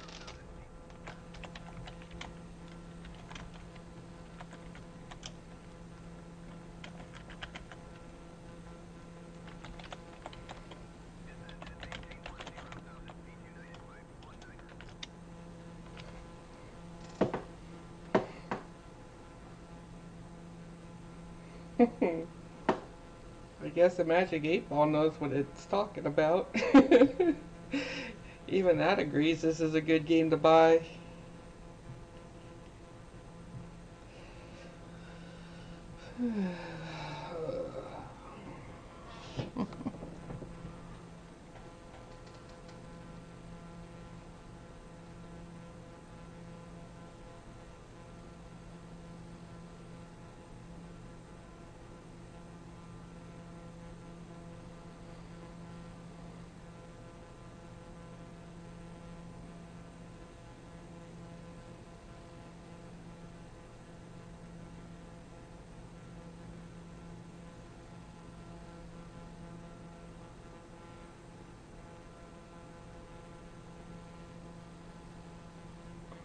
Descend and maintain 10,000 feet. United 519er. I guess the Magic 8 Ball knows what it's talking about. Even that agrees this is a good game to buy.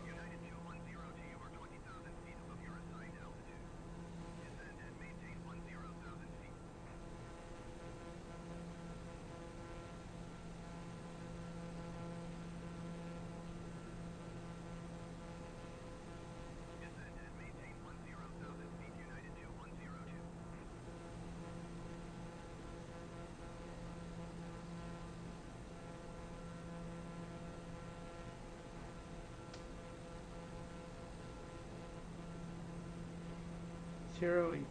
United 210 you are 20,000 feet above your assigned altitude. Descend and maintain 10,000 feet. Descend and maintain 10,000 feet. United 2102. Zero 80.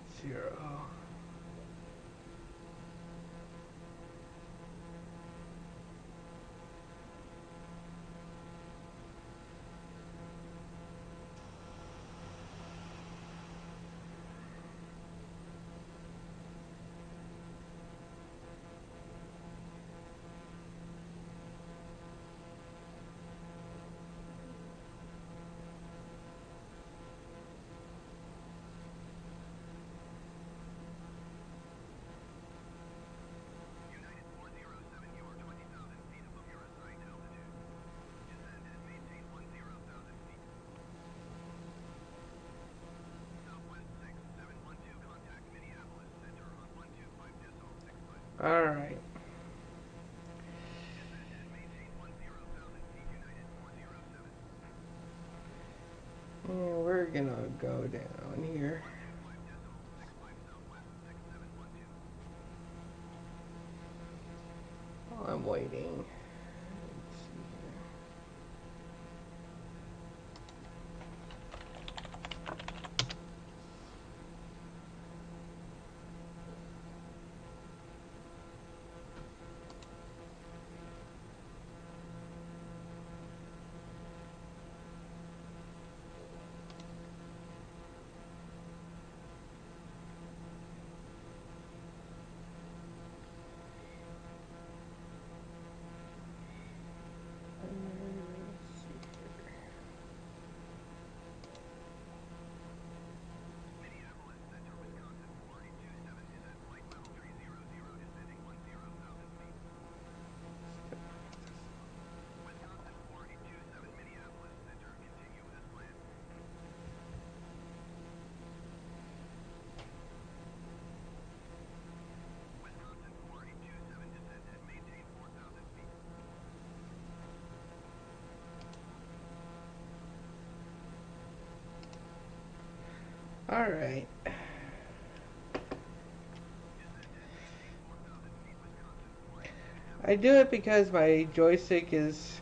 United 407 you are 20,000 feet above your assigned altitude. Descend and maintain 10,000 feet. Southwest 6712 contact Minneapolis Center on 125.65. Alright. Descend and maintain 10,000 feet. United 407. And we're gonna go down here. 125.65 Southwest 6712. While I'm waiting. Let's see here. Alright. I do it because my joystick is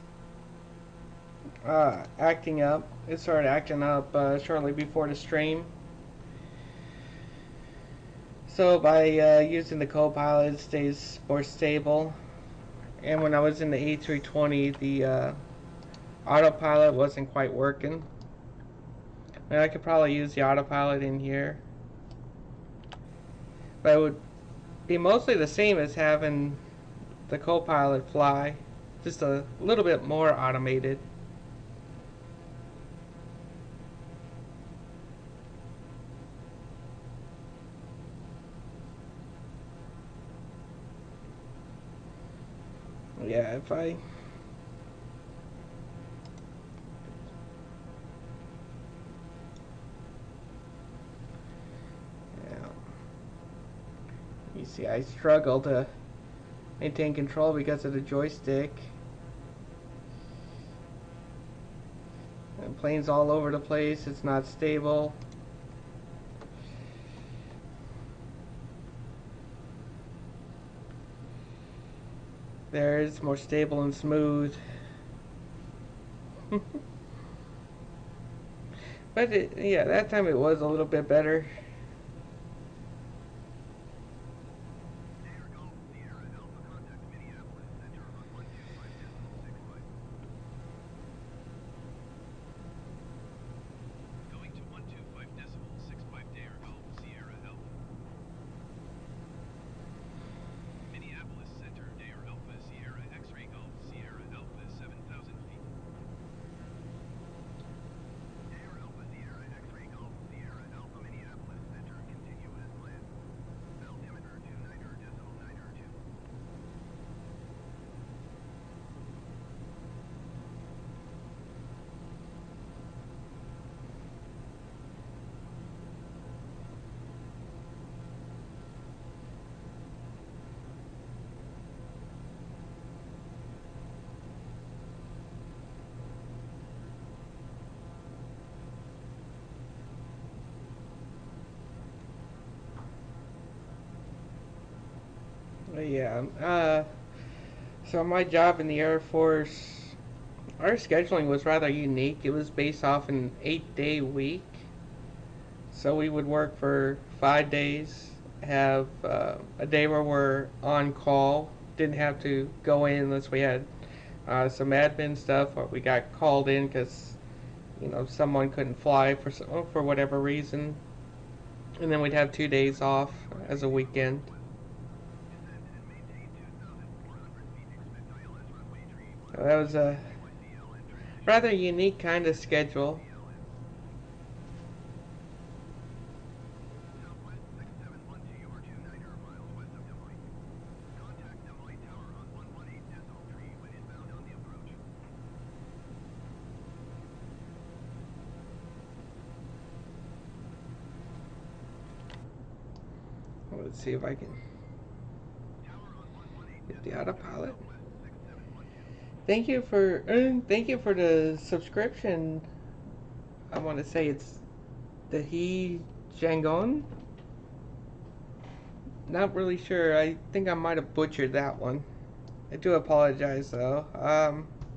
acting up. It started acting up shortly before the stream. So by using the co-pilot, it stays more stable. And when I was in the A320, the autopilot wasn't quite working. And I could probably use the autopilot in here. But it would be mostly the same as having the co-pilot fly. Just a little bit more automated. Yeah, if I... Yeah. You see, I struggle to maintain control because of the joystick. And plane's all over the place, it's not stable. There, it's more stable and smooth. But yeah, that time it was a little bit better. Air Golf Sierra Alpha contact Minneapolis Center on 125 decimal 6 flight. Going to 125 decimal 6 flight Air Golf Sierra Alpha. Minneapolis Center Air Alpha Sierra X-ray Golf Sierra Alpha 7,000 feet. Air Alpha Sierra X-ray Golf Sierra Alpha Minneapolis Center continue as planned. Altimeter 29 decimal 9 2. But yeah, so my job in the Air Force, our scheduling was rather unique. It was based off an 8-day week. So we would work for 5 days, have a day where we're on call, didn't have to go in unless we had some admin stuff or we got called in because someone couldn't fly for whatever reason, and then we'd have 2 days off as a weekend. Descend and maintain 2,400 feet. Expect ILS runway tree So that was a YCL and transition rather unique kind of schedule. Southwest 6712 or 29 miles west of Des Moines. Contact Des Moines Tower on 118 decimal 3 when inbound on the approach. Let's see if I can Tower on 118 get the decimal 3 autopilot. Southwest 6712. Thank you for the subscription. I want to say it's the He Jangon. Not really sure. I think I might have butchered that one. I do apologize though.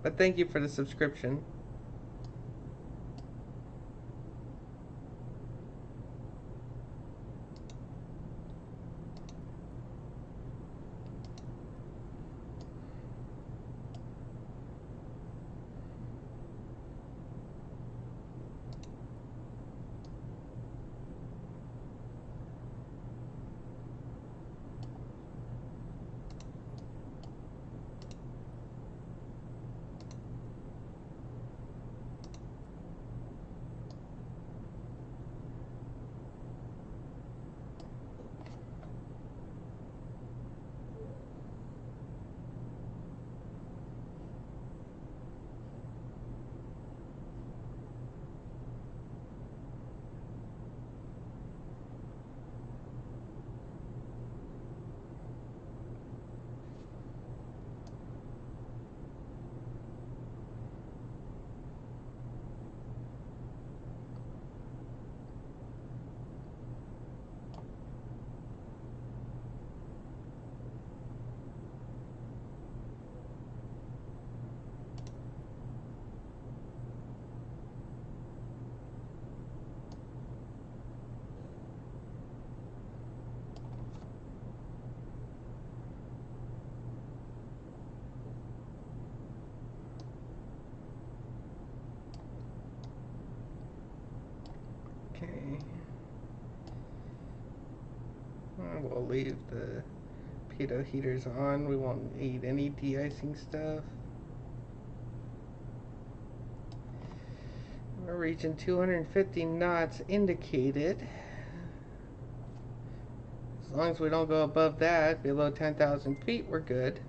But thank you for the subscription. Okay. We'll leave the pitot heaters on. We won't need any de-icing stuff. We're reaching 250 knots indicated. As long as we don't go above that, below 10,000 feet, we're good.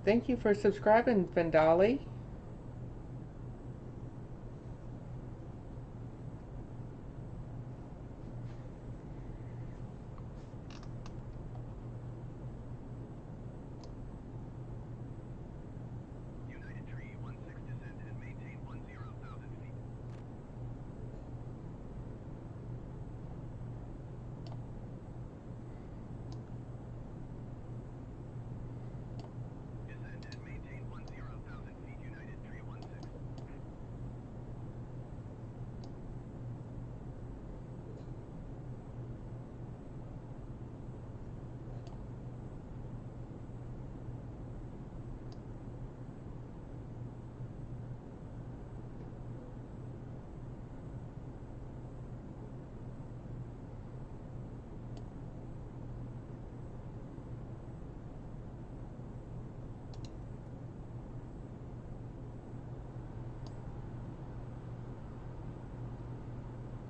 Thank you for subscribing, Vendali. United Tree 16 descend and maintain 10,000 feet. Descend and maintain 10,000 feet. United Tree 16.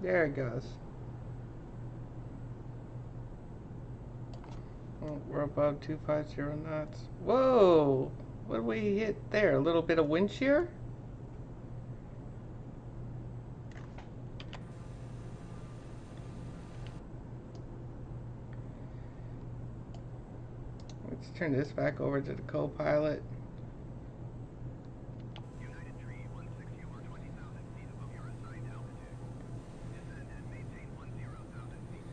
There it goes. Oh, we're above 250 knots. Whoa! What did we hit there? A little bit of wind shear? Let's turn this back over to the co-pilot. United Tree 16, you are 20,000 feet above your assigned altitude. Descend and maintain 10,000 feet.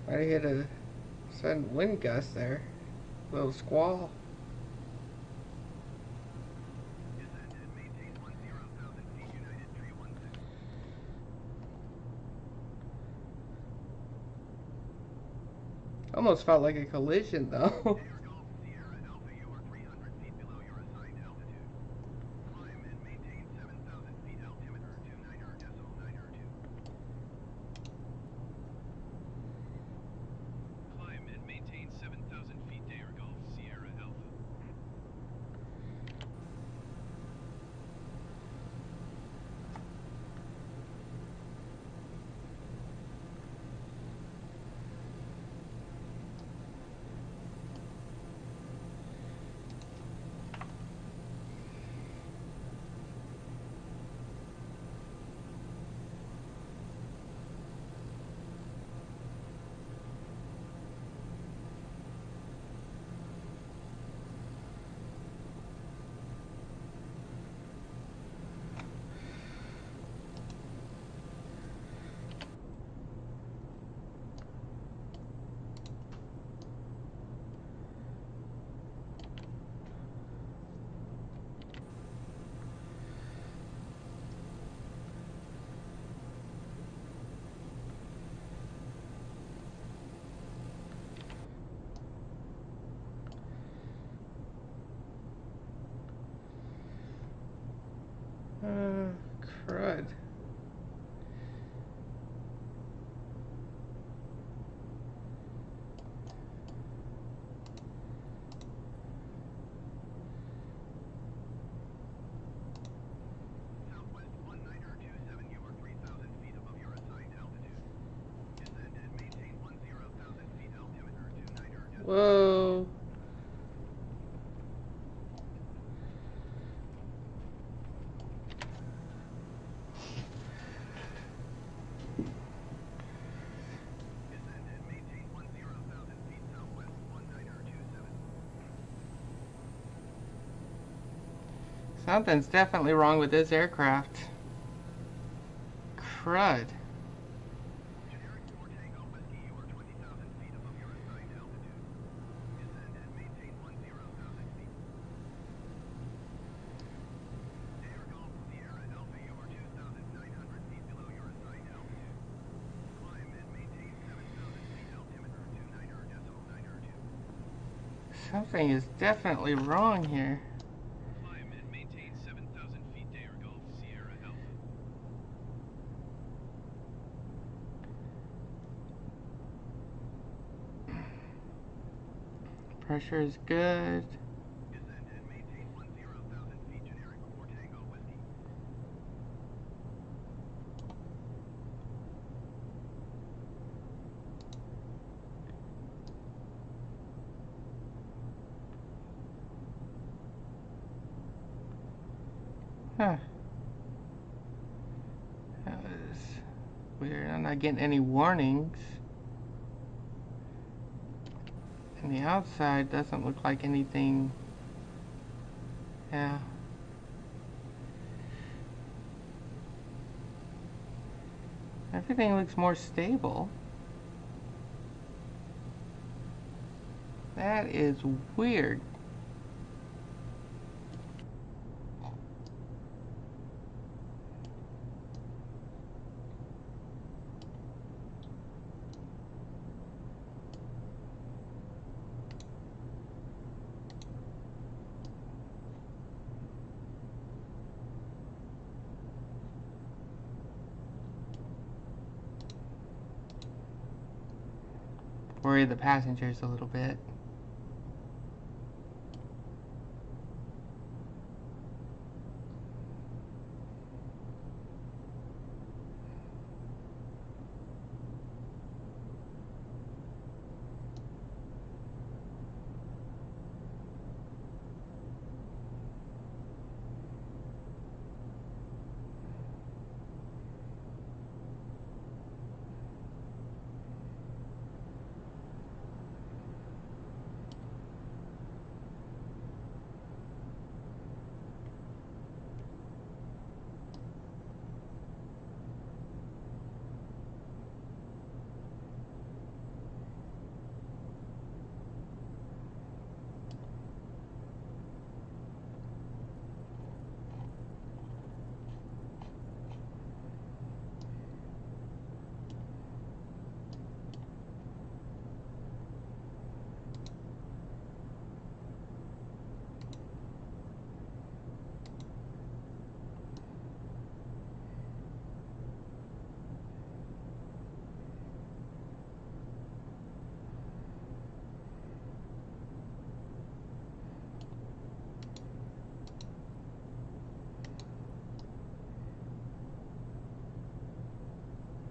I hit a sudden wind gust there. Little squall. Descend and maintain 10,000 feet. United Tree 16. Almost felt like a collision though. Air Golf Sierra Alpha, you are 300 feet below your assigned altitude. Climb and maintain 7,000 feet. Altimeter 29er.9er2. Climb and maintain 7,000 feet. Air Golf Sierra Alpha. Crud. Southwest 1927, you are 3,000 feet above your assigned altitude. Descend and maintain 10,000 feet. Altimeter 29er. Whoa. Descend and maintain 10,000 feet. Southwest 1927. Something's definitely wrong with this aircraft. Crud. Generic 4 Tango Whiskey, you are 20,000 feet above your assigned altitude. Descend and maintain 10,000 feet. Air Golf Sierra Alpha, you are 2,900 feet below your assigned altitude. Climb and maintain 7,000 feet. Altimeter 29er.9er2. Something is definitely wrong here. Climb and maintain 7,000 Pressure is good. Descend and maintain 10,000 feet generic for Tango Whiskey. Huh. That was weird. I'm not getting any warnings. And the outside doesn't look like anything. Yeah. Everything looks more stable. That is weird. Worry the passengers a little bit.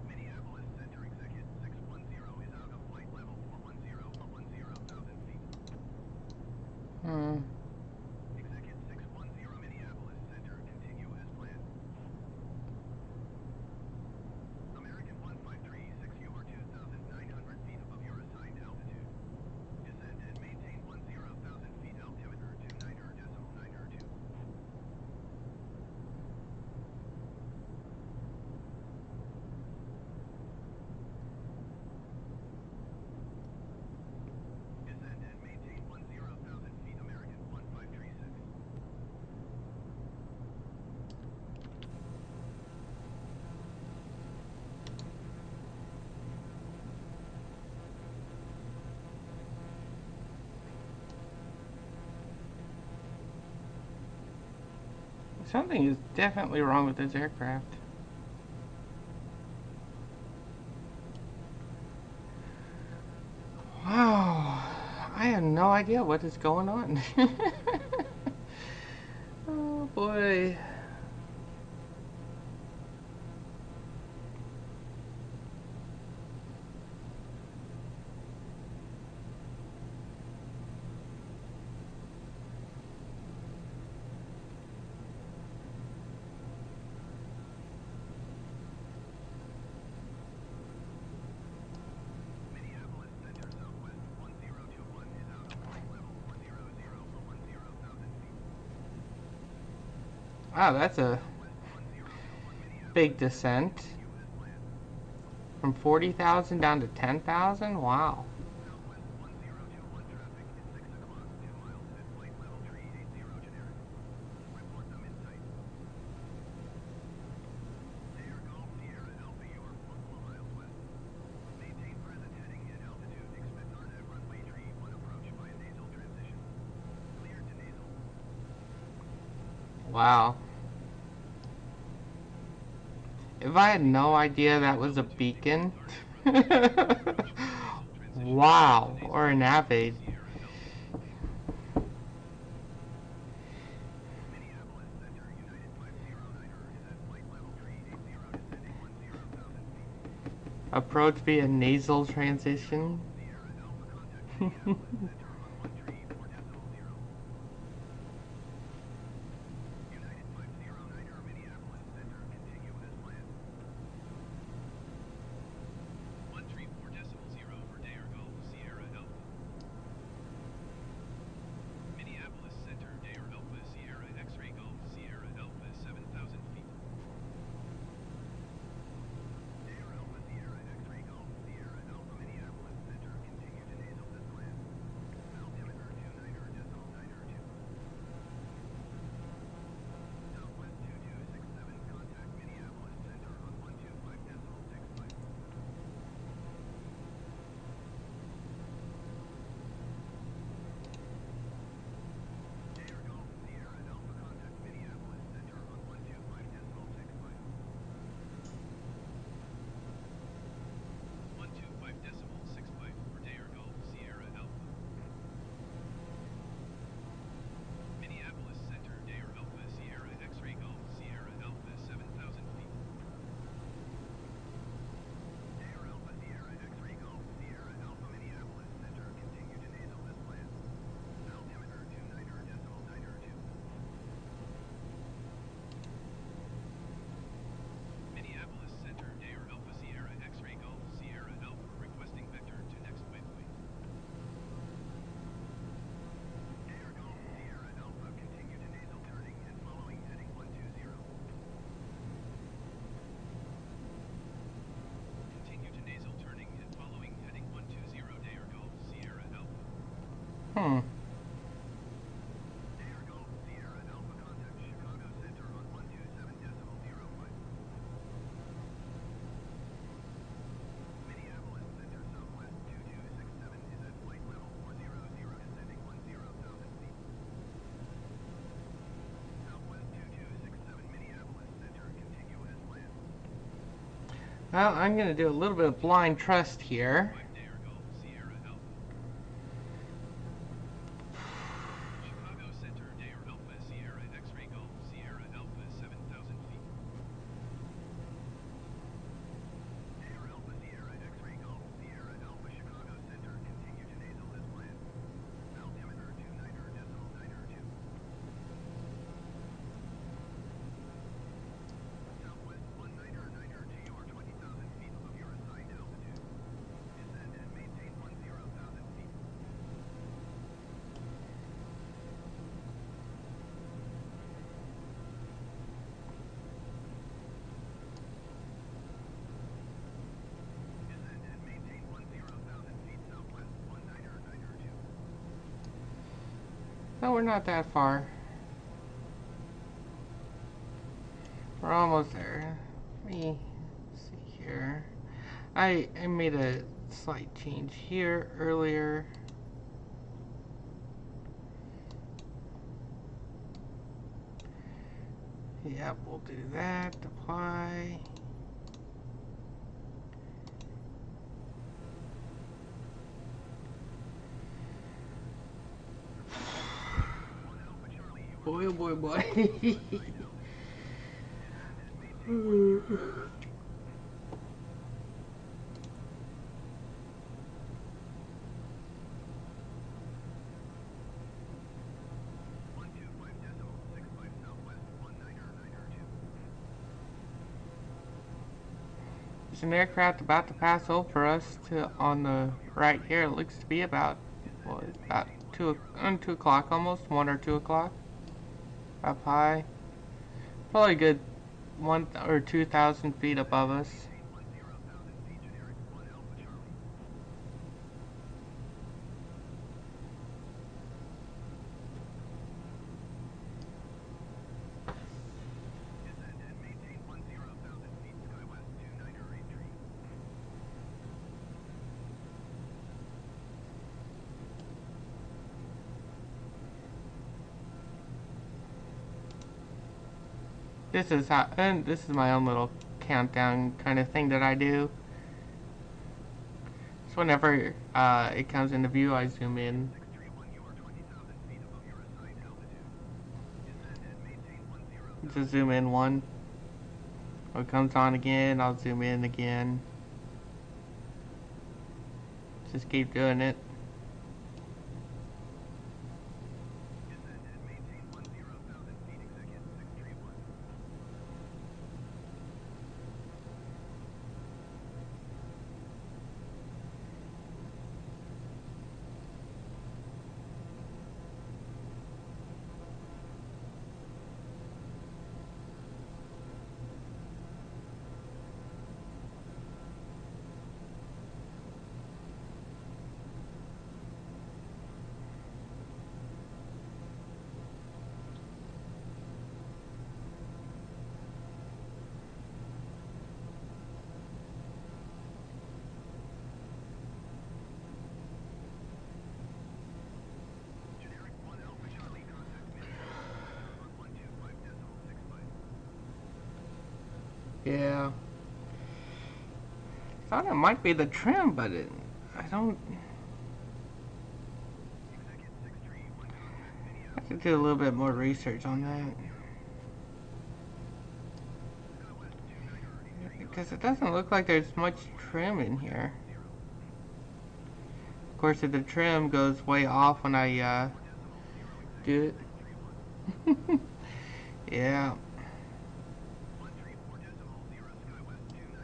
Minneapolis Center Executive 610 is out of flight level 410 for 10,000 feet. Executive 610 Minneapolis Center, continue as planned. American 1536, you are 2,900 feet above your assigned altitude. Descend and maintain 10,000 feet altimeter to 9.902. Descend and maintain 10,000 feet American 1536. Something is definitely wrong with this aircraft. Wow. I have no idea what is going on. Oh boy. Minneapolis Center Southwest 1021 is out of flight level 400 for 10,000 feet. Wow, that's a Southwest 1021 Minneapolis big descent. continue as planned. From 40,000 down to 10,000? Wow. Southwest 1021 traffic is 6 o'clock, 2 miles at flight level 380 generic. Report them in sight. Air Golf Sierra Alpha, you are 4 miles west. Maintain present heading and altitude. Expect on at runway 31 approach by a nasal transition. Clear to nasal. Wow. If I had no idea that was a beacon. Wow. Or a nav aid. Approach via nasal transition. Hmm. Well, I'm going to do a little bit of blind trust here. No, we're not that far. We're almost there. Let me see here. I made a slight change here earlier. Yep, we'll do that. Apply. Boy, oh boy, boy. There's an aircraft about to pass over us on the right here. It looks to be about, well, it's about 2 o'clock almost, 1 or 2 o'clock. Up high. Probably a good 1 or 2,000 feet above us. This is how, and this is my own little countdown kind of thing that I do. So whenever it comes into view, I zoom in. Just zoom in one. When it comes on again, I'll zoom in again. Just keep doing it. Descend and maintain 10,000 feet, execute 631. Generic 1 Alpha Charlie, contact management on 125.65. Yeah. Thought it might be the trim, but I don't. Execute 631, contact I Minneapolis. could do a little bit more research on that. SkyWest 29 Because it doesn't look like there's much trim in here. Of course, if the trim goes way off when I do it. Yeah. 134.0 SkyWest 29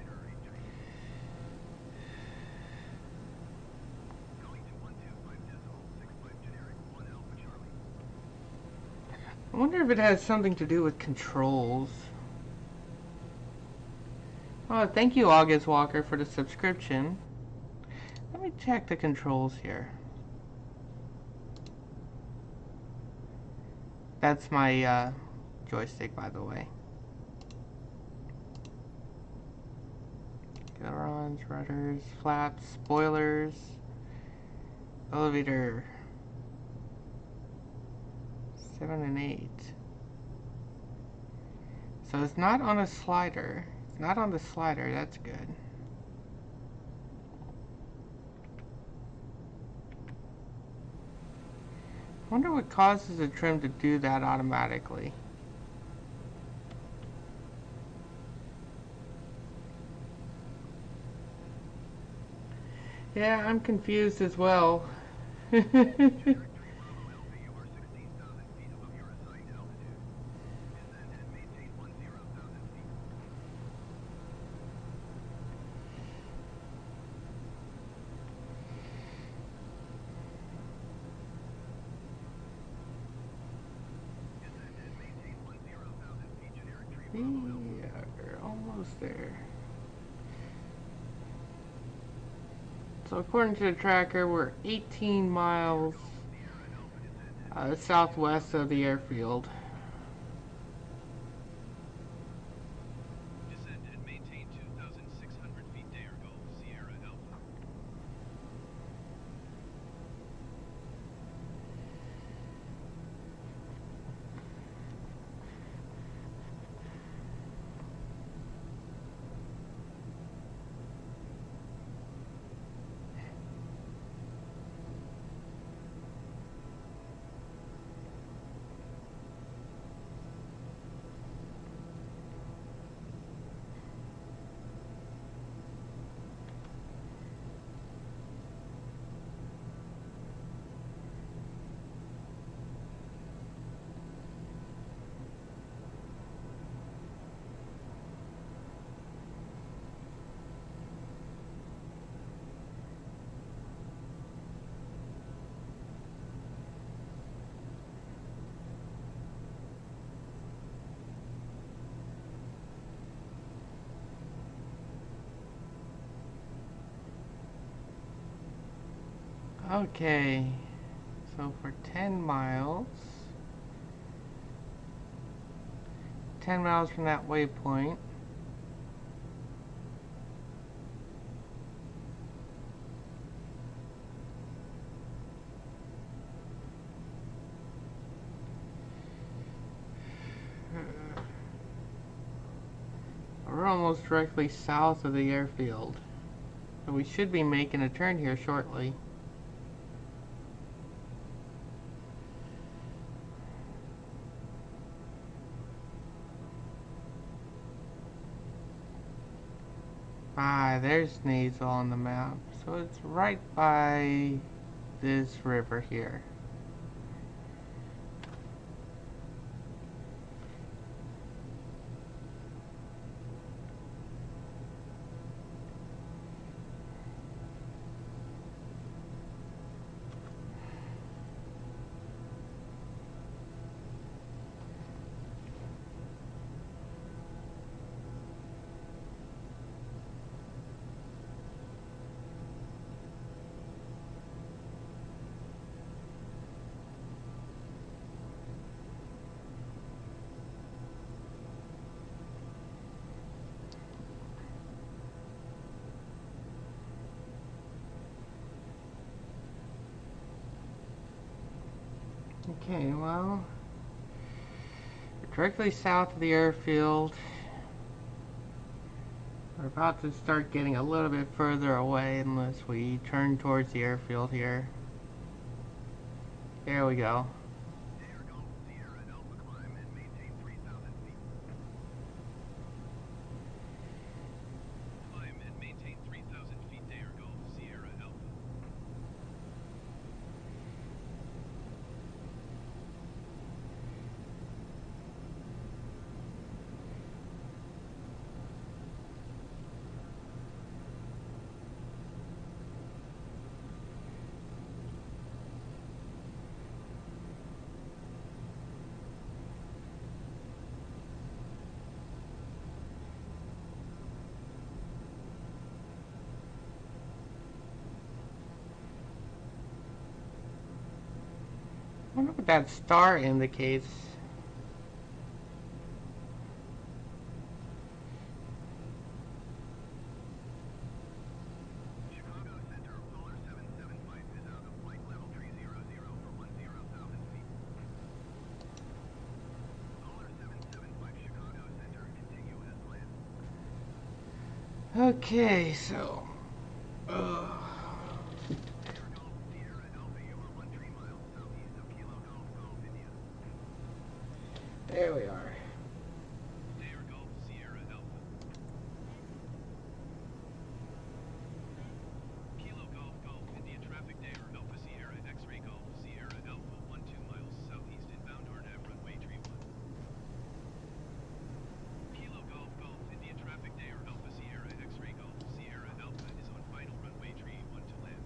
going to 125.65 generic 1 Alpha Charlie. I wonder if it has something to do with controls. Oh, thank you, August Walker, for the subscription. Let me check the controls here. That's my joystick, by the way. Ailerons, rudders, flaps, spoilers, elevator 7 and 8. So it's not on a slider. It's not on the slider, that's good. I wonder what causes the trim to do that automatically. Yeah, I'm confused as well. Generic 3 Bravo Alpha, you are 16,000 feet above your assigned altitude. Descend and maintain 10,000 feet. Descend and maintain 10,000 feet, generic 3 Bravo Alpha. Yeah, we're almost there. So according to the tracker, we're 18 miles southwest of the airfield. Descend and maintain 2,600 feet, Daergo, Sierra Alpha. Okay, so for 10 miles, 10 miles from that waypoint, we're almost directly south of the airfield. So we should be making a turn here shortly. Ah, there's Nazel on the map. So So it's right by this river here. Okay, well, we're directly south of the airfield. We're about to start getting a little bit further away unless we turn towards the airfield here. There we go. Air Golf Sierra Alpha climb and maintain 3,000 feet. Climb and maintain 3,000 feet. Air Golf Sierra Alpha. I wonder what that star indicates. Chicago Center, Polar 775 is out of flight level 300 for 10,000 feet. Polar 775 Chicago Center, continue as planned. Okay, so. Air Golf Sierra Alpha, you are 13 miles southeast of Kilo Golf Golf India. There we are. Air Golf Sierra Alpha. Kilo Golf Golf India traffic. Air Alpha Sierra X-ray Golf Sierra Alpha 12 miles southeast inbound RNAV runway 31. Kilo Golf Golf India traffic. Air Alpha Sierra X-ray Golf Sierra Alpha is on final runway 31 to land.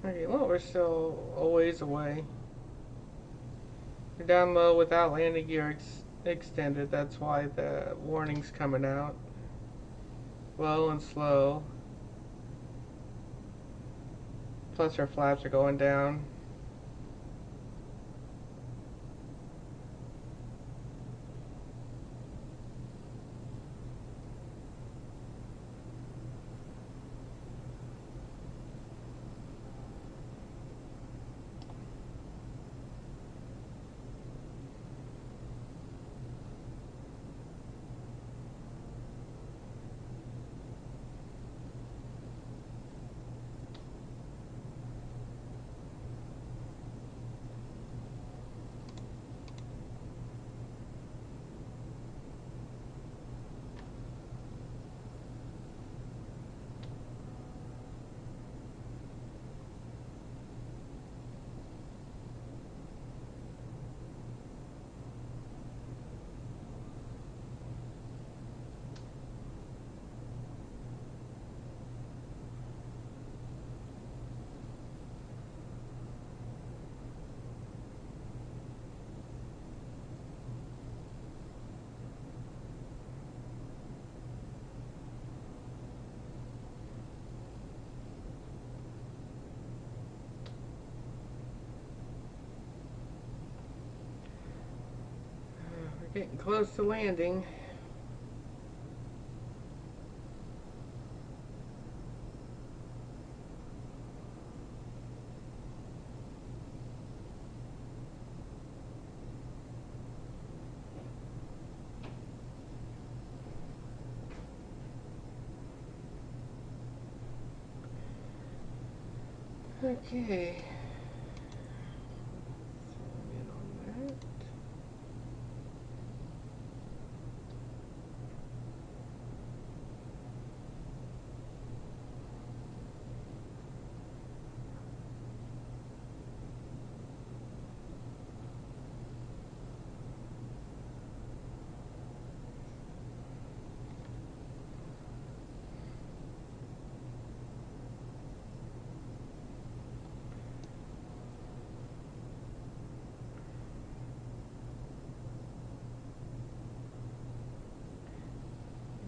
Okay, well, we're still a ways away. We're down low without landing gear extended. That's why the warning's coming out. Low and slow. Plus our flaps are going down. We're getting close to landing. Okay. Zoom in on that.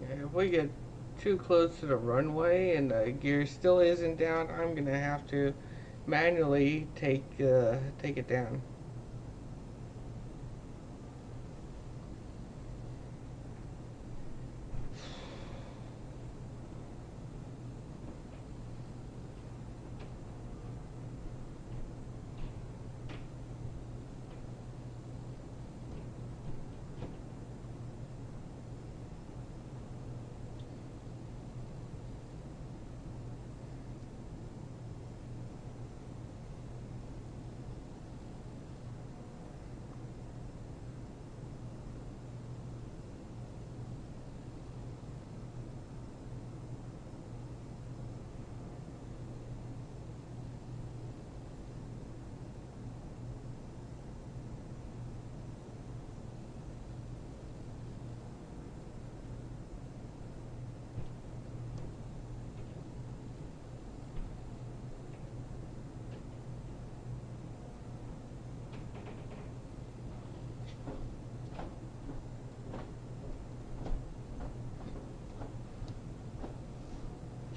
Yeah, if we get too close to the runway and the gear still isn't down, I'm gonna have to manually take it down.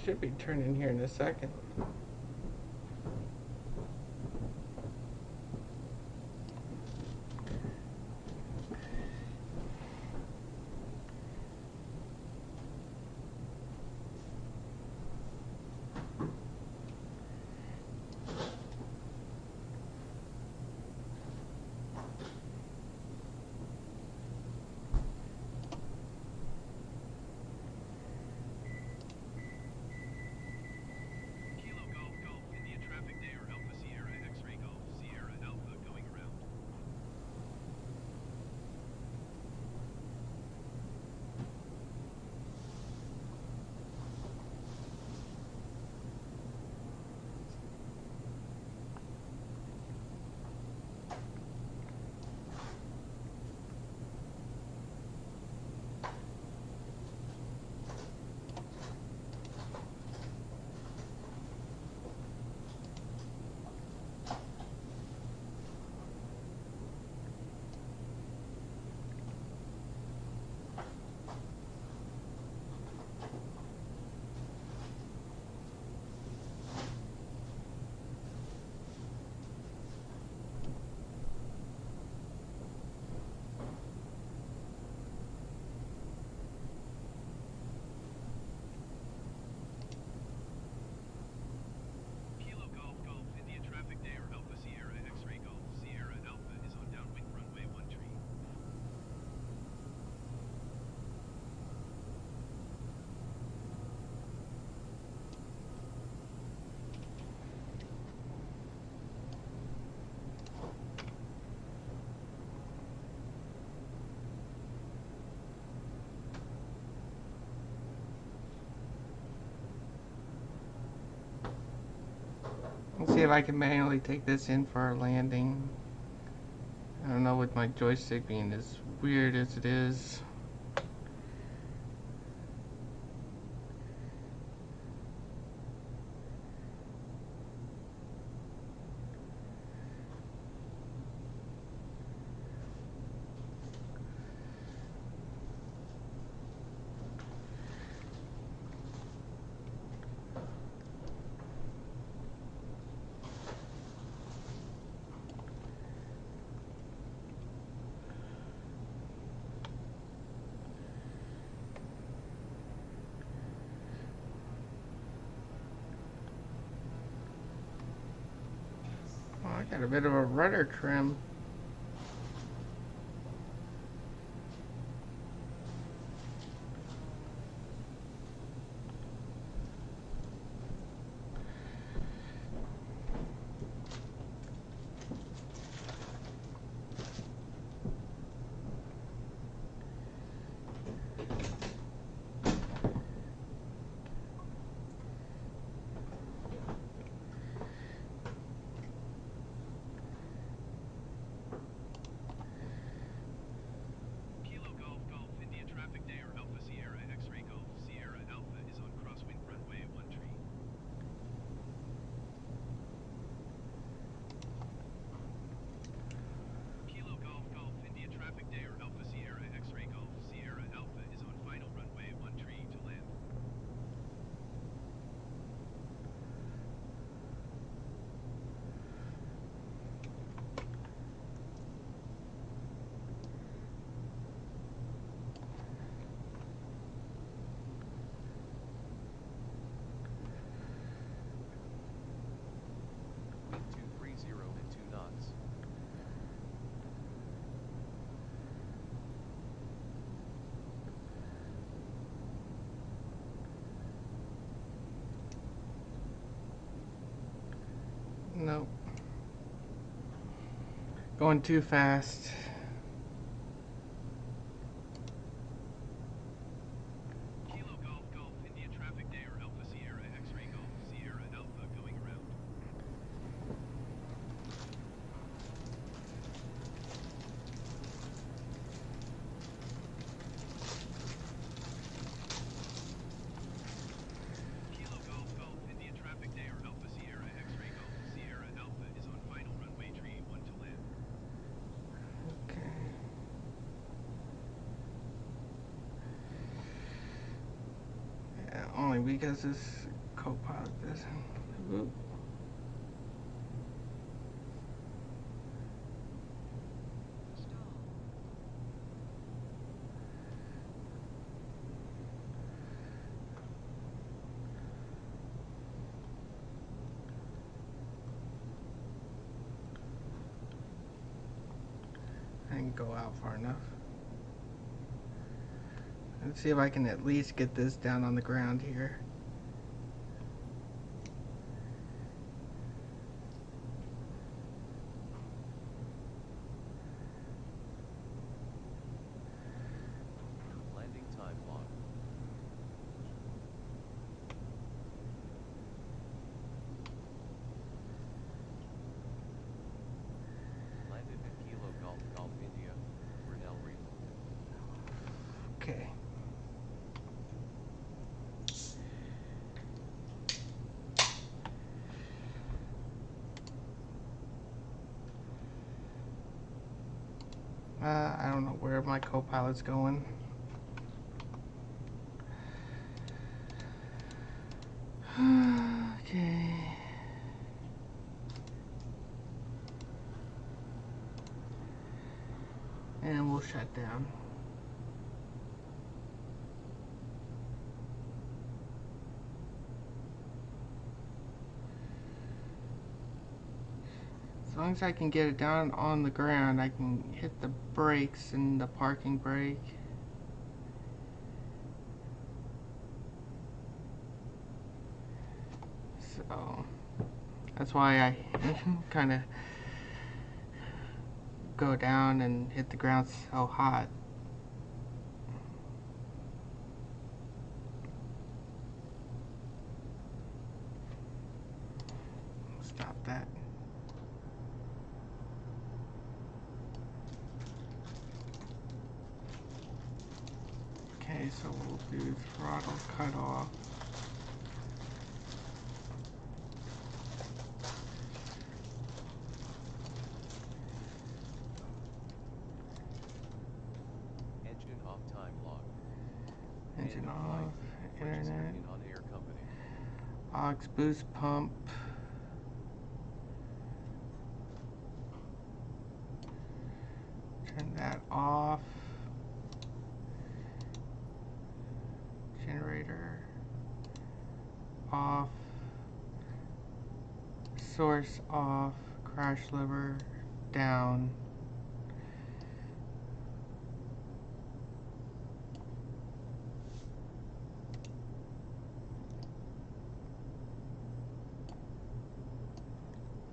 Should be turning here in a second. Kilo Golf Golf, India traffic day or Alpha Sierra X-ray Golf, Sierra Alpha going around. Kilo Golf Golf, India traffic day or Alpha Sierra X-ray Golf, Sierra Alpha is on downwind runway 13. Let's see if I can manually take this in for our landing. I don't know, with my joystick being as weird as it is. Oh, I got a bit of a rudder trim. Nope. Going too fast. Kilo Golf Golf India traffic day or Alpha Sierra X-ray Golf Sierra Alpha going around. Kilo Golf Golf India traffic day or Alpha Sierra X-ray Golf Sierra Alpha is on final runway tree 1 to land. Okay. Yeah, only because this co-pilot doesn't. Oop. I can go out far enough. Let's see if I can at least get this down on the ground here. Landing time log. Landed at Kilo Golf Golf India, Brunel Reef. Okay. I don't know where my co-pilot's going. Okay. And we'll shut down. As long as I can get it down on the ground, I can hit the brakes and the parking brake. So that's why I kind of go down and hit the ground so hot. Stop that. Okay, so we'll do throttle cut off. Engine off time log. Engine End of off. flight. Registered Internet. in on-air company. Aux boost pump. Turn that off. Generator off. Source off. Crash lever down.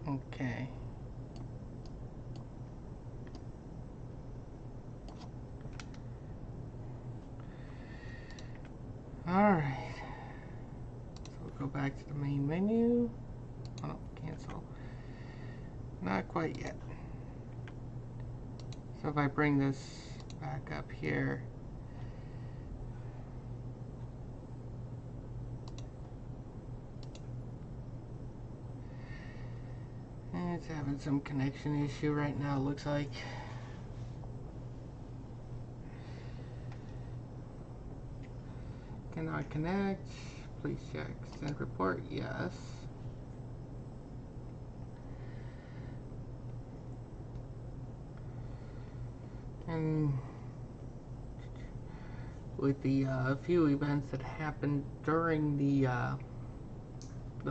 Okay. Alright. So we'll go back to the main menu. Oh no, cancel. Not quite yet. So if I bring this back up here, it's having some connection issue right now, it looks like. Cannot connect. Please check. Send report. Yes. And with the few events that happened during the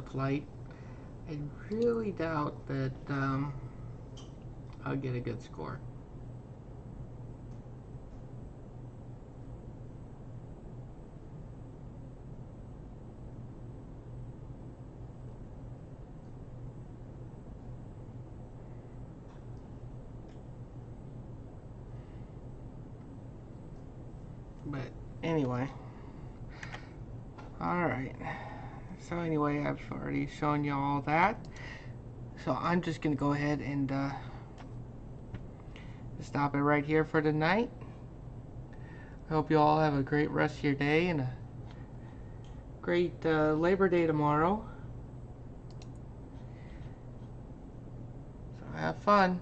flight, I really doubt that I'll get a good score. But anyway, alright. So anyway, I've already shown you all that. So I'm just going to go ahead and stop it right here for tonight. I hope you all have a great rest of your day and a great Labor Day tomorrow. So have fun.